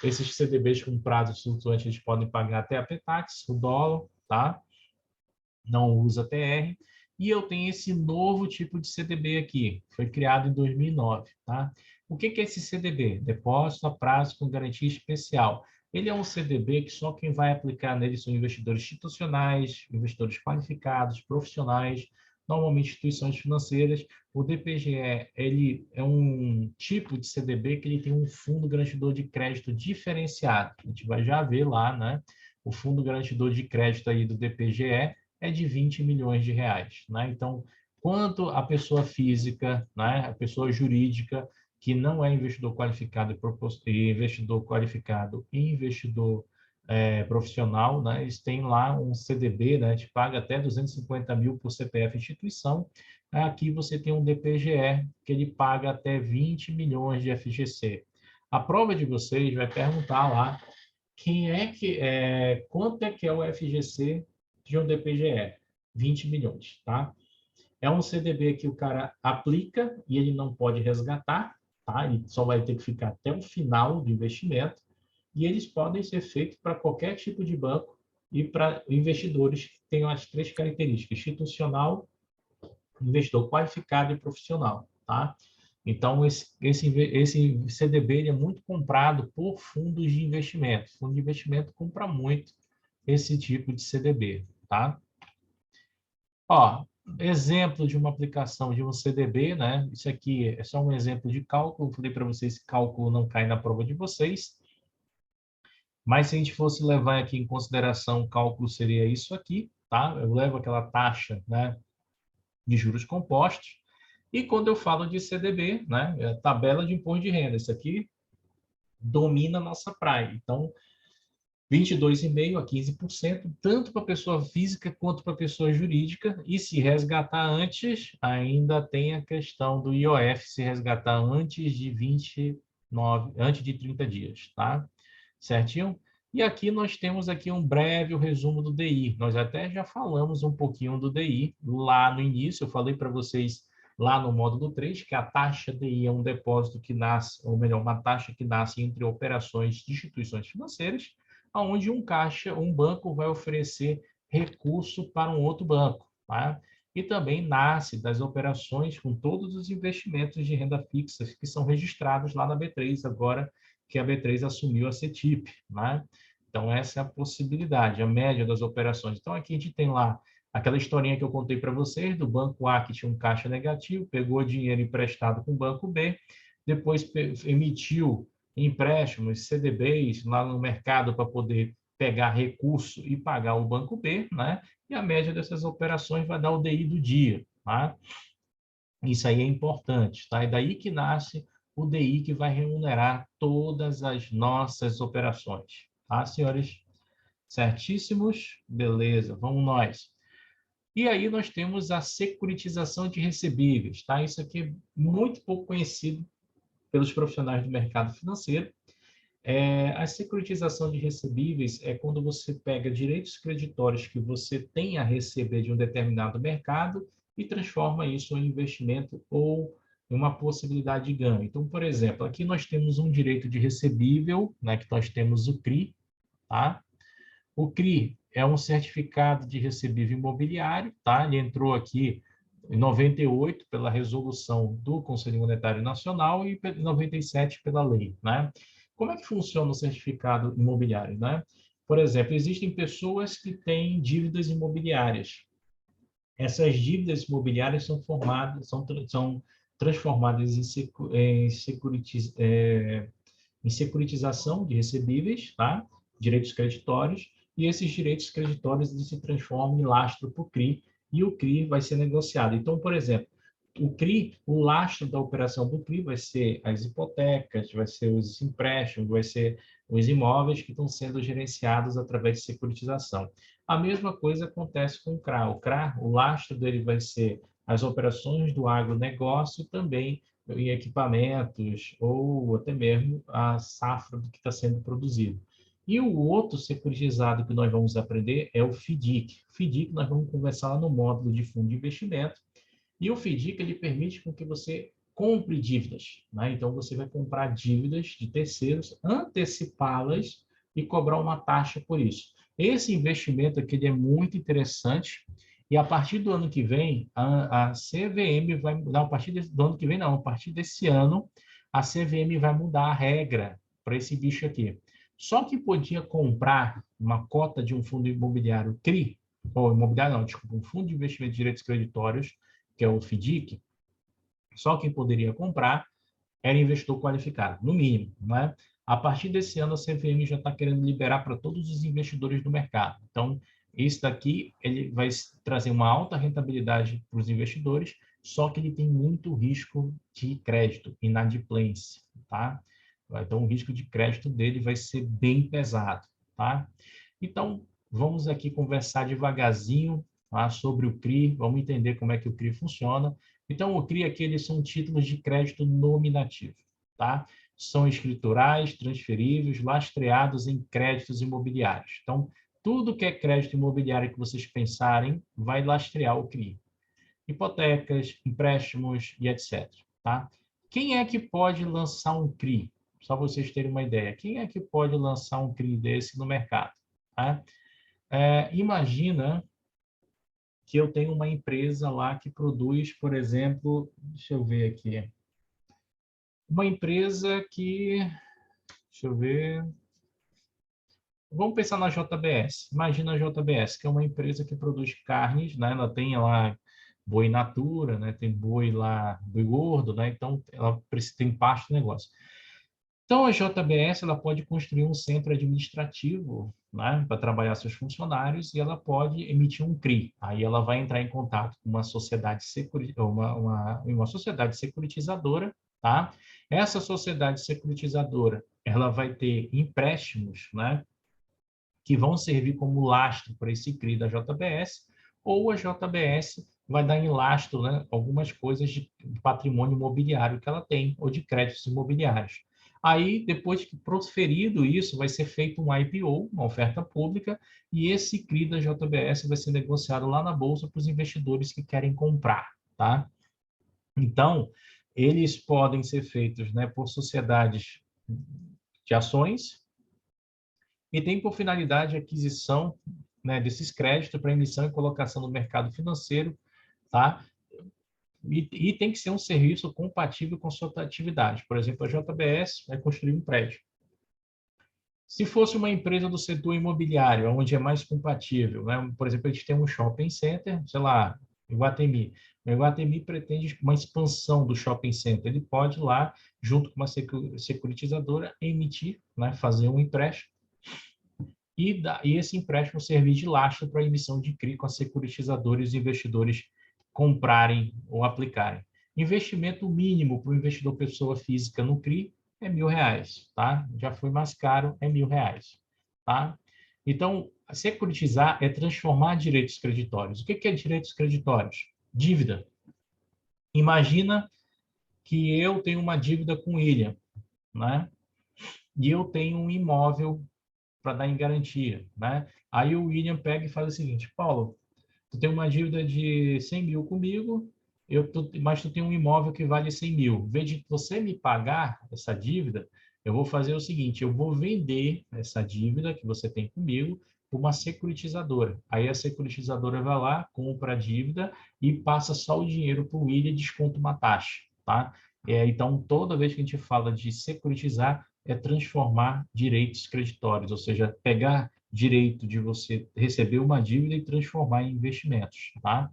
Esses CDBs com prazos flutuantes, eles podem pagar até a PTAX, o dólar, tá? Não usa TR. E eu tenho esse novo tipo de CDB aqui, foi criado em 2009, tá? O que é esse CDB? Depósito a prazo com garantia especial. Ele é um CDB que só quem vai aplicar nele são investidores institucionais, investidores qualificados, profissionais, normalmente instituições financeiras. O DPGE, ele é um tipo de CDB que ele tem um fundo garantidor de crédito diferenciado. A gente vai já ver lá, né? O fundo garantidor de crédito aí do DPGE é de 20 milhões de reais, né? Então, quanto a pessoa física, né, a pessoa jurídica que não é investidor qualificado e investidor qualificado e investidor profissional, né, eles têm lá um CDB, né, te paga até 250 mil por CPF instituição. Aqui você tem um DPGE que ele paga até 20 milhões de FGC. A prova de vocês vai perguntar lá quanto é que é o FGC de um DPGE, 20 milhões, tá? É um CDB que o cara aplica e ele não pode resgatar, tá? Ele só vai ter que ficar até o final do investimento e eles podem ser feitos para qualquer tipo de banco e para investidores que tenham as três características: institucional, investidor qualificado e profissional, tá? Então, esse CDB ele é muito comprado por fundos de investimento. Fundo de investimento compra muito esse tipo de CDB, tá? Ó, exemplo de uma aplicação de um CDB, né? Isso aqui é só um exemplo de cálculo. Eu falei para vocês que cálculo não cai na prova de vocês. Mas se a gente fosse levar aqui em consideração, o cálculo seria isso aqui, tá? Eu levo aquela taxa, né, de juros compostos. E quando eu falo de CDB, né, é a tabela de imposto de renda. Isso aqui domina a nossa praia. Então, 22,5% a 15%, tanto para pessoa física quanto para pessoa jurídica. E se resgatar antes, ainda tem a questão do IOF, se resgatar antes de 30 dias, tá? Certinho? E aqui nós temos aqui um breve resumo do DI. Nós até já falamos um pouquinho do DI lá no início. Eu falei para vocês lá no módulo 3 que a taxa DI é um depósito que nasce, ou melhor, uma taxa que nasce entre operações de instituições financeiras, onde um banco vai oferecer recurso para um outro banco, tá? E também nasce das operações com todos os investimentos de renda fixa que são registrados lá na B3, agora que a B3 assumiu a CETIP, né? Então, essa é a possibilidade, a média das operações. Então, aqui a gente tem lá aquela historinha que eu contei para vocês, do banco A que tinha um caixa negativo, pegou dinheiro emprestado com o banco B, depois emitiu empréstimos, CDBs, lá no mercado para poder pegar recurso e pagar o banco B, né? E a média dessas operações vai dar o DI do dia, tá? Isso aí é importante, tá? É daí que nasce o DI que vai remunerar todas as nossas operações, tá, senhores? Certíssimos? Beleza, vamos nós. E aí nós temos a securitização de recebíveis, tá? Isso aqui é muito pouco conhecido pelos profissionais do mercado financeiro. A securitização de recebíveis é quando você pega direitos creditórios que você tem a receber de um determinado mercado e transforma isso em investimento ou em uma possibilidade de ganho. Então, por exemplo, aqui nós temos um direito de recebível, né, que nós temos o CRI, tá? O CRI é um certificado de recebível imobiliário, tá? Ele entrou aqui em 98 pela resolução do Conselho Monetário Nacional e em 97 pela lei, né? Como é que funciona o certificado imobiliário, né? Por exemplo, existem pessoas que têm dívidas imobiliárias. Essas dívidas imobiliárias são transformadas em securitização de recebíveis, tá? Direitos creditórios, e esses direitos creditórios se transformam em lastro para o CRI, e o CRI vai ser negociado. Então, por exemplo, o CRI, o lastro da operação do CRI vai ser as hipotecas, vai ser os empréstimos, vai ser os imóveis que estão sendo gerenciados através de securitização. A mesma coisa acontece com o CRA. O CRA, o lastro dele vai ser as operações do agronegócio também em equipamentos ou até mesmo a safra do que está sendo produzido. E o outro securitizado que nós vamos aprender é o FDIC. O FDIC nós vamos conversar lá no módulo de fundo de investimento. E o FDIC ele permite com que você compre dívidas, né? Então você vai comprar dívidas de terceiros, antecipá-las e cobrar uma taxa por isso. Esse investimento aqui ele é muito interessante e a partir do ano que vem a CVM vai mudar, do ano que vem não, a partir desse ano a CVM vai mudar a regra para esse bicho aqui. Só que podia comprar uma cota de um fundo imobiliário CRI, ou imobiliário não, desculpa, um fundo de investimento de direitos creditórios, que é o FDIC, só quem poderia comprar era investidor qualificado, no mínimo, né? A partir desse ano, a CVM já está querendo liberar para todos os investidores do mercado. Então, esse daqui ele vai trazer uma alta rentabilidade para os investidores, só que ele tem muito risco de crédito, inadimplência, tá? Então, o risco de crédito dele vai ser bem pesado, tá? Então, vamos aqui conversar devagarzinho, tá, sobre o CRI, vamos entender como é que o CRI funciona. Então, o CRI aqui, eles são títulos de crédito nominativo, tá? São escriturais, transferíveis, lastreados em créditos imobiliários. Então, tudo que é crédito imobiliário que vocês pensarem, vai lastrear o CRI. Hipotecas, empréstimos e etc, tá? Quem é que pode lançar um CRI? Só vocês terem uma ideia. Quem é que pode lançar um CRI desse no mercado? Tá? Imagina que eu tenho uma empresa lá que produz, por exemplo, deixa eu ver aqui, uma empresa que, deixa eu ver, vamos pensar na JBS. Imagina a JBS, que é uma empresa que produz carnes, né? Ela tem lá boi in natura, né? Tem boi lá, boi gordo, né? Então, ela tem parte do negócio. Então, a JBS ela pode construir um centro administrativo, né, para trabalhar seus funcionários e ela pode emitir um CRI. Aí ela vai entrar em contato com uma sociedade, uma sociedade securitizadora. Tá? Essa sociedade securitizadora ela vai ter empréstimos, né, que vão servir como lastro para esse CRI da JBS, ou a JBS vai dar em lastro, né, algumas coisas de patrimônio imobiliário que ela tem, ou de créditos imobiliários. Aí, depois que proferido isso, vai ser feito um IPO, uma oferta pública, e esse CRI da JBS vai ser negociado lá na Bolsa para os investidores que querem comprar. Tá? Então, eles podem ser feitos, né, por sociedades de ações, e tem por finalidade a aquisição, né, desses créditos para emissão e colocação no mercado financeiro, tá? E tem que ser um serviço compatível com sua atividade. Por exemplo, a JBS vai construir um prédio. Se fosse uma empresa do setor imobiliário, onde é mais compatível, né? Por exemplo, a gente tem um shopping center, sei lá, Iguatemi. O Iguatemi pretende uma expansão do shopping center. Ele pode lá, junto com uma securitizadora, emitir, né, fazer um empréstimo, e esse empréstimo servir de lastro para a emissão de CRI com a securitizadora e os investidores comprarem ou aplicarem. Investimento mínimo para o investidor pessoa física no CRI é R$1.000, tá? Já foi mais caro, é R$1.000, tá? Então, securitizar é transformar direitos creditórios. O que é direitos creditórios? Dívida. Imagina que eu tenho uma dívida com o William, né? E eu tenho um imóvel para dar em garantia, né? Aí o William pega e faz o seguinte: Paulo, tu tem uma dívida de 100 mil comigo, mas tu tem um imóvel que vale 100 mil. Em vez de você me pagar essa dívida, eu vou fazer o seguinte: eu vou vender essa dívida que você tem comigo para uma securitizadora. Aí a securitizadora vai lá, compra a dívida e passa só o dinheiro para o William e desconta uma taxa, tá? Então, toda vez que a gente fala de securitizar, é transformar direitos creditórios, ou seja, pegar direito de você receber uma dívida e transformar em investimentos, tá?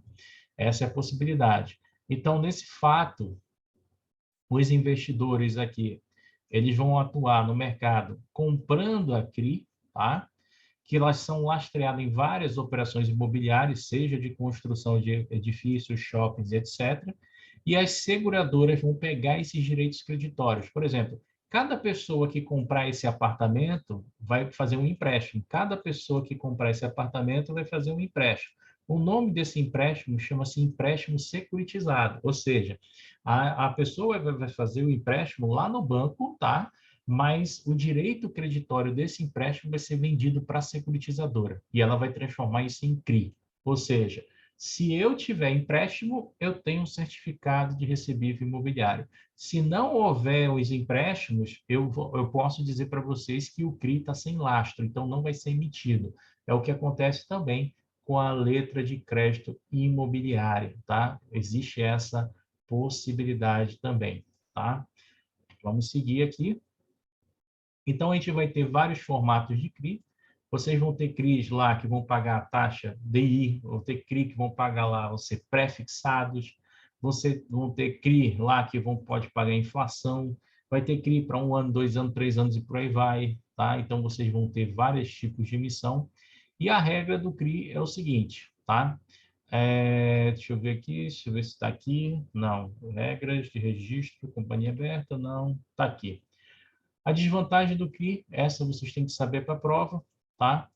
Essa é a possibilidade. Então, nesse fato, os investidores aqui, eles vão atuar no mercado comprando a CRI, tá? Que elas são lastreadas em várias operações imobiliárias, seja de construção de edifícios, shoppings, etc. e as seguradoras vão pegar esses direitos creditórios. Por exemplo, cada pessoa que comprar esse apartamento vai fazer um empréstimo. Cada pessoa que comprar esse apartamento vai fazer um empréstimo. O nome desse empréstimo chama-se empréstimo securitizado, ou seja, a pessoa vai fazer o empréstimo lá no banco, tá? Mas o direito creditório desse empréstimo vai ser vendido para a securitizadora e ela vai transformar isso em CRI. Ou seja, se eu tiver empréstimo, eu tenho um certificado de recebível imobiliário. Se não houver os empréstimos, eu posso dizer para vocês que o CRI está sem lastro, então não vai ser emitido. É o que acontece também com a letra de crédito imobiliário, tá? Existe essa possibilidade também, tá? Vamos seguir aqui. Então, a gente vai ter vários formatos de CRI. Vocês vão ter CRIs lá que vão pagar a taxa DI, vão ter CRI que vão pagar lá, vão ser pré-fixados. Vocês vão ter CRI lá que pode pagar a inflação. Vai ter CRI para 1 ano, 2 anos, 3 anos e por aí vai, tá? Então, vocês vão ter vários tipos de emissão. E a regra do CRI é o seguinte, tá? Deixa eu ver aqui, deixa eu ver se está aqui. Não, regras de registro, companhia aberta, não, está aqui. A desvantagem do CRI, essa vocês têm que saber para a prova, tá?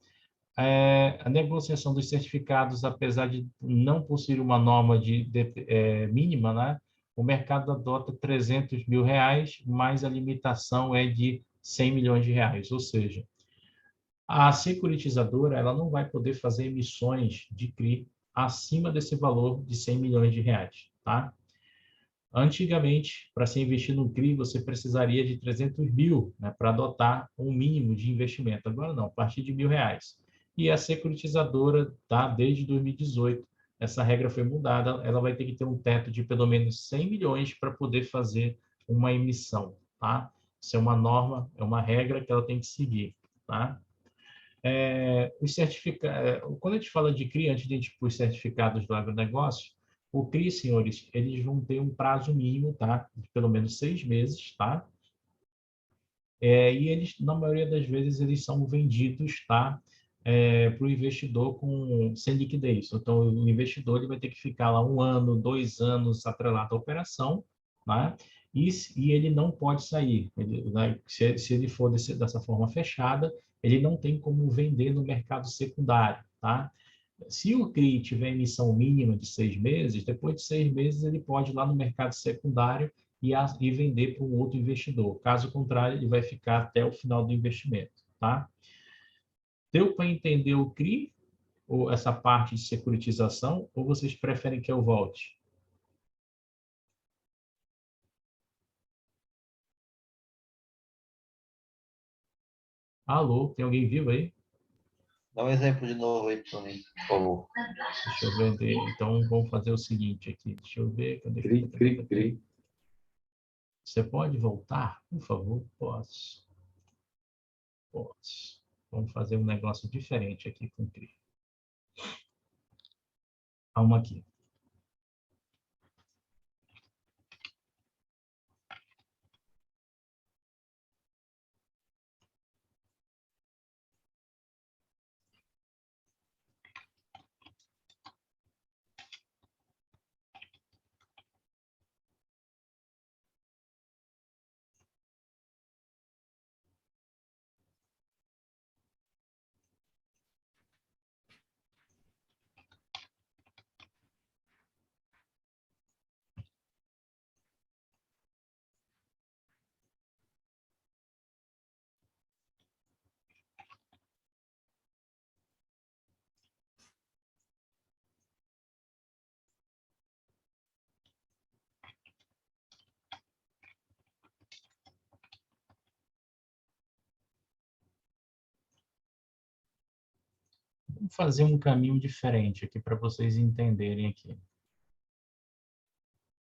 A negociação dos certificados, apesar de não possuir uma norma mínima, né? O mercado adota R$300 mil, mas a limitação é de R$100 milhões, ou seja, a securitizadora ela não vai poder fazer emissões de CRI acima desse valor de R$100 milhões, tá? Antigamente, para se investir no CRI, você precisaria de 300 mil, né, para adotar um mínimo de investimento. Agora não, a partir de R$1.000. E a securitizadora, tá, desde 2018, essa regra foi mudada, ela vai ter que ter um teto de pelo menos 100 milhões para poder fazer uma emissão, tá? Isso é uma norma, é uma regra que ela tem que seguir, tá? Quando a gente fala de CRI, antes de a gente pôr os certificados do agronegócio, o CRI, senhores, eles vão ter um prazo mínimo, tá? De pelo menos 6 meses, tá? E eles, na maioria das vezes, eles são vendidos, tá? Para o investidor sem liquidez. Então, o investidor ele vai ter que ficar lá 1 ano, 2 anos atrelado à operação, né? E ele não pode sair. Né? Se ele for dessa forma fechada, ele não tem como vender no mercado secundário, tá? Se o CRI tiver emissão mínima de 6 meses, depois de 6 meses ele pode ir lá no mercado secundário e vender para um outro investidor. Caso contrário, ele vai ficar até o final do investimento, tá? Deu para entender o CRI, ou essa parte de securitização, ou vocês preferem que eu volte? Alô, tem alguém vivo aí? Dá um exemplo de novo aí para mim, por favor. Deixa eu ver. Então, vamos fazer o seguinte aqui. Deixa eu ver. CRI. Você pode voltar, por favor? Posso. Posso. Vamos fazer um negócio diferente aqui com o CRI. Calma aqui. Vamos fazer um caminho diferente aqui para vocês entenderem aqui.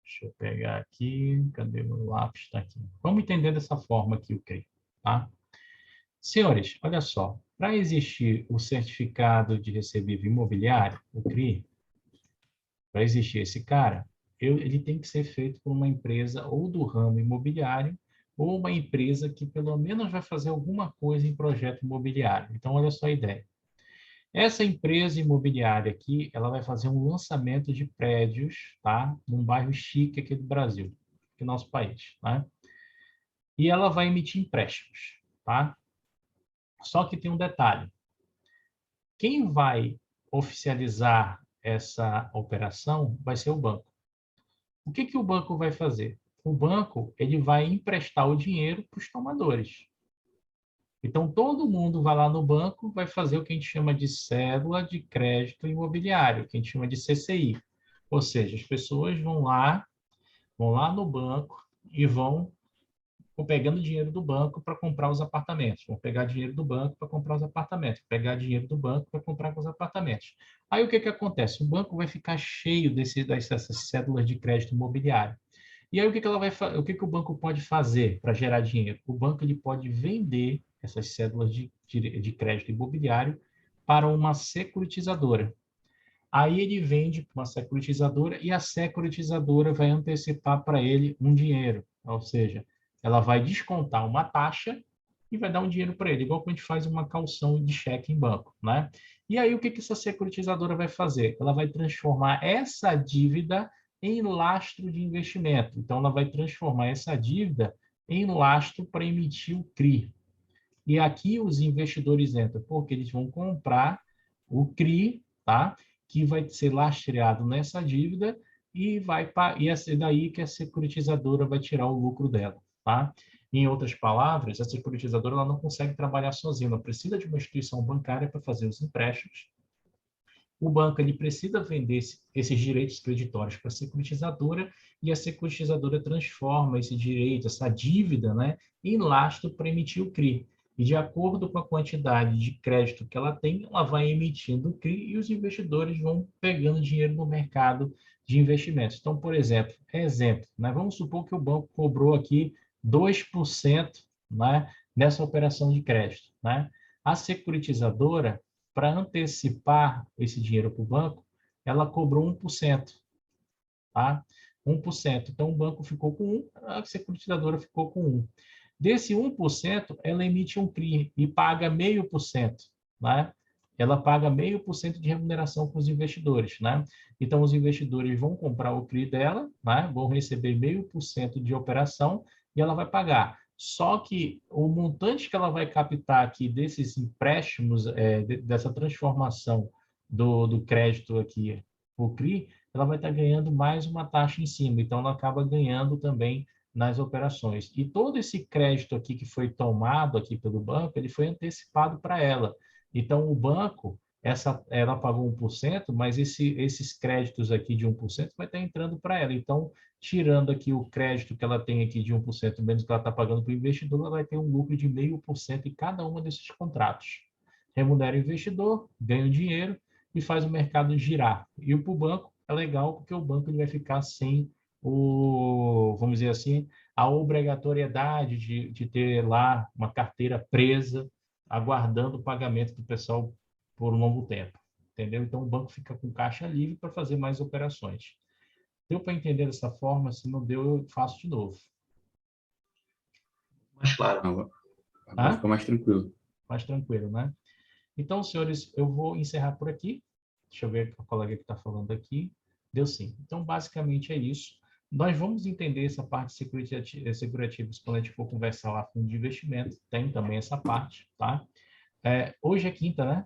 Deixa eu pegar aqui. Cadê o lápis? Está aqui. Vamos entender dessa forma aqui o CRI, tá? Senhores, olha só. Para existir o certificado de recebível imobiliário, o CRI, para existir esse cara, ele tem que ser feito por uma empresa ou do ramo imobiliário ou uma empresa que pelo menos vai fazer alguma coisa em projeto imobiliário. Então, olha só a ideia. Essa empresa imobiliária aqui, ela vai fazer um lançamento de prédios, tá? Num bairro chique aqui do Brasil, aqui no nosso país, né? E ela vai emitir empréstimos, tá? Só que tem um detalhe. Quem vai oficializar essa operação vai ser o banco. O que o banco vai fazer? O banco ele vai emprestar o dinheiro para os tomadores. Então, todo mundo vai lá no banco, vai fazer o que a gente chama de cédula de crédito imobiliário, que a gente chama de CCI. Ou seja, as pessoas vão lá no banco e vão pegando dinheiro do banco para comprar os apartamentos. Vão pegar dinheiro do banco para comprar os apartamentos. Pegar dinheiro do banco para comprar os apartamentos. Aí o que acontece? O banco vai ficar cheio dessas cédulas de crédito imobiliário. E aí o que o banco pode fazer para gerar dinheiro? O banco ele pode vender essas cédulas de crédito imobiliário para uma securitizadora. Aí ele vende para uma securitizadora e a securitizadora vai antecipar para ele um dinheiro. Ou seja, ela vai descontar uma taxa e vai dar um dinheiro para ele, igual quando a gente faz uma caução de cheque em banco, né? E aí o que essa securitizadora vai fazer? Ela vai transformar essa dívida em lastro de investimento. Então, ela vai transformar essa dívida em lastro para emitir o CRI. E aqui os investidores entram, porque eles vão comprar o CRI, tá? Que vai ser lastreado nessa dívida e é daí que a securitizadora vai tirar o lucro dela, tá? Em outras palavras, a securitizadora ela não consegue trabalhar sozinha, ela precisa de uma instituição bancária para fazer os empréstimos. O banco ele precisa vender esses direitos creditórios para a securitizadora e a securitizadora transforma esse direito, essa dívida, né, em lastro para emitir o CRI. E de acordo com a quantidade de crédito que ela tem, ela vai emitindo o CRI e os investidores vão pegando dinheiro no mercado de investimentos. Então, por exemplo, né, vamos supor que o banco cobrou aqui 2%, né, nessa operação de crédito, né? A securitizadora para antecipar esse dinheiro para o banco, ela cobrou 1%, tá? 1%. Então, o banco ficou com 1%, a securitizadora ficou com 1%. Desse 1%, ela emite um CRI e paga 0,5%, né? Ela paga 0,5% de remuneração para os investidores, né? Então, os investidores vão comprar o CRI dela, né? Vão receber 0,5% de operação e ela vai pagar. Só que o montante que ela vai captar aqui desses empréstimos, dessa transformação do crédito aqui, o CRI, ela vai estar ganhando mais uma taxa em cima. Então, ela acaba ganhando também nas operações. E todo esse crédito aqui que foi tomado aqui pelo banco, ele foi antecipado para ela. Então, o banco, ela pagou 1%, mas esses créditos aqui de 1% vai estar entrando para ela. Então, tirando aqui o crédito que ela tem aqui de 1%, menos que ela está pagando para o investidor, ela vai ter um lucro de 0,5% em cada um desses contratos. Remunera o investidor, ganha o dinheiro e faz o mercado girar. E para o banco é legal, porque o banco ele vai ficar sem vamos dizer assim, a obrigatoriedade de ter lá uma carteira presa, aguardando o pagamento do pessoal por um longo tempo. Entendeu? Então, o banco fica com caixa livre para fazer mais operações. Deu para entender dessa forma? Se não deu, eu faço de novo. Mais claro. Agora ficou mais tranquilo. Mais tranquilo, né? Então, senhores, eu vou encerrar por aqui. Deixa eu ver o colega que está falando aqui. Deu sim. Então, basicamente é isso. Nós vamos entender essa parte securitativa quando a gente for conversar lá com o de investimento. Tem também essa parte, tá? Hoje é quinta, né?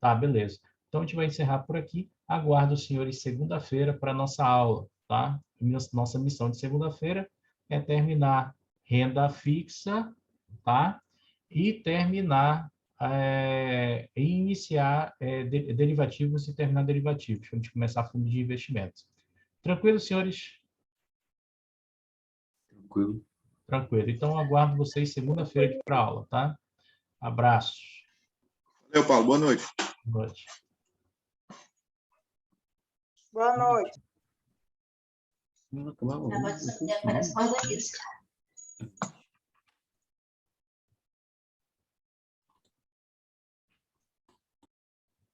Tá, beleza. Então, a gente vai encerrar por aqui. Aguardo os senhores segunda-feira para a nossa aula, tá? Nossa missão de segunda-feira é terminar renda fixa, tá? E terminar e iniciar derivativos e terminar derivativos, para a gente começar fundo de investimento. Tranquilo, senhores? Tranquilo. Tranquilo. Então, aguardo vocês segunda-feira aqui para a aula, tá? Abraços. Valeu, Paulo. Boa noite. Boa noite. Boa noite. Não, acabava.